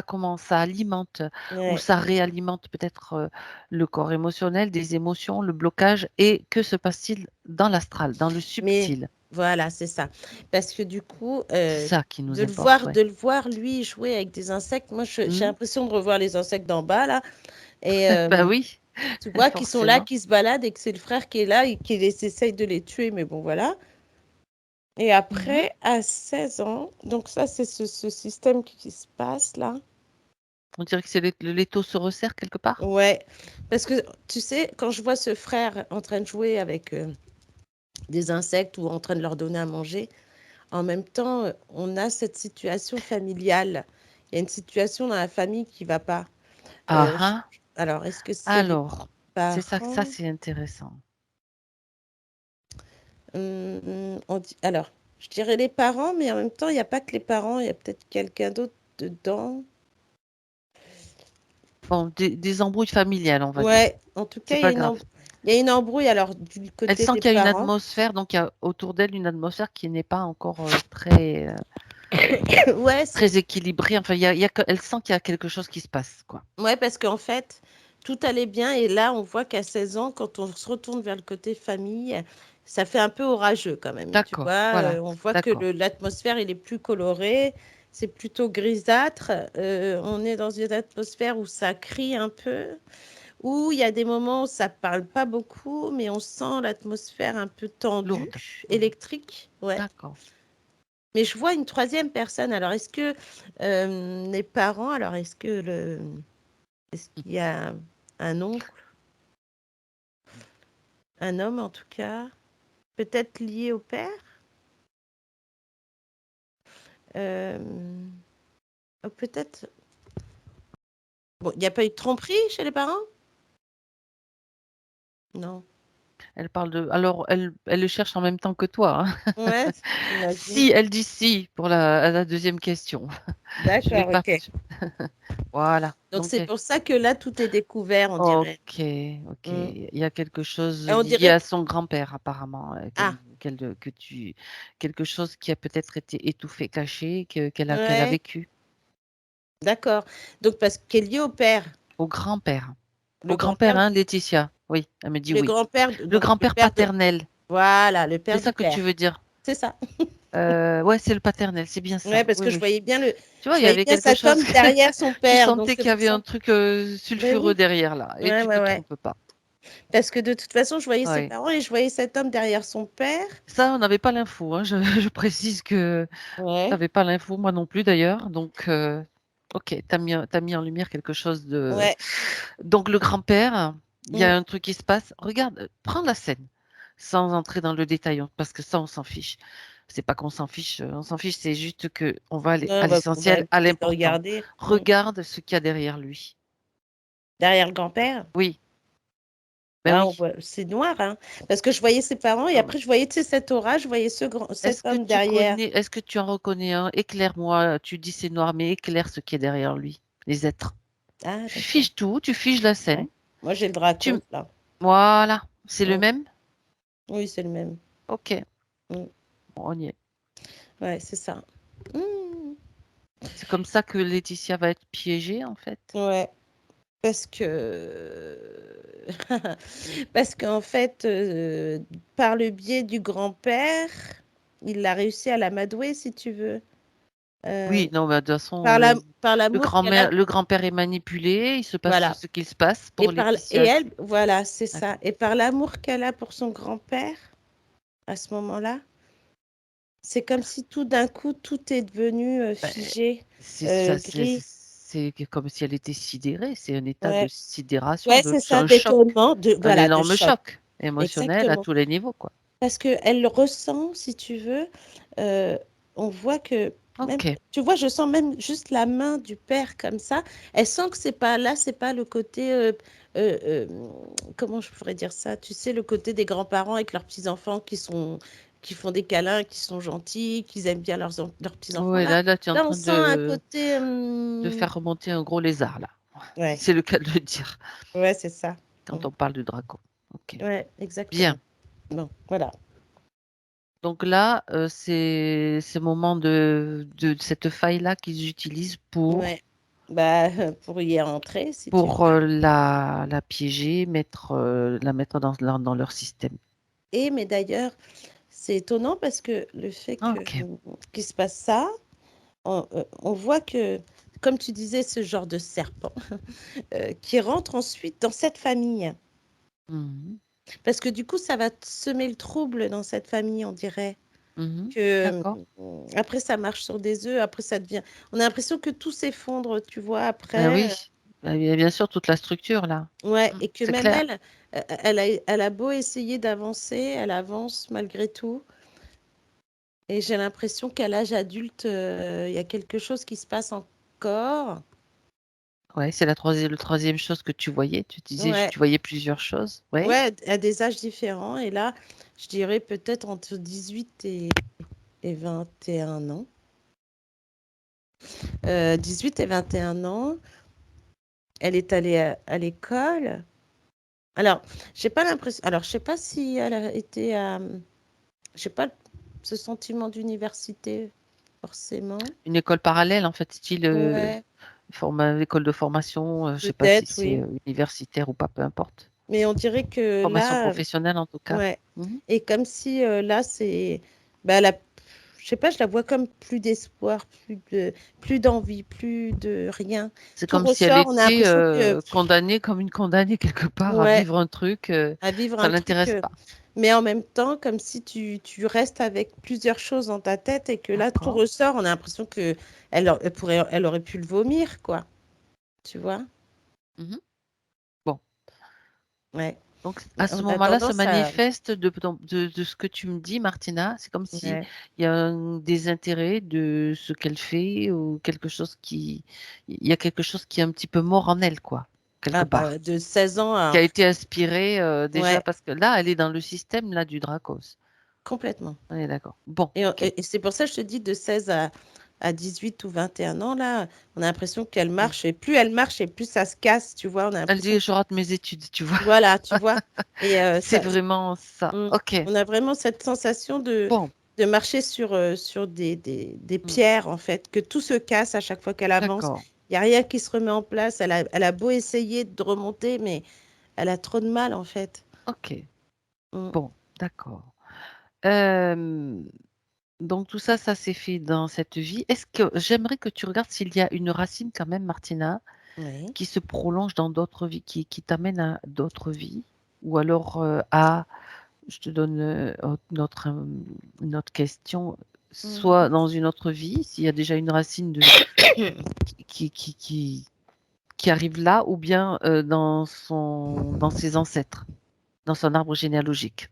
A: commence, ça alimente ou
C: ouais.
A: ça réalimente peut-être le corps émotionnel, des émotions, le blocage. Et que se passe-t-il dans l'astral, dans le
C: Mais
A: subtil?
C: voilà, c'est ça. Parce que du coup,
A: C'est ça qui nous importe, ouais.
C: de le voir lui jouer avec des insectes, moi j'ai
A: Mhm.
C: l'impression de revoir les insectes d'en bas là. Et
A: Bah oui,
C: tu vois qu'ils sont là,
A: forcément.
C: qui se baladent et que c'est le frère qui est là et qui essaye de les tuer, mais bon voilà. Et
A: Mhm.
C: après, à 16 ans, donc ça c'est ce système qui se passe là.
A: On dirait que c'est le l'étau se resserre quelque part.
C: Ouais, parce que tu sais, quand je vois ce frère en train de jouer avec des insectes ou en train de leur donner à manger, en même temps, on a cette situation familiale. Il y a une situation dans la famille qui va pas.
A: Ah
C: Euh, je-
A: ah.
C: alors, est-ce que c'est les
A: Alors, c'est ça, ça
C: parents?
A: c'est intéressant.
C: Alors, je dirais les parents, mais en même temps, il n'y a pas que les parents, il y a peut-être quelqu'un d'autre dedans.
A: Bon, des embrouilles familiales, on va dire.
C: Ouais, en tout cas,
A: C'est pas grave.
C: il y a une embrouille alors du
A: Elle
C: côté
A: sent
C: des
A: qu'il y a une
C: parents.
A: atmosphère, donc il y a autour d'elle une atmosphère qui n'est pas encore très,
C: Ouais,
A: très équilibrée. Enfin, elle sent qu'il y a quelque chose qui se passe, quoi.
C: ouais, parce qu'en fait, tout allait bien et là, on voit qu'à 16 ans, quand on se retourne vers le côté famille, ça fait un peu orageux quand même. Tu
A: D'accord,
C: vois,
A: voilà,
C: on voit que
A: d'accord.
C: l'atmosphère, il est plus coloré, c'est plutôt grisâtre. On est dans une atmosphère où ça crie un peu, où il y a des moments où ça parle pas beaucoup, mais on sent l'atmosphère un peu tendue,
A: Lourde. Mhm.
C: électrique. Ouais.
A: D'accord.
C: Mais je vois une troisième personne. Alors, est-ce que les parents, alors est-ce qu'il y a un oncle, un homme en tout cas, peut-être lié au père? Euh, oh, peut-être. Bon, il n'y a pas eu de tromperie chez les parents? Non.
A: Elle parle de alors elle le cherche en même temps que toi, hein.
C: Ouais, j'imagine.
A: Si, elle dit si pour la 2e question. Je vais
C: D'accord,
A: pas
C: OK.
A: voilà,
C: Donc
A: donc
C: c'est pour ça que là, tout est découvert, on dirait.
A: OK, OK.
C: Mmh.
A: Il y a quelque chose
C: Et on
A: lié
C: dirait
A: à son grand-père apparemment,
C: ah,
A: que tu quelque chose qui a peut-être été étouffé, caché, qu'elle a
C: ouais,
A: vécu.
C: d'accord. Donc parce qu'elle est liée au père,
A: Au grand-père.
C: le
A: Au grand-père,
C: grand-père
A: hein, Laetitia? Oui, elle me dit
C: le
A: oui.
C: grand-père
A: Le
C: donc le
A: grand-père
C: père de
A: paternel,
C: voilà, le
A: c'est
C: père du
A: ça que tu
C: père.
A: veux dire?
C: C'est ça.
A: Ouais, c'est le paternel, c'est bien
C: Ouais,
A: ça.
C: parce
A: Oui,
C: que je
A: oui.
C: voyais bien
A: Tu vois,
C: je
A: il y
C: voyais
A: avait
C: bien
A: quelque
C: cet
A: chose
C: homme derrière son
A: tu
C: père, donc
A: sentais
C: c'est
A: qu'il y
C: pour
A: avait
C: ça.
A: un truc,
C: Ben
A: sulfureux
C: oui.
A: derrière là et
C: Ouais,
A: tu te
C: ouais, ouais.
A: trompes pas.
C: Parce que de toute façon, je voyais ses
A: Ouais.
C: parents et je voyais cet homme derrière son père.
A: Ça, on n'avait pas l'info, hein. Je je précise que tu
C: Ouais,
A: avais pas l'info, moi non plus d'ailleurs, donc OK, tu as mis en lumière quelque chose de
C: ouais.
A: donc le grand-père, il y
C: Mmh.
A: a un truc qui se passe. Regarde, prends la scène, sans entrer dans le détail, parce que ça, on s'en fiche. C'est pas qu'on s'en fiche, c'est juste qu'on va aller
C: Ouais,
A: à
C: on va
A: l'essentiel, à
C: peut-être le
A: l'important.
C: regarder. Mmh.
A: Regarde ce qu'il y a derrière lui.
C: Derrière le grand-père?
A: Oui, ben
C: Ah,
A: oui.
C: on voit c'est noir, hein, parce que je voyais ses parents et
A: Non, mais
C: après je voyais, tu sais, cette aura, je voyais cet homme derrière.
A: est-ce que tu en reconnais un? Éclaire-moi, tu dis c'est noir, mais éclaire ce qui est derrière lui, les êtres.
C: Ah
A: Tu
C: d'accord,
A: figes tout, tu figes la
C: ouais.
A: scène.
C: Moi j'ai le
A: Tu
C: Dracos là.
A: voilà, c'est le
C: Mmh.
A: même?
C: Oui, c'est le même.
A: OK,
C: Mmh.
A: bon, on y est.
C: Ouais, c'est ça. Mmh.
A: C'est comme ça que Laetitia va être piégée, en fait?
C: Ouais, parce que parce qu'en fait, par le biais du grand-père, il a réussi à l'amadouer si tu veux.
A: Oui,
C: Heu,
A: non, bah, de toute façon,
C: par l'amour qu'elle a
A: le grand-père est manipulé, il se passe
C: voilà.
A: ce qu'il se passe
C: Et
A: pour
C: et
A: Laetitia.
C: elle voilà, c'est ça.
A: D'accord.
C: Et par l'amour qu'elle a pour son grand-père, à ce moment-là, c'est comme si tout d'un coup, tout est devenu,
A: Bah,
C: figé,
A: c'est ça,
C: gris.
A: c'est comme si elle était sidérée, c'est un état de
C: Ouais,
A: sidération,
C: ouais, c'est
A: c'est
C: ça,
A: un choc,
C: d'étonnement, de
A: un
C: voilà, de
A: énorme
C: choc.
A: choc émotionnel à
C: Exactement.
A: tous les niveaux, quoi.
C: Parce qu'elle le ressent, si tu veux, heu, on voit que même
A: OK.
C: tu vois, je sens même juste la main du père comme ça. Elle sent que c'est pas là, c'est pas le côté, comment je pourrais dire ça? Tu sais, le côté des grands-parents avec leurs petits-enfants qui font des câlins, qui sont gentils, qui aiment bien leurs petits-enfants.
A: Ouais, là, tu es en
C: Là, on
A: train
C: sent un
A: de
C: côté,
A: faire remonter un gros lézard, là.
C: ouais,
A: C'est le cas de le dire,
C: ouais, c'est ça.
A: quand
C: Mmh.
A: on parle du dragon. OK.
C: Ouais,
A: Bien.
C: exactement. Bon, voilà.
A: Donc là, c'est ce moment de cette faille-là qu'ils utilisent
C: Ouais. Bah, pour y rentrer, si tu
A: pour,
C: veux.
A: la piéger, la mettre dans leur système.
C: Mais d'ailleurs, c'est étonnant parce que le fait que,
A: OK.
C: qu'il se passe ça, on voit que, comme tu disais, ce genre de serpent qui rentre ensuite dans cette famille.
A: Mmh.
C: Parce que du coup, ça va semer le trouble dans cette famille, on dirait.
A: Mmh.
C: Que
A: D'accord.
C: après, ça marche sur des œufs, après, ça devient. On a l'impression que tout s'effondre, tu vois,
A: Ah
C: après.
A: oui, bah, il y a bien sûr toute la structure là.
C: Ouais, et que
A: C'est
C: même
A: clair.
C: elle, elle a beau essayer d'avancer, elle avance malgré tout. Et j'ai l'impression qu'à l'âge adulte, il y a quelque chose qui se passe encore.
A: Ouais, c'est le 3e chose que tu voyais. Tu disais
C: Ouais,
A: tu voyais plusieurs choses. Ouais.
C: ouais, à des âges différents. Et là, je dirais peut-être entre 18 et 21 ans. 18 et 21 ans, elle est allée à l'école. Alors, j'ai pas l'impression. Alors, je sais pas si elle a été à. J'ai pas ce sentiment d'université, forcément.
A: Une école parallèle en fait, style,
C: Ouais,
A: école de formation, je sais pas si
C: peut-être,
A: c'est,
C: oui.
A: universitaire ou pas, peu importe.
C: Mais on dirait que
A: Formation
C: là,
A: professionnelle en tout cas.
C: ouais.
A: Mmh.
C: Et comme si là, c'est. Bah, elle a. Je sais pas, je la vois comme plus d'espoir, plus d'envie, plus de rien.
A: C'est
C: Tout
A: comme si elle
C: ressort, on a
A: était,
C: l'impression que.
A: condamnée comme une condamnée quelque part à
C: Ouais,
A: vivre un truc,
C: à vivre
A: ça
C: un truc.
A: l'intéresse pas.
C: Mais en même temps, comme si tu restes avec plusieurs choses dans ta tête et que là, tout
A: D'accord.
C: ressort, on a l'impression que elle aurait pu le vomir, quoi. Tu vois?
A: Mmh. Bon,
C: Ouais.
A: donc
C: Mais
A: à ce
C: on a
A: moment-là se
C: tendance à.
A: manifeste de ce que tu me dis Martina, c'est comme si
C: Ouais.
A: il y a un désintérêt de ce qu'elle fait ou quelque chose qui il y a quelque chose qui est un petit peu mort en elle, quoi. quelque
C: Ah
A: part,
C: de 16 ans
A: qui
C: à...
A: a été inspirée déjà
C: Ouais,
A: parce que là, elle est dans le système là du Dracos.
C: complètement.
A: On est d'accord. Bon,
C: Et,
A: ok.
C: et c'est pour ça que je te dis de 16 à 18 ou 21 ans, là, on a l'impression qu'elle
A: Mm.
C: marche, et plus elle marche, et plus ça se casse, tu vois, on a
A: Elle
C: l'impression
A: dit,
C: que...
A: je rate mes études, tu vois.
C: Voilà, tu vois. Et
A: C'est vraiment ça.
C: mm,
A: Ok.
C: on a vraiment cette sensation
A: Bon,
C: de marcher sur des
A: mm,
C: pierres, en fait, que tout se casse à chaque fois qu'elle avance.
A: d'accord.
C: Il n'y a rien qui se remet en place. Elle a beau essayer de remonter, mais elle a trop de mal, en fait.
A: Ok.
C: Mm.
A: Bon, d'accord. Euh, donc tout ça, ça s'est fait dans cette vie. Est-ce que j'aimerais que tu regardes s'il y a une racine quand même, Martina,
C: Oui.
A: qui se prolonge dans d'autres vies, qui t'amène à d'autres vies, ou alors je te donne une autre question, soit
C: Mhm.
A: dans une autre vie, s'il y a déjà une racine qui, qui, qui, qui arrive là, ou bien dans ses ancêtres, dans son arbre généalogique.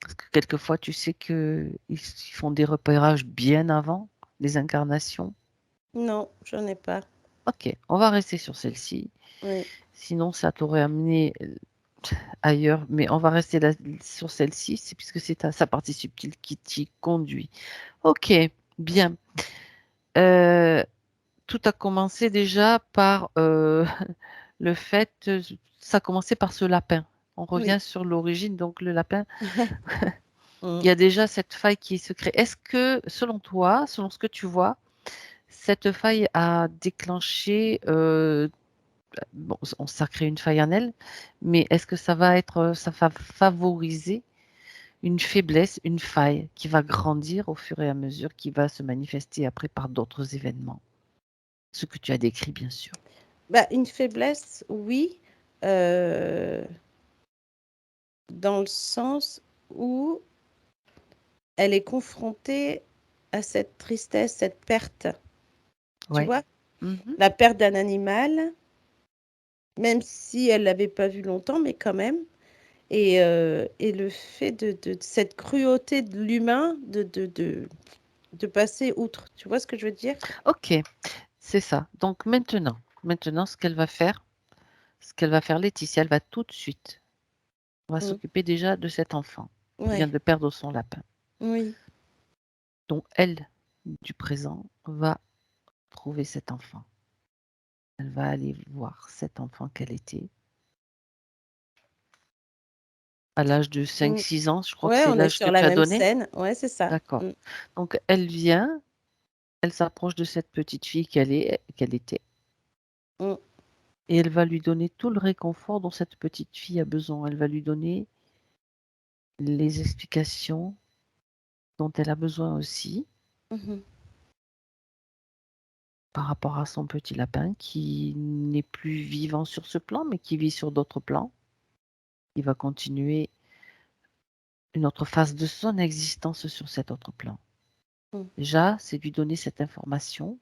A: Parce que quelquefois, tu sais qu'ils font des repérages bien avant les incarnations.
C: Non, j'en ai pas.
A: Ok, on va rester sur celle-ci.
C: Oui.
A: Sinon, ça t'aurait amené ailleurs, mais on va rester là, sur celle-ci, c'est puisque c'est sa partie subtile qui t'y conduit. Ok, bien. Euh, Tout a commencé déjà par le fait, ça a commencé par ce lapin. On revient
C: Oui.
A: sur l'origine, donc le lapin,
C: Mm.
A: il y a déjà cette faille qui se crée. Est-ce que, selon toi, selon ce que tu vois, cette faille a déclenché, bon, ça crée une faille en elle, mais est-ce que ça va favoriser une faiblesse, une faille qui va grandir au fur et à mesure, qui va se manifester après par d'autres événements? Ce que tu as décrit, bien sûr.
C: Bah, une faiblesse, oui, euh, dans le sens où elle est confrontée à cette tristesse, cette perte. Tu
A: Ouais.
C: vois,
A: Mhm.
C: la perte d'un animal, même si elle l'avait pas vu longtemps, mais quand même. Et le fait de cette cruauté de l'humain, de passer outre. Tu vois ce que je veux dire?
A: Ok, c'est ça. Donc maintenant, ce qu'elle va faire, Laetitia, elle va tout de suite, on va
C: Mm.
A: s'occuper déjà de cet enfant qui vient
C: Ouais,
A: de perdre son lapin.
C: oui.
A: Donc elle, du présent, va trouver cet enfant. Elle va aller voir cet enfant qu'elle était à l'âge de cinq,
C: Mm.
A: six ans. Je crois que
C: Ouais,
A: c'est
C: on est
A: l'âge que
C: sur la
A: tu as
C: même
A: donné.
C: scène. Ouais, c'est ça.
A: D'accord.
C: Mm.
A: Donc elle vient, elle s'approche de cette petite fille qu'elle était,
C: Mm.
A: et elle va lui donner tout le réconfort dont cette petite fille a besoin. Elle va lui donner les explications dont elle a besoin aussi
C: Mhm.
A: par rapport à son petit lapin qui n'est plus vivant sur ce plan, mais qui vit sur d'autres plans. Il va continuer une autre phase de son existence sur cet autre plan.
C: Mm.
A: Déjà, c'est lui donner cette information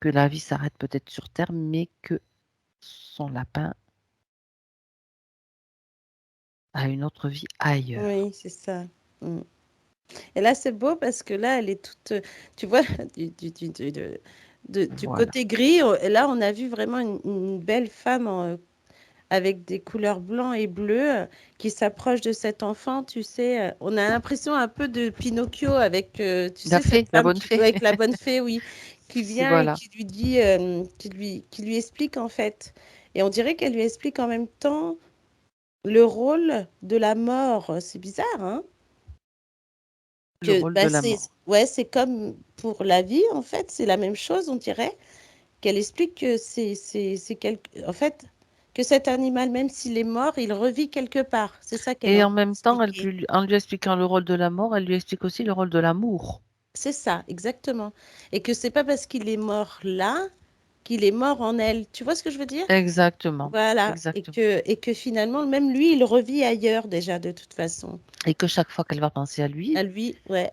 A: que la vie s'arrête peut-être sur Terre, mais que son lapin a une autre vie ailleurs.
C: Oui, c'est ça. Mm. Et là, c'est beau parce que là, elle est toute, tu vois, du
A: Voilà.
C: côté gris. Et là, on a vu vraiment une belle femme avec des couleurs blanc et bleu qui s'approche de cet enfant. Tu sais, on a l'impression un peu de Pinocchio avec, tu
A: La
C: sais, cette
A: fée, la
C: femme
A: bonne
C: qui,
A: fée.
C: avec la bonne fée, oui, qui
A: Si,
C: vient et
A: voilà.
C: qui lui dit, qui lui explique en fait. Et on dirait qu'elle lui explique en même temps le rôle de la mort. C'est bizarre, hein?
A: Le rôle de
C: Bah,
A: la mort.
C: ouais, c'est comme pour la vie, en fait, c'est la même chose, on dirait, qu'elle explique que en fait, que cet animal, même s'il est mort, il revit quelque part. C'est ça qu'elle est
A: Et
C: en
A: en
C: train
A: même temps,
C: d'expliquer.
A: en lui expliquant le rôle de la mort, elle lui explique aussi le rôle de l'amour.
C: C'est ça, exactement. Et que c'est pas parce qu'il est mort là qu'il est mort en elle. Tu vois ce que je veux dire?
A: Exactement.
C: Voilà.
A: Exactement.
C: Et que finalement, même lui, il revit ailleurs déjà, de toute façon.
A: Et que chaque fois qu'elle va penser à lui,
C: À lui, ouais,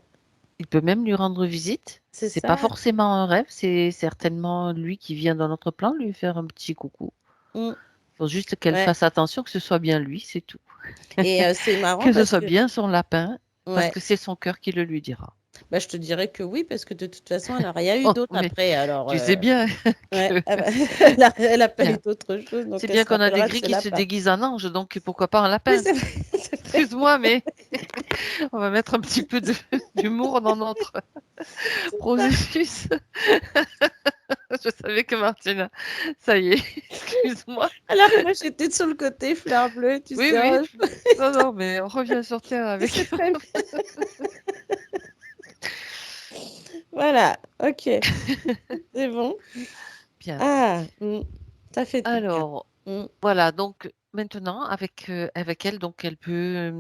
A: il peut même lui rendre visite.
C: c'est
A: C'est pas
C: ça.
A: forcément un rêve, c'est certainement lui qui vient dans notre plan lui faire un petit coucou.
C: Mm,
A: Il faut juste qu'elle
C: ouais.
A: fasse attention que ce soit bien lui, c'est tout.
C: Et c'est marrant
A: Que ce
C: parce
A: soit
C: que,
A: bien son lapin, parce
C: ouais.
A: que c'est son cœur qui le lui dira.
C: Bah, je te dirais que oui, parce que de toute façon, elle n'a rien eu
A: Oh,
C: d'autre
A: mais
C: après. Alors,
A: tu sais bien
C: ouais,
A: que
C: elle a pas eu
A: bien.
C: d'autre chose, donc
A: C'est
C: elle
A: bien
C: se
A: qu'on a des
C: rappellera de
A: gris
C: ce
A: qui se
C: lapin.
A: déguisent en ange, donc pourquoi pas un
C: Oui,
A: lapin?
C: c'est vrai, c'est vrai.
A: Excuse-moi, mais on va mettre un petit peu d'humour dans notre
C: C'est ça.
A: processus. Je savais que Martina, ça y est, excuse-moi.
C: Alors que moi, j'étais sur le côté fleur bleue, tu
A: Oui,
C: sais.
A: oui.
C: Oh,
A: Non, non, mais on revient sur Terre avec.
B: C'est très bien.
C: voilà, ok, c'est bon.
A: Bien.
C: Ah, ça fait du bien.
A: Alors, voilà, donc maintenant, avec elle, donc elle peut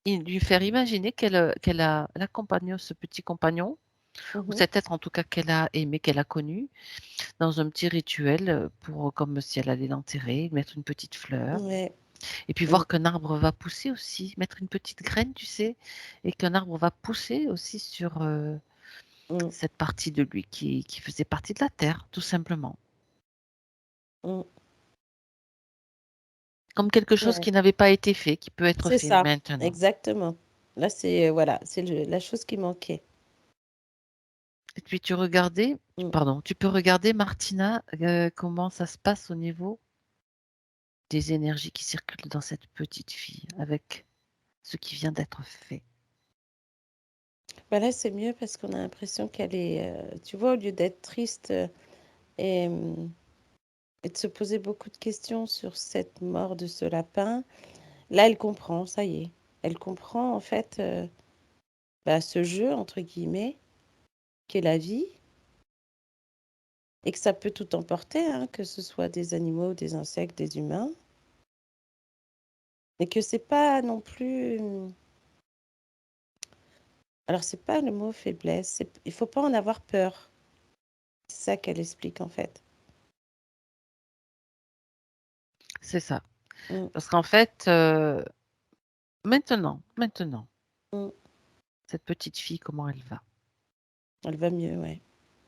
A: lui faire imaginer elle accompagne ce petit compagnon, ou
C: Mhm.
A: cet être en tout cas qu'elle a aimé, qu'elle a connu, dans un petit rituel pour, comme si elle allait l'enterrer, mettre une petite fleur,
C: Ouais.
A: et puis voir qu'un arbre va pousser aussi, mettre une petite graine, tu sais, et qu'un arbre va pousser aussi sur
C: Mm,
A: cette partie de lui qui faisait partie de la terre, tout simplement.
C: mm.
A: Comme quelque chose
C: Ouais.
A: qui n'avait pas été fait, qui peut être
C: C'est
A: fait
C: ça,
A: maintenant.
C: exactement. Là, c'est voilà, c'est la chose qui manquait.
A: Et puis tu regardais,
C: Mm.
A: pardon, tu peux regarder Martina, comment ça se passe au niveau des énergies qui circulent dans cette petite fille avec ce qui vient d'être fait.
C: Bah là, c'est mieux parce qu'on a l'impression qu'elle est, tu vois, au lieu d'être triste et, et de se poser beaucoup de questions sur cette mort de ce lapin, là, elle comprend, ça y est. Elle comprend en fait bah, ce jeu, entre guillemets, qu'est la vie, et que ça peut tout emporter, hein, que ce soit des animaux, des insectes, des humains, et que c'est pas non plus. Alors, c'est pas le mot faiblesse, il faut pas en avoir peur. C'est ça qu'elle explique en fait.
A: C'est ça.
C: Mm,
A: Parce qu'en fait, maintenant,
C: mm.
A: cette petite fille, comment elle va?
C: Elle va mieux, ouais.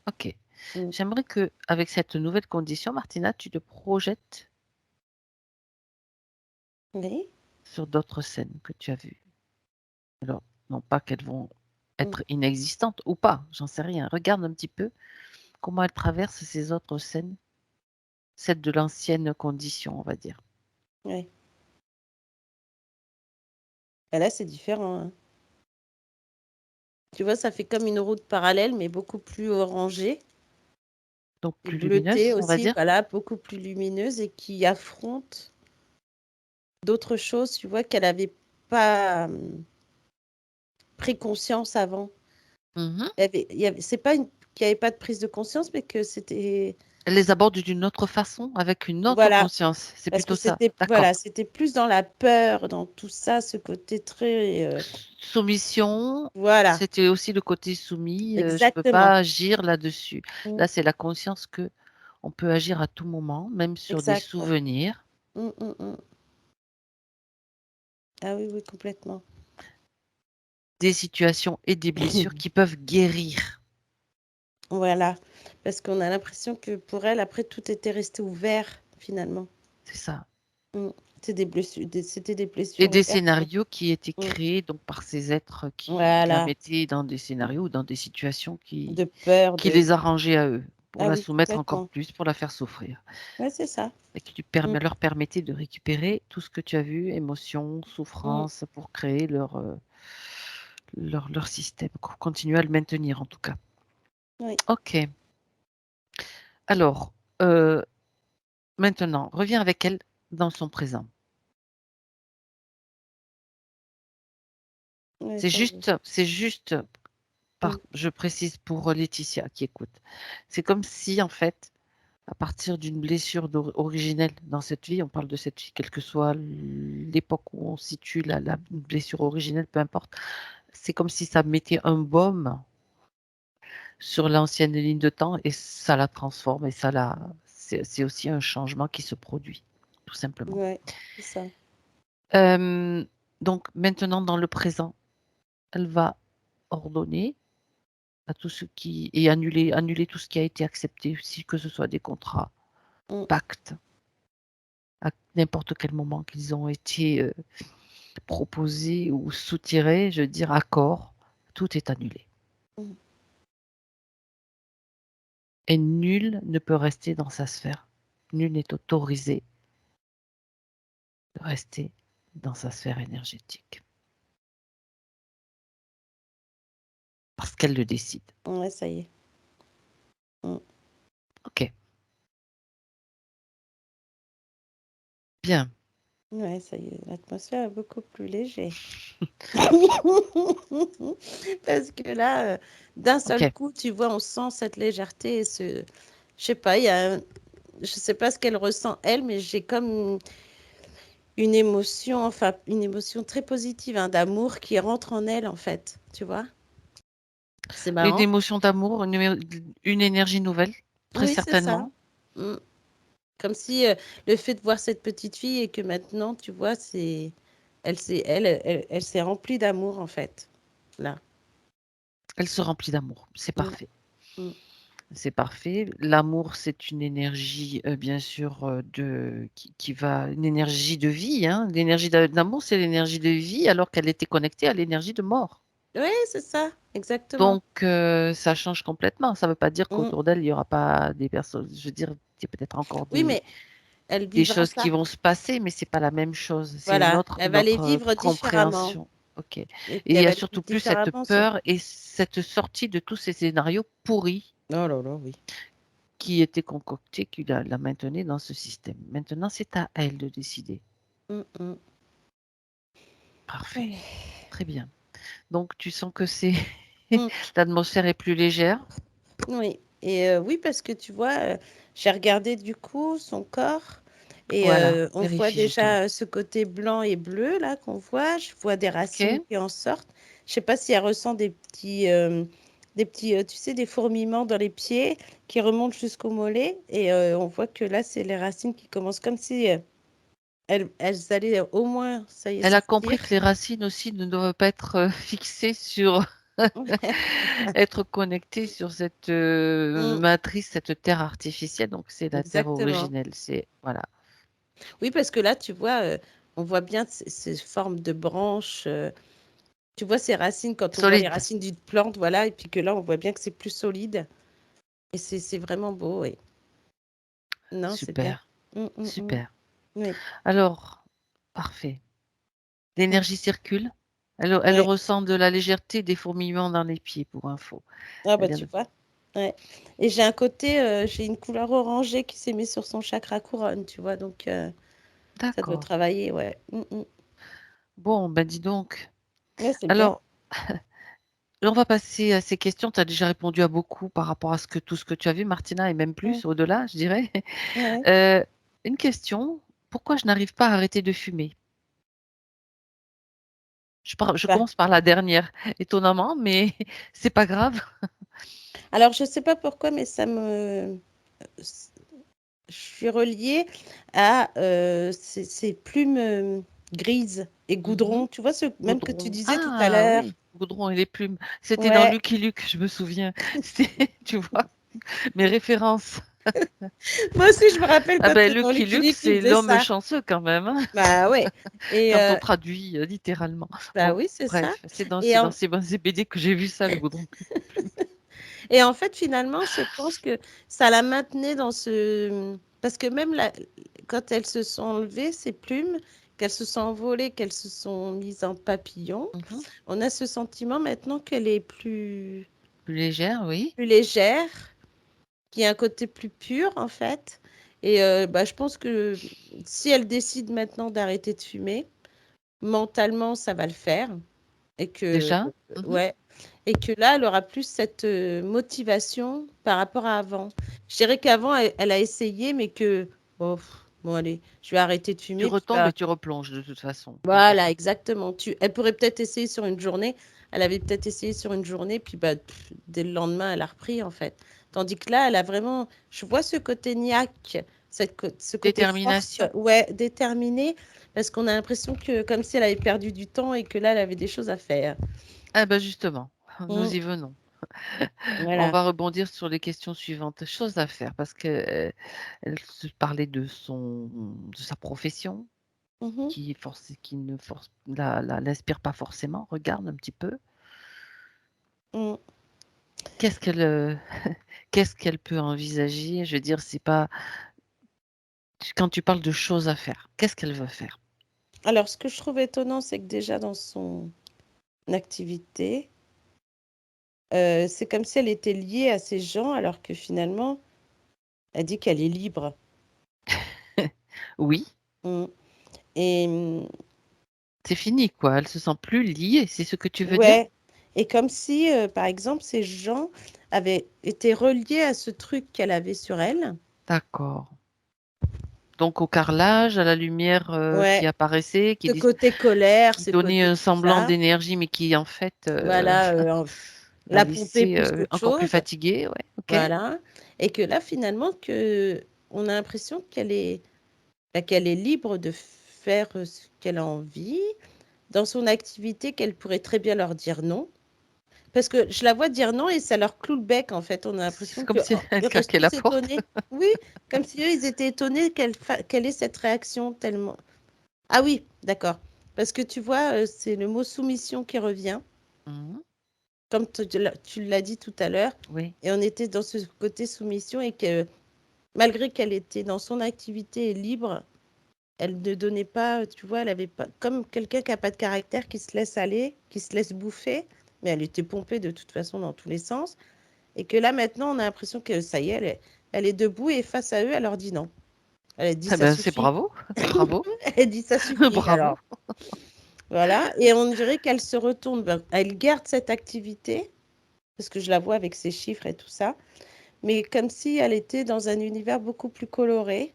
A: Ok.
C: Mm.
A: J'aimerais que, avec cette nouvelle condition, Martina, tu te projettes
C: Oui.
A: sur d'autres scènes que tu as vues. Alors, non pas qu'elles vont
C: Mm.
A: être inexistantes ou pas, j'en sais rien. Regarde un petit peu comment elle traverse ces autres scènes, celles de l'ancienne condition, on va dire.
C: Ouais. Et là, c'est différent, hein. Tu vois, ça fait comme une route parallèle, mais beaucoup plus orangée
A: Donc
C: et
A: plus
C: bleutée
A: lumineuse, on va
C: aussi,
A: dire.
C: voilà, beaucoup plus lumineuse et qui affronte d'autres choses, tu vois, qu'elle avait pas pris conscience avant.
A: Mhm.
C: C'est pas qu'il n'y avait pas de prise de conscience, mais que c'était,
A: Elle les aborde d'une autre façon, avec une autre
C: voilà,
A: conscience. C'est
C: parce que
A: plutôt ça.
C: c'était,
A: D'accord.
C: voilà, c'était plus dans la peur, dans tout ça, ce côté très,
A: Soumission,
C: voilà,
A: c'était aussi le côté soumis. Je peux
C: exactement.
A: pas agir là-dessus.
C: Mm,
A: Là, c'est la conscience que on peut agir à tout moment, même sur des
C: exact, ouais.
A: souvenirs,
C: Mm. Ah oui, oui, complètement.
A: des situations et des blessures qui peuvent guérir.
C: Voilà, parce qu'on a l'impression que pour elle, après, tout était resté ouvert, finalement.
A: C'est ça.
C: Mm. C'était des blessures, c'était des
A: Et
C: blessures
A: des
C: ouvertes.
A: scénarios qui étaient
C: Mm.
A: créés donc par ces êtres qui la
C: Voilà,
A: mettaient dans des scénarios ou dans des situations
C: de peur,
A: qui
C: de...
A: les arrangeaient à eux, pour
C: Ah
A: la
C: oui,
A: soumettre encore
C: complètement.
A: plus, pour la faire souffrir.
C: Ouais, c'est ça.
A: Et qui
C: Mm,
A: leur permettait de récupérer tout ce que tu as vu, émotions,
C: mm.
A: souffrances, pour créer leur système, continuer à le maintenir en tout cas.
C: Oui,
A: Ok. Alors, euh, maintenant, reviens avec elle dans son présent.
C: ouais,
A: C'est juste,
C: Mm,
A: je précise pour Laetitia qui écoute. C'est comme si, en fait, à partir d'une blessure originelle dans cette vie, on parle de cette vie, quelle que soit l'époque où on situe la blessure originelle, peu importe, c'est comme si ça mettait un baume sur l'ancienne ligne de temps et ça la transforme et c'est aussi un changement qui se produit, tout simplement.
C: ouais, c'est ça.
A: Donc maintenant, dans le présent, elle va ordonner à tout ce qui et annuler tout ce qui a été accepté, aussi, que ce soit des contrats,
C: Mm,
A: pactes, à n'importe quel moment qu'ils ont été proposés ou soutirés, je veux dire accords, tout est annulé.
C: Mmh.
A: Et nul ne peut rester dans sa sphère. Nul n'est autorisé de rester dans sa sphère énergétique. Parce qu'elle le décide.
C: Ouais, ça y est. Mmh.
A: Ok. Bien.
C: Ouais, ça y est, l'atmosphère est beaucoup plus léger. Parce que là, d'un seul
A: Ok.
C: coup, tu vois, on sent cette légèreté et je sais pas, je sais pas ce qu'elle ressent elle, mais j'ai comme une émotion, enfin une émotion très positive, hein, d'amour qui rentre en elle en fait, tu vois? C'est
A: Une
C: marrant.
A: émotion d'amour, une énergie nouvelle, très
C: Oui, c'est ça.
A: certainement.
C: Mmh. Comme si, le fait de voir cette petite fille et que maintenant, tu vois, elle s'est remplie d'amour en fait, là.
A: Elle se remplit d'amour. C'est
C: Mmh,
A: parfait.
C: mmh.
A: C'est parfait. L'amour, c'est une énergie, bien sûr, qui va une énergie de vie, hein. L'énergie d'amour, c'est l'énergie de vie alors qu'elle était connectée à l'énergie de mort.
C: Ouais, c'est ça, exactement.
A: Donc ça change complètement. Ça ne veut pas dire
C: Mmh.
A: qu'autour d'elle, il y aura pas des personnes je veux dire, il y a peut-être encore
C: Oui,
A: des
C: mais elle
A: des
C: vivra
A: choses qui
C: ça.
A: vont se passer, mais c'est pas la même chose. C'est
C: Voilà, elle va les
A: notre
C: vivre différemment
A: compréhension. OK. Et
C: et puis
A: il
C: elle
A: y a
C: va les
A: surtout
C: vivre
A: plus cette
C: différemment sur
A: peur et cette sortie de tous ces scénarios pourris
C: oh là là, oui.
A: qui étaient concoctés, qui la maintenaient dans ce système. Maintenant, c'est à elle de décider.
C: Mmh mh.
A: Parfait,
C: Ouais.
A: très bien. Donc tu sens que c'est
C: Mmh.
A: l'atmosphère est plus légère?
C: Oui et oui, parce que tu vois, j'ai regardé du coup son corps et
A: Voilà,
C: on voit
A: vérifie justement.
C: déjà, ce côté blanc et bleu là qu'on voit. Je vois des racines
A: OK,
C: qui en sortent. Je sais pas si elle ressent des petits, tu sais, des fourmillements dans les pieds qui remontent jusqu'au mollet et on voit que là, c'est les racines qui commencent comme si, elles allaient au moins, ça y est,
A: elle a
C: sortir.
A: compris que les racines aussi ne doivent pas être, fixées sur être connectées sur cette,
C: Mmh,
A: matrice, cette terre artificielle, donc c'est la terre
C: exactement.
A: originelle, c'est voilà,
C: Oui, parce que là, tu vois, on voit bien ces formes de branches, tu vois ces racines quand on voit les
A: solide,
C: racines d'une plante, voilà et puis que là, on voit bien que c'est plus solide et c'est vraiment beau, oui. Non, c'est bien.
A: super,
C: Mmh, mmh, mmh.
A: super.
C: Oui,
A: Alors, parfait.
C: mmh,
A: L'énergie circule, elle
C: ouais.
A: ressent de la légèreté, des fourmillements dans les pieds pour info.
C: Ah
A: Elle
C: bah,
A: vient
C: tu
A: de
C: vois? Ouais et j'ai une couleur orangée qui s'est mise sur son chakra couronne, tu vois? Donc ça doit
A: d'accord.
C: travailler, ouais. Mmh mh.
A: Bon, ben, dis donc.
C: Ouais, c'est bien.
A: Alors, là, on va passer à ces questions. Tu as déjà répondu à beaucoup par rapport à tout ce que tu as vu, Martina, et même
C: Mmh,
A: plus, au-delà, je dirais.
C: ouais.
A: Heu, une question, pourquoi je n'arrive pas à arrêter de fumer? Je
C: Bah,
A: commence par la dernière, étonnamment, mais c'est pas grave.
C: alors je sais pas pourquoi, mais ça me je suis reliée à, ces plumes, grises et
A: Mmh.
C: goudron. Tu vois ce même que tu
A: Goudron.
C: disais tout à
A: Ah
C: l'heure?
A: oui, Goudron et les plumes. C'était dans
C: Ouais.
A: Lucky Luke, je me souviens. C'est tu vois? Mes références.
C: Moi aussi, je me rappelle
A: Ah
C: quand,
A: ben
C: dans
A: Lucky
C: Lucky
A: Luke,
C: Luke, il
A: c'est
C: faisait
A: l'homme
C: ça.
A: chanceux quand même, hein,
C: Bah, ouais et
A: quand on traduit, littéralement.
C: bah,
A: Bon,
C: oui, c'est ça
A: bref, c'est dans
C: et en
A: ces BD que j'ai vu ça, le Goudron et les plumes.
C: et en fait, finalement, je pense que ça la maintenait dans ce parce que même la quand elles se sont enlevées, ces plumes, qu'elles se sont envolées, qu'elles se sont mises en papillon,
A: Mmh.
C: on a ce sentiment maintenant qu'elle est
A: Plus légère, oui.
C: plus légère, qu'il y a un côté plus pur, en fait et bah, je pense que si elle décide maintenant d'arrêter de fumer, mentalement, ça va le faire et que
A: Déjà? Mmh.
C: ouais et que là, elle aura plus cette, motivation par rapport à avant. Je dirais qu'avant, elle a essayé, mais que: «Oh, bon allez, je vais arrêter de
A: Tu
C: fumer» puis
A: retombes
C: bah
A: et tu replonges de toute façon. OK.
C: voilà, exactement. Elle pourrait peut-être essayer sur une journée. Elle avait peut-être essayé sur une journée, puis bah, dès le lendemain, elle a repris, en fait. Tandis que là, elle a vraiment je vois ce côté niaque, ce côté force,
A: Détermination?
C: ouais, déterminé, parce qu'on a l'impression que comme si elle avait perdu du temps et que là, elle avait des choses à faire.
A: Ah bah, justement,
C: Mmh,
A: nous y venons. On
C: voilà.
A: va rebondir sur les questions suivantes. Choses à faire parce que, elle se parlait de sa profession
C: Mmh.
A: qui ne force la l'inspire pas forcément. Regarde un petit peu.
C: Mmh.
A: qu'est-ce qu'elle, qu'est-ce qu'elle peut envisager? Je veux dire, c'est pas quand tu parles de choses à faire, qu'est-ce qu'elle veut faire?
C: Alors, ce que je trouve étonnant, c'est que déjà dans son activité, c'est comme si elle était liée à ces gens, alors que finalement, elle dit qu'elle est libre.
A: Oui,
C: Mmh. Et
A: c'est fini, quoi. Elle se sent plus liée, c'est ce que tu veux dire?
C: ouais, et comme si, par exemple, ces gens avaient été reliés à ce truc qu'elle avait sur elle.
A: D'accord. Donc au carrelage, à la lumière, qui
C: Ouais,
A: apparaissait,
C: ce côté colère,
A: qui
C: ce
A: donnait
C: côté
A: un
C: tout
A: semblant
C: ça,
A: d'énergie, mais qui en fait,
C: voilà,
A: la
C: la pomper
A: laissait,
C: plus qu'autre
A: encore plus
C: chose,
A: fatiguée, ouais, OK.
C: voilà, et que là, finalement, on a l'impression qu'elle est libre de faire, ce qu'elle a envie, dans son activité, qu'elle pourrait très bien leur dire non. Parce que je la vois dire non et ça leur cloue le bec, en fait. On a
A: C'est
C: l'impression
A: comme si elle
C: ils restent
A: claquait la
C: tous
A: porte.
C: étonnés. Oui, comme si eux, ils étaient étonnés qu'elle ait cette réaction tellement. Ah oui, d'accord. Parce que tu vois, c'est le mot soumission qui revient,
A: Mmh.
C: comme tu l'as dit tout à l'heure.
A: Oui.
C: Et on était dans ce côté soumission et que malgré qu'elle était dans son activité libre, elle ne donnait pas, tu vois, elle avait pas, comme quelqu'un qui n'a pas de caractère, qui se laisse aller, qui se laisse bouffer, mais elle était pompée de toute façon dans tous les sens. Et que là, maintenant, on a l'impression que ça y est, elle est debout et face à eux, elle leur dit non. Elle dit
A: Eh
C: ça
A: ben, c'est
C: suffit.
A: bravo, bravo,
C: Elle dit ça suffit.
A: bravo.
C: Alors, voilà. Et on dirait qu'elle se retourne. Elle garde cette activité, parce que je la vois avec ses chiffres et tout ça, mais comme si elle était dans un univers beaucoup plus coloré.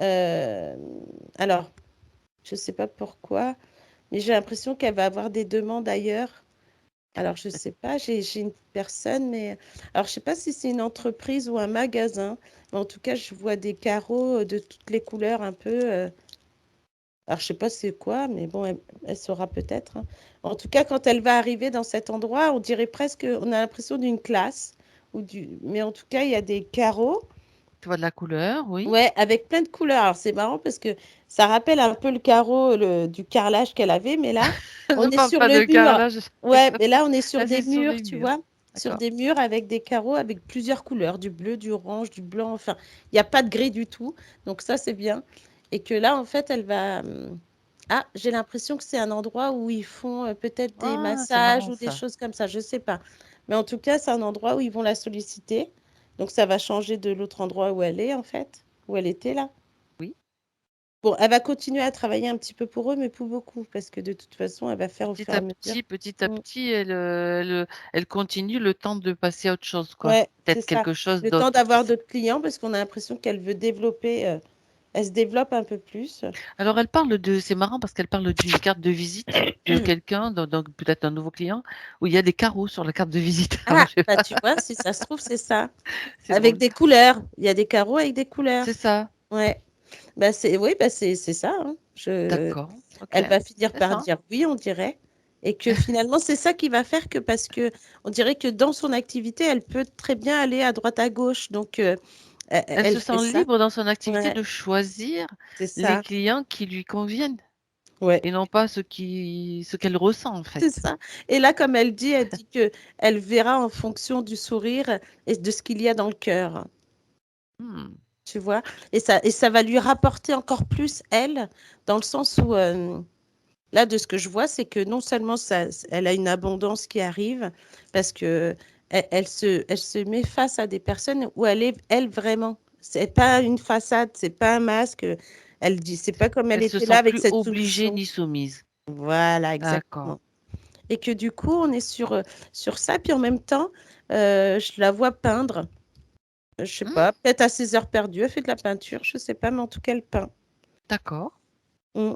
C: Euh, alors, je ne sais pas pourquoi, mais j'ai l'impression qu'elle va avoir des demandes ailleurs. Alors, je ne sais pas, j'ai une personne, mais alors je ne sais pas si c'est une entreprise ou un magasin, mais en tout cas, je vois des carreaux de toutes les couleurs un peu. Alors, je ne sais pas c'est quoi, mais bon, elle saura peut-être, hein. En tout cas, quand elle va arriver dans cet endroit, on dirait presque, on a l'impression d'une classe, mais en tout cas, il y a des carreaux.
A: Tu vois de la couleur, oui.
C: Ouais, avec plein de couleurs. Alors, c'est marrant parce que ça rappelle un peu le carreau du carrelage qu'elle avait, mais là, on
A: Ne
C: est
A: parle
C: sur
A: pas
C: le
A: de
C: mur.
A: carrelage.
C: Ouais, mais là, on est sur
A: Là,
C: des
A: c'est sur
C: murs,
A: les
C: tu
A: murs.
C: vois, sur
A: D'accord.
C: des murs avec des carreaux avec plusieurs couleurs, du bleu, du orange, du blanc, enfin, il n'y a pas de gris du tout. Donc, ça, c'est bien. Et que là, en fait, elle va. Ah, j'ai l'impression que c'est un endroit où ils font peut-être des
A: Ah, c'est
C: massages
A: marrant
C: ou des
A: ça.
C: choses comme ça, je sais pas. Mais en tout cas, c'est un endroit où ils vont la solliciter. Donc, ça va changer de l'autre endroit où elle est, en fait, où elle était là.
A: Oui.
C: Bon, elle va continuer à travailler un petit peu pour eux, mais pas beaucoup, parce que de toute façon, elle va faire au fur et à mesure.
A: Petit à
C: Mm.
A: petit, elle continue le temps de passer à autre chose, quoi.
C: Ouais, c'est
A: Peut-être
C: ça.
A: quelque chose
C: Le temps
A: d'autre qui
C: d'avoir d'autres clients, parce qu'on a l'impression qu'elle veut développer, elle se développe un peu plus.
A: alors elle parle de c'est marrant parce qu'elle parle d'une carte de visite de quelqu'un, donc peut-être un nouveau client, où il y a des carreaux sur la carte de visite. Alors
C: Ah,
A: je sais
C: bah
A: pas,
C: tu vois, si ça se trouve, c'est ça.
A: c'est
C: Avec
A: drôle.
C: des couleurs. Il y a des carreaux avec des
A: C'est
C: couleurs.
A: ça.
C: Ouais. Bah oui, bah c'est ça, hein.
A: D'accord. OK.
C: Elle va finir par
A: Intéressant.
C: dire oui, on dirait. Et que finalement, c'est ça qui va faire que, parce que on dirait que dans son activité, elle peut très bien aller à droite à gauche. Donc,
A: Elle
C: elle
A: se
C: fait
A: sent
C: ça.
A: libre dans son activité
C: Ouais,
A: de choisir
C: c'est
A: les
C: ça.
A: clients qui lui conviennent
C: Ouais,
A: et non pas ce qu'elle ressent en
C: c'est
A: fait.
C: ça. Et là, comme elle dit que elle verra en fonction du sourire et de ce qu'il y a dans le cœur.
A: Mmh.
C: Tu vois? Et ça va lui rapporter encore plus, elle, dans le sens où, là, de ce que je vois, c'est que non seulement elle a une abondance qui arrive, parce que elle se met face à des personnes où elle est, elle, vraiment. C'est pas une façade, c'est pas un masque. Elle dit, c'est pas comme elle
A: Elle se
C: était là
A: sent
C: avec
A: plus
C: cette
A: obligée
C: soumission.
A: ni soumise.
C: Voilà,
A: D'accord.
C: exactement. Et que du coup, on est sur ça. Puis en même temps, je la vois peindre. Je sais
A: Mmh.
C: pas, peut-être à ses heures perdues, elle fait de la peinture, je sais pas, mais en tout cas, elle peint.
A: D'accord.
C: Mm.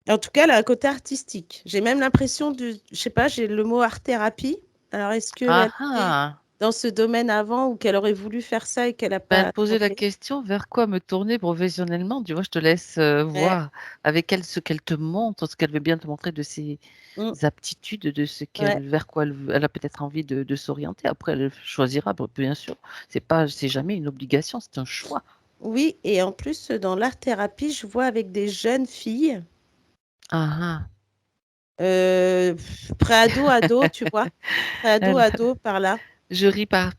C: En tout cas, elle a un côté artistique. J'ai même l'impression je sais pas, j'ai le mot art-thérapie. Alors, est-ce qu'elle
A: Ah
C: était
A: ah!
C: dans ce domaine avant ou qu'elle aurait voulu faire ça et qu'elle n'a
A: Ben, elle
C: pas
A: posait la
C: tenté?
A: question vers quoi me tourner professionnellement. Tu vois, je te laisse,
C: Ouais.
A: voir avec elle ce qu'elle te montre, ce qu'elle veut bien te montrer de ses
C: Mm.
A: aptitudes, de ce
C: Ouais.
A: qu'elle vers quoi elle a peut-être envie de s'orienter. Après, elle choisira, bien sûr. C'est jamais une obligation, c'est un choix.
C: Oui, et en plus, dans l'art-thérapie, je vois avec des jeunes filles.
A: Ah ah!
C: Pré-ado, tu vois.
A: Elle-
C: Pré-ado, par là.
A: Je ris parce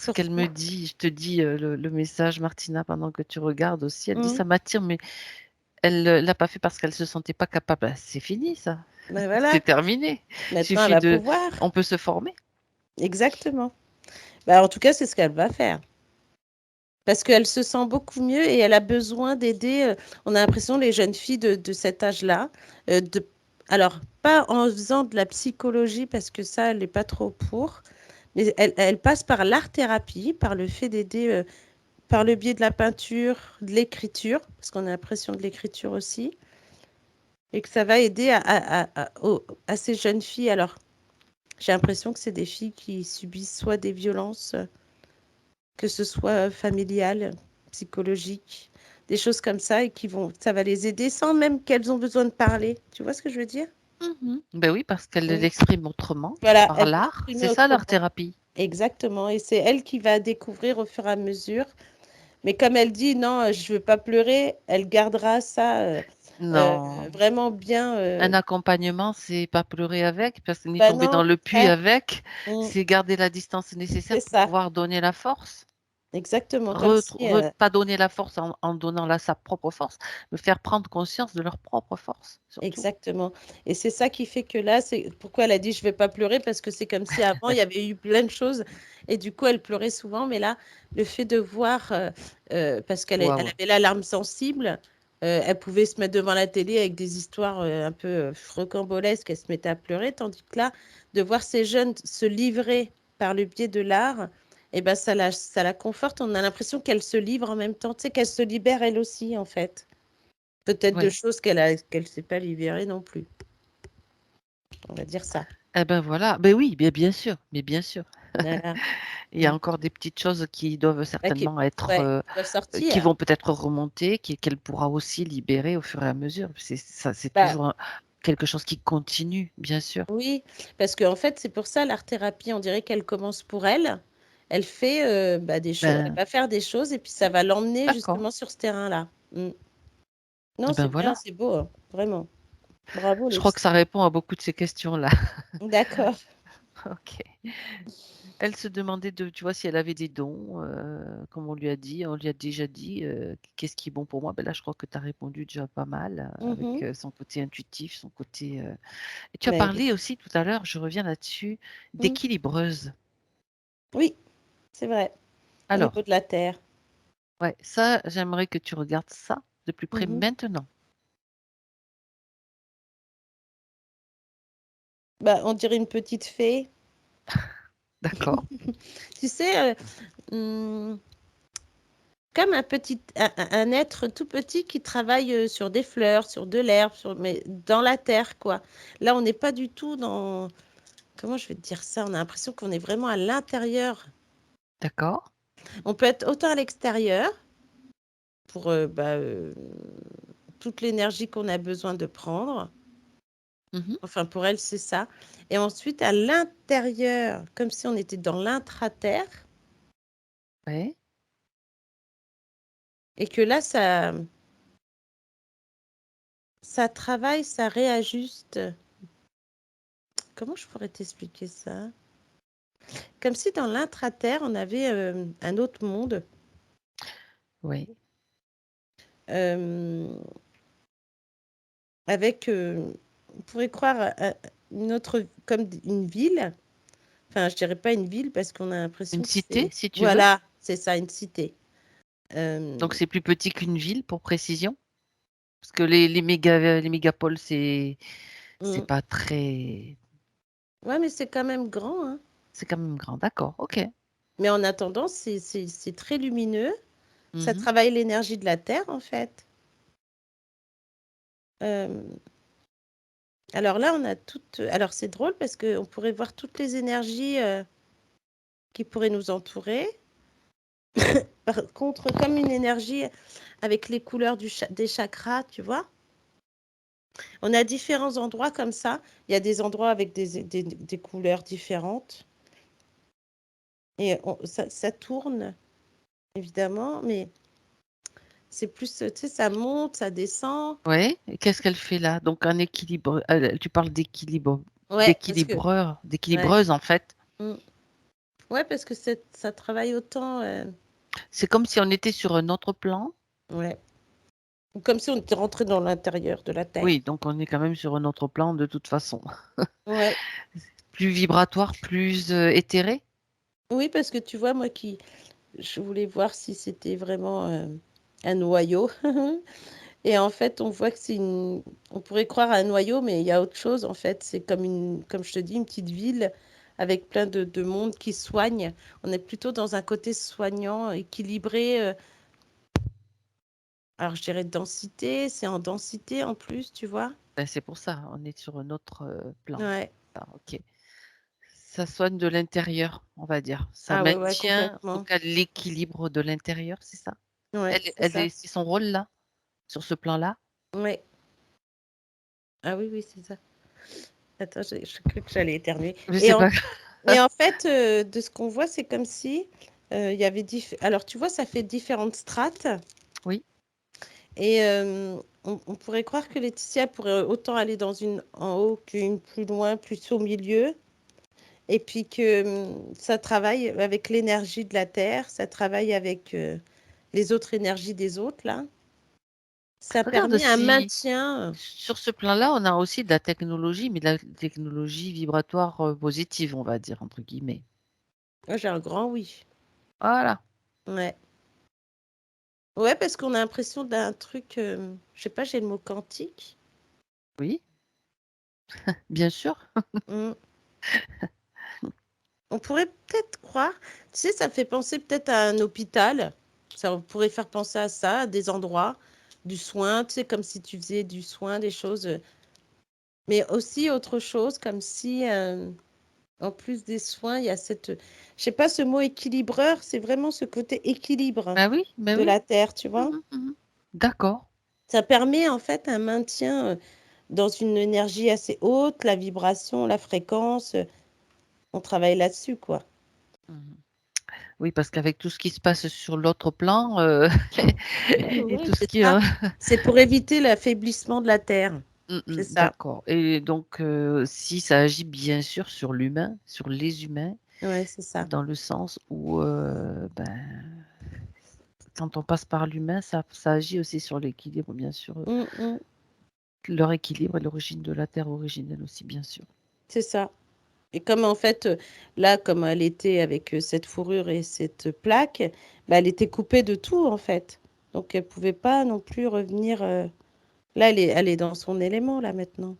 C: Sur
A: qu'elle me
C: ça.
A: dit, je te dis le message, Martina, pendant que tu regardes aussi. Elle dit,
C: Mm.
A: ça m'attire, mais elle l'a pas fait parce qu'elle se sentait pas capable. Ah, c'est fini, ça.
C: Ben voilà.
A: C'est terminé. Il
C: Maintenant, elle
A: suffit
C: va
A: de,
C: pouvoir.
A: on peut se former.
C: Exactement. Bah, en tout cas, c'est ce qu'elle va faire. Parce qu'elle se sent beaucoup mieux et elle a besoin d'aider. On a l'impression, les jeunes filles de cet âge-là, de... alors, pas en faisant de la psychologie, parce que ça, elle n'est pas trop pour, mais elle passe par l'art-thérapie, par le fait d'aider, par le biais de la peinture, de l'écriture, parce qu'on a l'impression de l'écriture aussi, et que ça va aider à ces jeunes filles. Alors, j'ai l'impression que c'est des filles qui subissent soit des violences, que ce soit familiales, psychologiques, des choses comme ça, et ça va les aider sans même qu'elles ont besoin de parler. Tu vois ce que je veux dire?
A: Mhm. Ben oui, parce qu'elle
C: Mm.
A: l'exprime autrement,
C: Voilà,
A: par
C: elle peut
A: l'art.
C: exprimer
A: C'est ça, l'art
C: autrement.
A: thérapie.
C: Exactement. Et c'est elle qui va découvrir au fur et à mesure. Mais comme elle dit, non, je ne veux pas pleurer, elle gardera ça
A: Non.
C: vraiment bien.
A: Un accompagnement, c'est pas pleurer avec, parce que ni
C: Ben
A: tomber
C: non, au
A: dans le puits
C: contraire.
A: avec,
C: Mm.
A: c'est garder la distance nécessaire
C: C'est
A: pour
C: ça.
A: pouvoir donner la force.
C: Exactement. Comme si.
A: Pas donner la force en donnant sa propre force, mais faire prendre conscience de leur propre force, surtout.
C: Exactement. Et c'est ça qui fait que là, c'est pourquoi elle a dit je vais pas pleurer parce que c'est comme si avant il y avait eu plein de choses et du coup elle pleurait souvent. Mais là, le fait de voir, parce elle
A: Waouh.
C: avait la larme sensible, elle pouvait se mettre devant la télé avec des histoires un peu rocambolesques, elle se mettait à pleurer. Tandis que là, de voir ces jeunes se livrer par le biais de l'art, et ben ça la conforte. On a l'impression qu'elle se livre en même temps, tu sais, qu'elle se libère elle aussi en fait. Peut-être de
A: Oui.
C: choses qu'elle s'est pas libérée non plus. On va dire ça.
A: Eh ben voilà. Ben oui, bien sûr, mais bien sûr.
C: Voilà.
A: Il y a
C: Mm.
A: encore des petites choses qui doivent
C: Bah,
A: certainement être,
C: ouais, qui doivent
A: qui
C: sortir.
A: vont peut-être remonter, qu'elle pourra aussi libérer au fur et à mesure. C'est ça, c'est
C: Bah,
A: toujours quelque chose qui continue, bien sûr.
C: oui, parce qu'en fait, c'est pour ça l'art-thérapie, on dirait qu'elle commence pour elle. Elle fait des choses, elle
A: Ben,
C: va faire des choses et puis ça va l'emmener
A: d'accord.
C: justement sur ce terrain-là. Mm. Non,
A: Ben
C: c'est bien,
A: voilà.
C: c'est beau, hein, vraiment. Bravo
A: Je
C: les
A: crois que ça
C: filles.
A: répond à beaucoup de ces questions-là.
C: D'accord.
A: Ok. Elle se demandait tu vois, si elle avait des dons, comme on lui a dit, on lui a déjà dit, qu'est-ce qui est bon pour moi? Ben là, je crois que tu as répondu déjà pas mal, avec
C: Mhm.
A: son côté intuitif, son côté. Et tu as
C: Mais oui.
A: parlé aussi tout à l'heure, je reviens là-dessus,
C: Mm.
A: d'équilibreuse.
C: Oui, c'est vrai. Au niveau
A: Alors,
C: de la terre.
A: ouais, ça, j'aimerais que tu regardes ça de plus près
C: Mhm.
A: maintenant.
C: Bah, on dirait une petite fée.
A: D'accord?
C: Tu sais, hmm, comme un être tout petit qui travaille sur des fleurs, sur de l'herbe, mais dans la terre, quoi. Là, on n'est pas du tout dans... Comment je vais te dire ça? On a l'impression qu'on est vraiment à l'intérieur.
A: D'accord?
C: On peut être autant à l'extérieur pour toute l'énergie qu'on a besoin de prendre.
A: Mhm.
C: Enfin, pour elle, c'est ça. Et ensuite, à l'intérieur, comme si on était dans l'intra-terre,
A: Ouais.
C: et que là, ça travaille, ça réajuste. Comment je pourrais t'expliquer ça? Comme si dans l'intra-terre, on avait un autre monde,
A: Oui.
C: euh, avec, on pourrait croire une autre, comme une ville. Enfin, je dirais pas une ville parce qu'on a
A: Une
C: l'impression que
A: cité,
C: c'est...
A: si tu veux.
C: Voilà, c'est ça, une cité. Euh,
A: Donc, c'est plus petit qu'une ville, pour précision. Parce que les mégapoles, c'est
C: mm.
A: pas très.
C: Ouais, mais c'est quand même grand, hein.
A: C'est quand même grand. D'accord, ok.
C: Mais en attendant, c'est très lumineux. Ça
A: Mhm.
C: travaille l'énergie de la Terre, en fait. Euh, alors là, on a toutes... Alors, c'est drôle parce qu'on pourrait voir toutes les énergies qui pourraient nous entourer. Par contre, comme une énergie avec les couleurs des chakras, tu vois, on a différents endroits comme ça. Il y a des endroits avec des couleurs différentes. Et ça tourne, évidemment, mais C'est plus, tu sais, ça monte, ça descend.
A: Ouais. Et qu'est-ce qu'elle fait là? Donc un équilibre. Tu parles d'équilibre,
C: Ouais, parce que, ouais.
A: d'équilibreuse en fait.
C: Mm. Ouais, parce que ça travaille autant.
A: C'est comme si on était sur un autre plan.
C: Ouais. Comme si on était rentré dans l'intérieur de la Terre.
A: Oui, donc on est quand même sur un autre plan de toute façon.
C: Ouais.
A: Plus vibratoire, plus éthéré.
C: Oui, parce que tu vois, je voulais voir si c'était vraiment un noyau. Et en fait, on voit que on pourrait croire à un noyau, mais il y a autre chose en fait. C'est comme je te dis, une petite ville avec plein de monde qui soigne. On est plutôt dans un côté soignant, équilibré. Alors, je dirais densité, c'est en densité en plus, tu vois.
A: Ben, c'est pour ça, on est sur un autre plan.
C: Ouais.
A: Ah, ok. Ça soigne de l'intérieur, on va dire. Ça
C: Ah ouais, ouais,
A: maintient en tout
C: complètement.
A: cas l'équilibre de l'intérieur, c'est ça?
C: Ouais, c'est ça.
A: C'est son rôle là, sur ce plan-là?
C: Ouais. Ah oui, oui, c'est ça. Attends, je cru que j'allais éternuer.
A: Je sais pas.
C: Et en fait, de ce qu'on voit, c'est comme si il y avait Alors, tu vois, ça fait différentes strates.
A: Oui.
C: Et on pourrait croire que Laetitia pourrait autant aller dans une en haut qu'une plus loin, plus au milieu. Et puis que ça travaille avec l'énergie de la Terre, ça travaille avec les autres énergies des autres, là. Ça
A: Regarde
C: permet un
A: si
C: maintien.
A: sur ce plan-là, on a aussi de la technologie, mais de la technologie vibratoire positive, on va dire, entre guillemets.
C: J'ai un grand oui.
A: Voilà.
C: Ouais. Ouais, parce qu'on a l'impression d'un truc, je sais pas, j'ai le mot quantique.
A: Oui, bien sûr.
C: Mm. On pourrait peut-être croire, tu sais, ça me fait penser peut-être à un hôpital. Ça pourrait faire penser à ça, à des endroits, du soin, tu sais, comme si tu faisais du soin, des choses. Mais aussi autre chose, comme si, en plus des soins, il y a je sais pas, ce mot équilibreur, c'est vraiment ce côté équilibre
A: Bah
C: de
A: oui.
C: la Terre, tu vois.
A: Mhm, mhm. D'accord.
C: Ça permet en fait un maintien dans une énergie assez haute, la vibration, la fréquence. On travaille là-dessus, quoi.
A: Mhm. Oui, parce qu'avec tout ce qui se passe sur l'autre plan, et
C: Oui,
A: tout ce
C: c'est
A: qui est,
C: ça. C'est pour éviter l'affaiblissement de la Terre. C'est ça.
A: d'accord. Et donc, si ça agit bien sûr sur l'humain, sur les humains,
C: Ouais, c'est ça.
A: dans le sens où, ben, quand on passe par l'humain, ça agit aussi sur l'équilibre, bien sûr.
C: Mm.
A: Leur équilibre et l'origine de la Terre originelle aussi, bien sûr.
C: C'est ça. Et comme en fait, là, comme elle était avec cette fourrure et cette plaque, bah, elle était coupée de tout, en fait. Donc, elle pouvait pas non plus revenir. Là, elle est dans son élément, là, maintenant.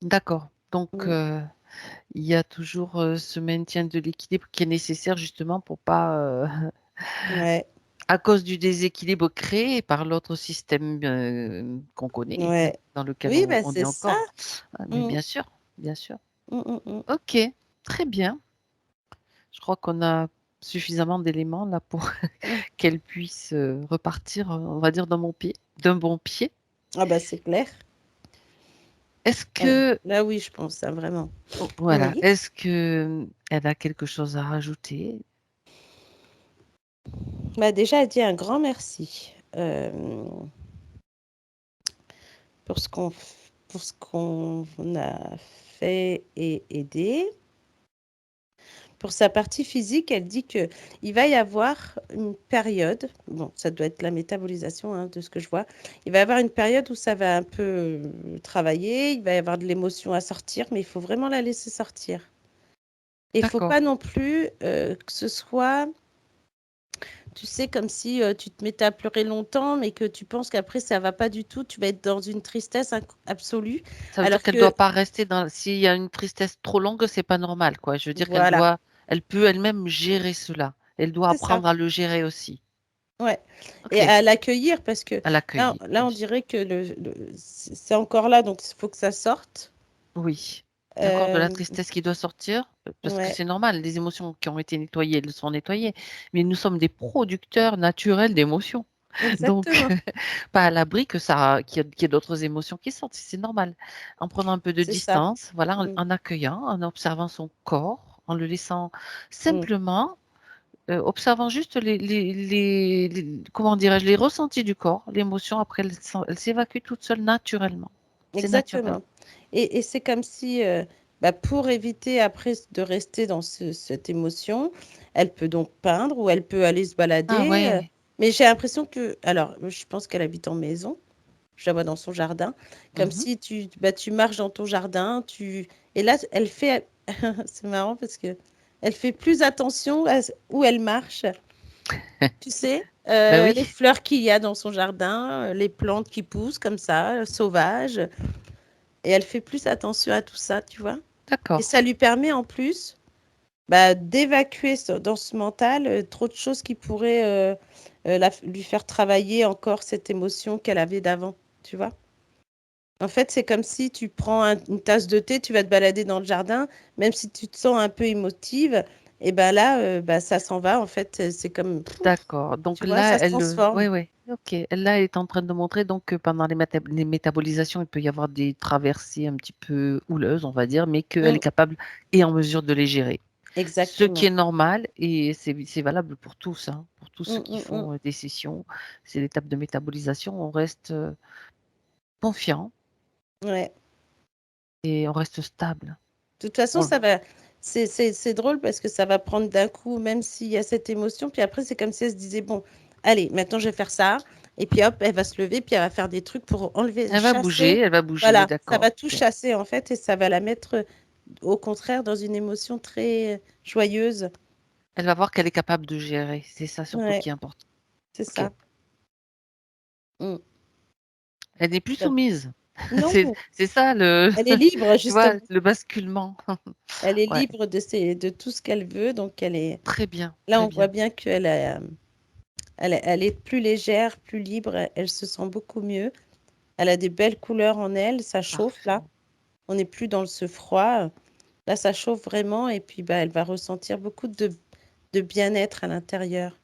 A: D'accord. Donc,
C: Mm.
A: il y a toujours ce maintien de l'équilibre qui est nécessaire justement pour pas,
C: Ouais,
A: à cause du déséquilibre créé par l'autre système qu'on connaît,
C: ouais.
A: dans lequel
C: Oui, bah,
A: on est
C: c'est ça.
A: encore. Ah, mais
C: Mm.
A: bien sûr, bien sûr.
C: Mm.
A: Ok, très bien. Je crois qu'on a suffisamment d'éléments là pour
C: Mm.
A: qu'elle puisse repartir, on va dire, d'un bon pied.
C: Ah, bah, c'est clair.
A: Est-ce
C: Ah,
A: que,
C: là, oui, je pense, ça, vraiment.
A: voilà,
C: Oui.
A: est-ce que elle a quelque chose à rajouter?
C: Bah, déjà, elle dit un grand merci pour ce qu'on a fait et aidé. Pour sa partie physique, elle dit que il va y avoir une période, bon, ça doit être la métabolisation hein, de ce que je vois, il va y avoir une période où ça va un peu travailler, il va y avoir de l'émotion à sortir, mais il faut vraiment la laisser sortir. Et il ne faut
A: D'accord.
C: pas non plus que ce soit, tu sais, comme si tu te mettais à pleurer longtemps, mais que tu penses qu'après ça va pas du tout, tu vas être dans une tristesse absolue,
A: Ça veut dire
C: alors
A: qu'elle doit
C: que,
A: pas rester dans. S'il y a une tristesse trop longue, c'est pas normal, quoi. Je veux dire
C: voilà,
A: elle peut elle-même gérer cela. Elle doit
C: c'est ça.
A: apprendre à le gérer aussi.
C: Ouais, et
A: Ok,
C: à l'accueillir parce que
A: à
C: là,
A: l'accueillir,
C: là
A: bien
C: on
A: sûr.
C: dirait que c'est encore là, donc il faut que ça sorte.
A: Oui. Il y a encore de la
C: Euh,
A: tristesse qui doit sortir, parce que
C: ouais,
A: c'est normal. Les émotions qui ont été nettoyées, elles sont nettoyées. Mais nous sommes des producteurs naturels d'émotions. Donc,
C: exactement,
A: pas à l'abri qu'il y ait d'autres émotions qui sortent. C'est normal. En prenant un peu de
C: c'est ça.
A: distance, voilà,
C: Mm,
A: en accueillant, en observant son corps, en le laissant
C: mm,
A: simplement observant juste comment dirais-je, les ressentis du corps, l'émotion, après elle s'évacue toute seule naturellement. C'est naturel.
C: Exactement. Et c'est comme si, pour éviter après de rester dans cette émotion, elle peut donc peindre ou elle peut aller se
A: Ah
C: balader.
A: ouais.
C: Mais j'ai l'impression que, alors, je pense qu'elle habite en maison. Je la vois dans son jardin, comme
A: Mhm.
C: si tu marches dans ton jardin, et là, elle fait, c'est marrant parce que elle fait plus attention à où elle marche, tu sais,
A: Ben oui,
C: les fleurs qu'il y a dans son jardin, les plantes qui poussent comme ça, sauvages, et elle fait plus attention à tout ça, tu vois. Et
A: d'accord.
C: ça lui permet en plus d'évacuer dans ce mental trop de choses qui pourraient lui faire travailler encore cette émotion qu'elle avait d'avant, tu vois. En fait, c'est comme si tu prends une tasse de thé, tu vas te balader dans le jardin, même si tu te sens un peu émotive, et ben là, ça s'en va. En fait, c'est comme,
A: D'accord. Donc
C: tu vois,
A: là,
C: ça se transforme.
A: oui, oui. Ok. Là, elle est en train de montrer donc que pendant les métabolisations, il peut y avoir des traversées un petit peu houleuses, on va dire, mais qu'elle est
C: Mm,
A: capable et en mesure de les gérer. Ce qui
C: exactement.
A: est normal et c'est valable pour tous, hein, pour tous ceux
C: Mm,
A: qui
C: mm, mm.
A: font des sessions. C'est l'étape de métabolisation. On reste confiant
C: Ouais.
A: et on reste stable.
C: De toute façon,
A: On-
C: ça va. C'est drôle parce que ça va prendre d'un coup, même s'il y a cette émotion. Puis après, c'est comme si elle se disait, bon, allez, maintenant je vais faire ça. Et puis hop, elle va se lever, puis elle va faire des trucs pour enlever, chasser.
A: Elle va bouger,
C: Voilà, ça
A: d'accord.
C: va tout
A: Ok.
C: chasser en fait, et ça va la mettre au contraire dans une émotion très joyeuse.
A: Elle va voir qu'elle est capable de gérer. C'est ça surtout
C: Ouais,
A: qui est important.
C: c'est
A: Ok.
C: ça. Mm.
A: Elle n'est plus soumise.
C: Non,
A: C'est ça le,
C: elle est libre,
A: tu vois,
C: justement.
A: le basculement.
C: Elle est
A: Ouais,
C: libre de tout ce qu'elle veut. Donc, elle est.
A: très bien,
C: Là,
A: très
C: on voit
A: bien.
C: bien elle est plus légère, plus libre. Elle se sent beaucoup mieux. Elle a des belles couleurs en elle. Ça chauffe, là.
A: Parfait.
C: On n'est plus dans ce froid. Là, ça chauffe vraiment. Et puis, elle va ressentir beaucoup de bien-être à l'intérieur.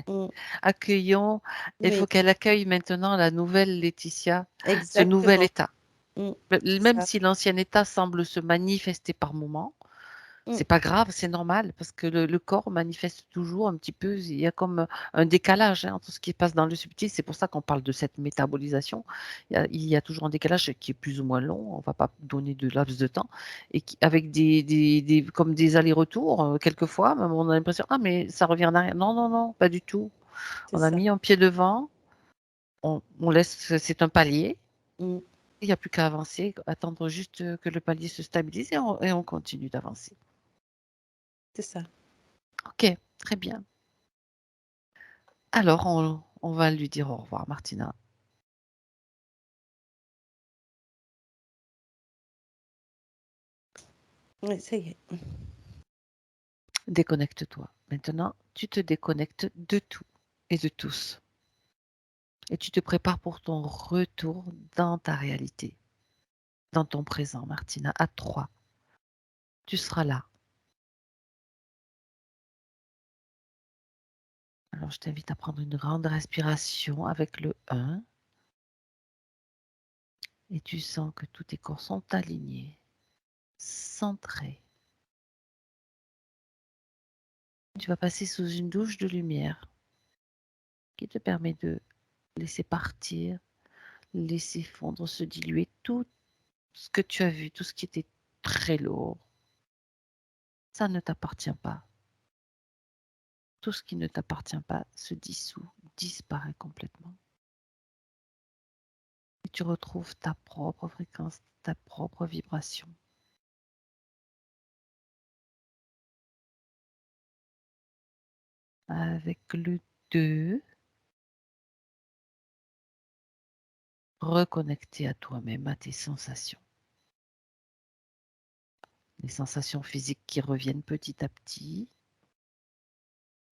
C: Mm.
A: Accueillons. Il faut
C: Oui,
A: qu'elle accueille maintenant la nouvelle Laetitia, ce nouvel
C: exactement.
A: état.
C: Mm. C'est
A: Même
C: ça.
A: si l'ancien état semble se manifester par moments,
C: Mm.
A: c'est pas grave, c'est normal parce que le corps manifeste toujours un petit peu. Il y a comme un décalage entre ce qui passe dans le subtil. C'est pour ça qu'on parle de cette métabolisation. Il y a toujours un décalage qui est plus ou moins long. On va pas donner de laps de temps et avec comme des allers-retours quelquefois. Même on a l'impression mais ça revient en arrière. Non, non, non, pas du tout.
C: C'est
A: On a
C: ça.
A: mis un pied devant. On laisse. C'est un palier.
C: Mm.
A: Il n'y a plus qu'à avancer, attendre juste que le palier se stabilise et on continue d'avancer.
C: C'est ça.
A: Ok, très bien. Alors, on va lui dire au revoir, Martina.
C: Oui, ça y est.
A: Déconnecte-toi. Maintenant, tu te déconnectes de tout et de tous. Et tu te prépares pour ton retour dans ta réalité, dans ton présent, Martina, à 3. Tu seras là. Alors, je t'invite à prendre une grande respiration avec le 1 et tu sens que tous tes corps sont alignés, centrés. Tu vas passer sous une douche de lumière qui te permet de laisser partir, laisser fondre, se diluer tout ce que tu as vu, tout ce qui était très lourd. Ça ne t'appartient pas. Tout ce qui ne t'appartient pas se dissout, disparaît complètement. Et tu retrouves ta propre fréquence, ta propre vibration. Avec le 2, reconnecter à toi-même, à tes sensations. Les sensations physiques qui reviennent petit à petit.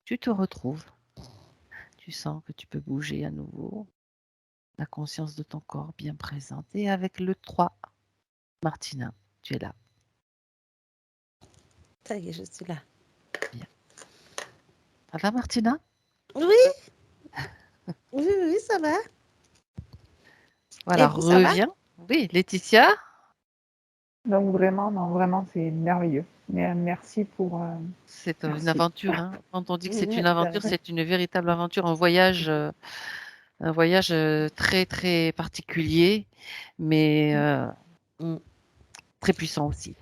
A: Tu te retrouves. Tu sens que tu peux bouger à nouveau. La conscience de ton corps bien présente. Et avec le 3, Martina, tu es là.
C: Ça y est, je suis là.
A: Bien. Ça va, Martina?
C: Oui, oui, oui, oui, ça va. Et
A: Voilà,
C: vous, ça va?
A: reviens. Oui, Laetitia,
B: Donc vraiment, non, vraiment, c'est merveilleux. Merci pour...
A: C'est une
B: merci.
A: aventure, hein. Quand on dit que c'est une
C: T'as
A: aventure,
C: raison.
A: c'est une véritable aventure, un voyage très, très particulier, mais
C: Mm.
A: très puissant aussi.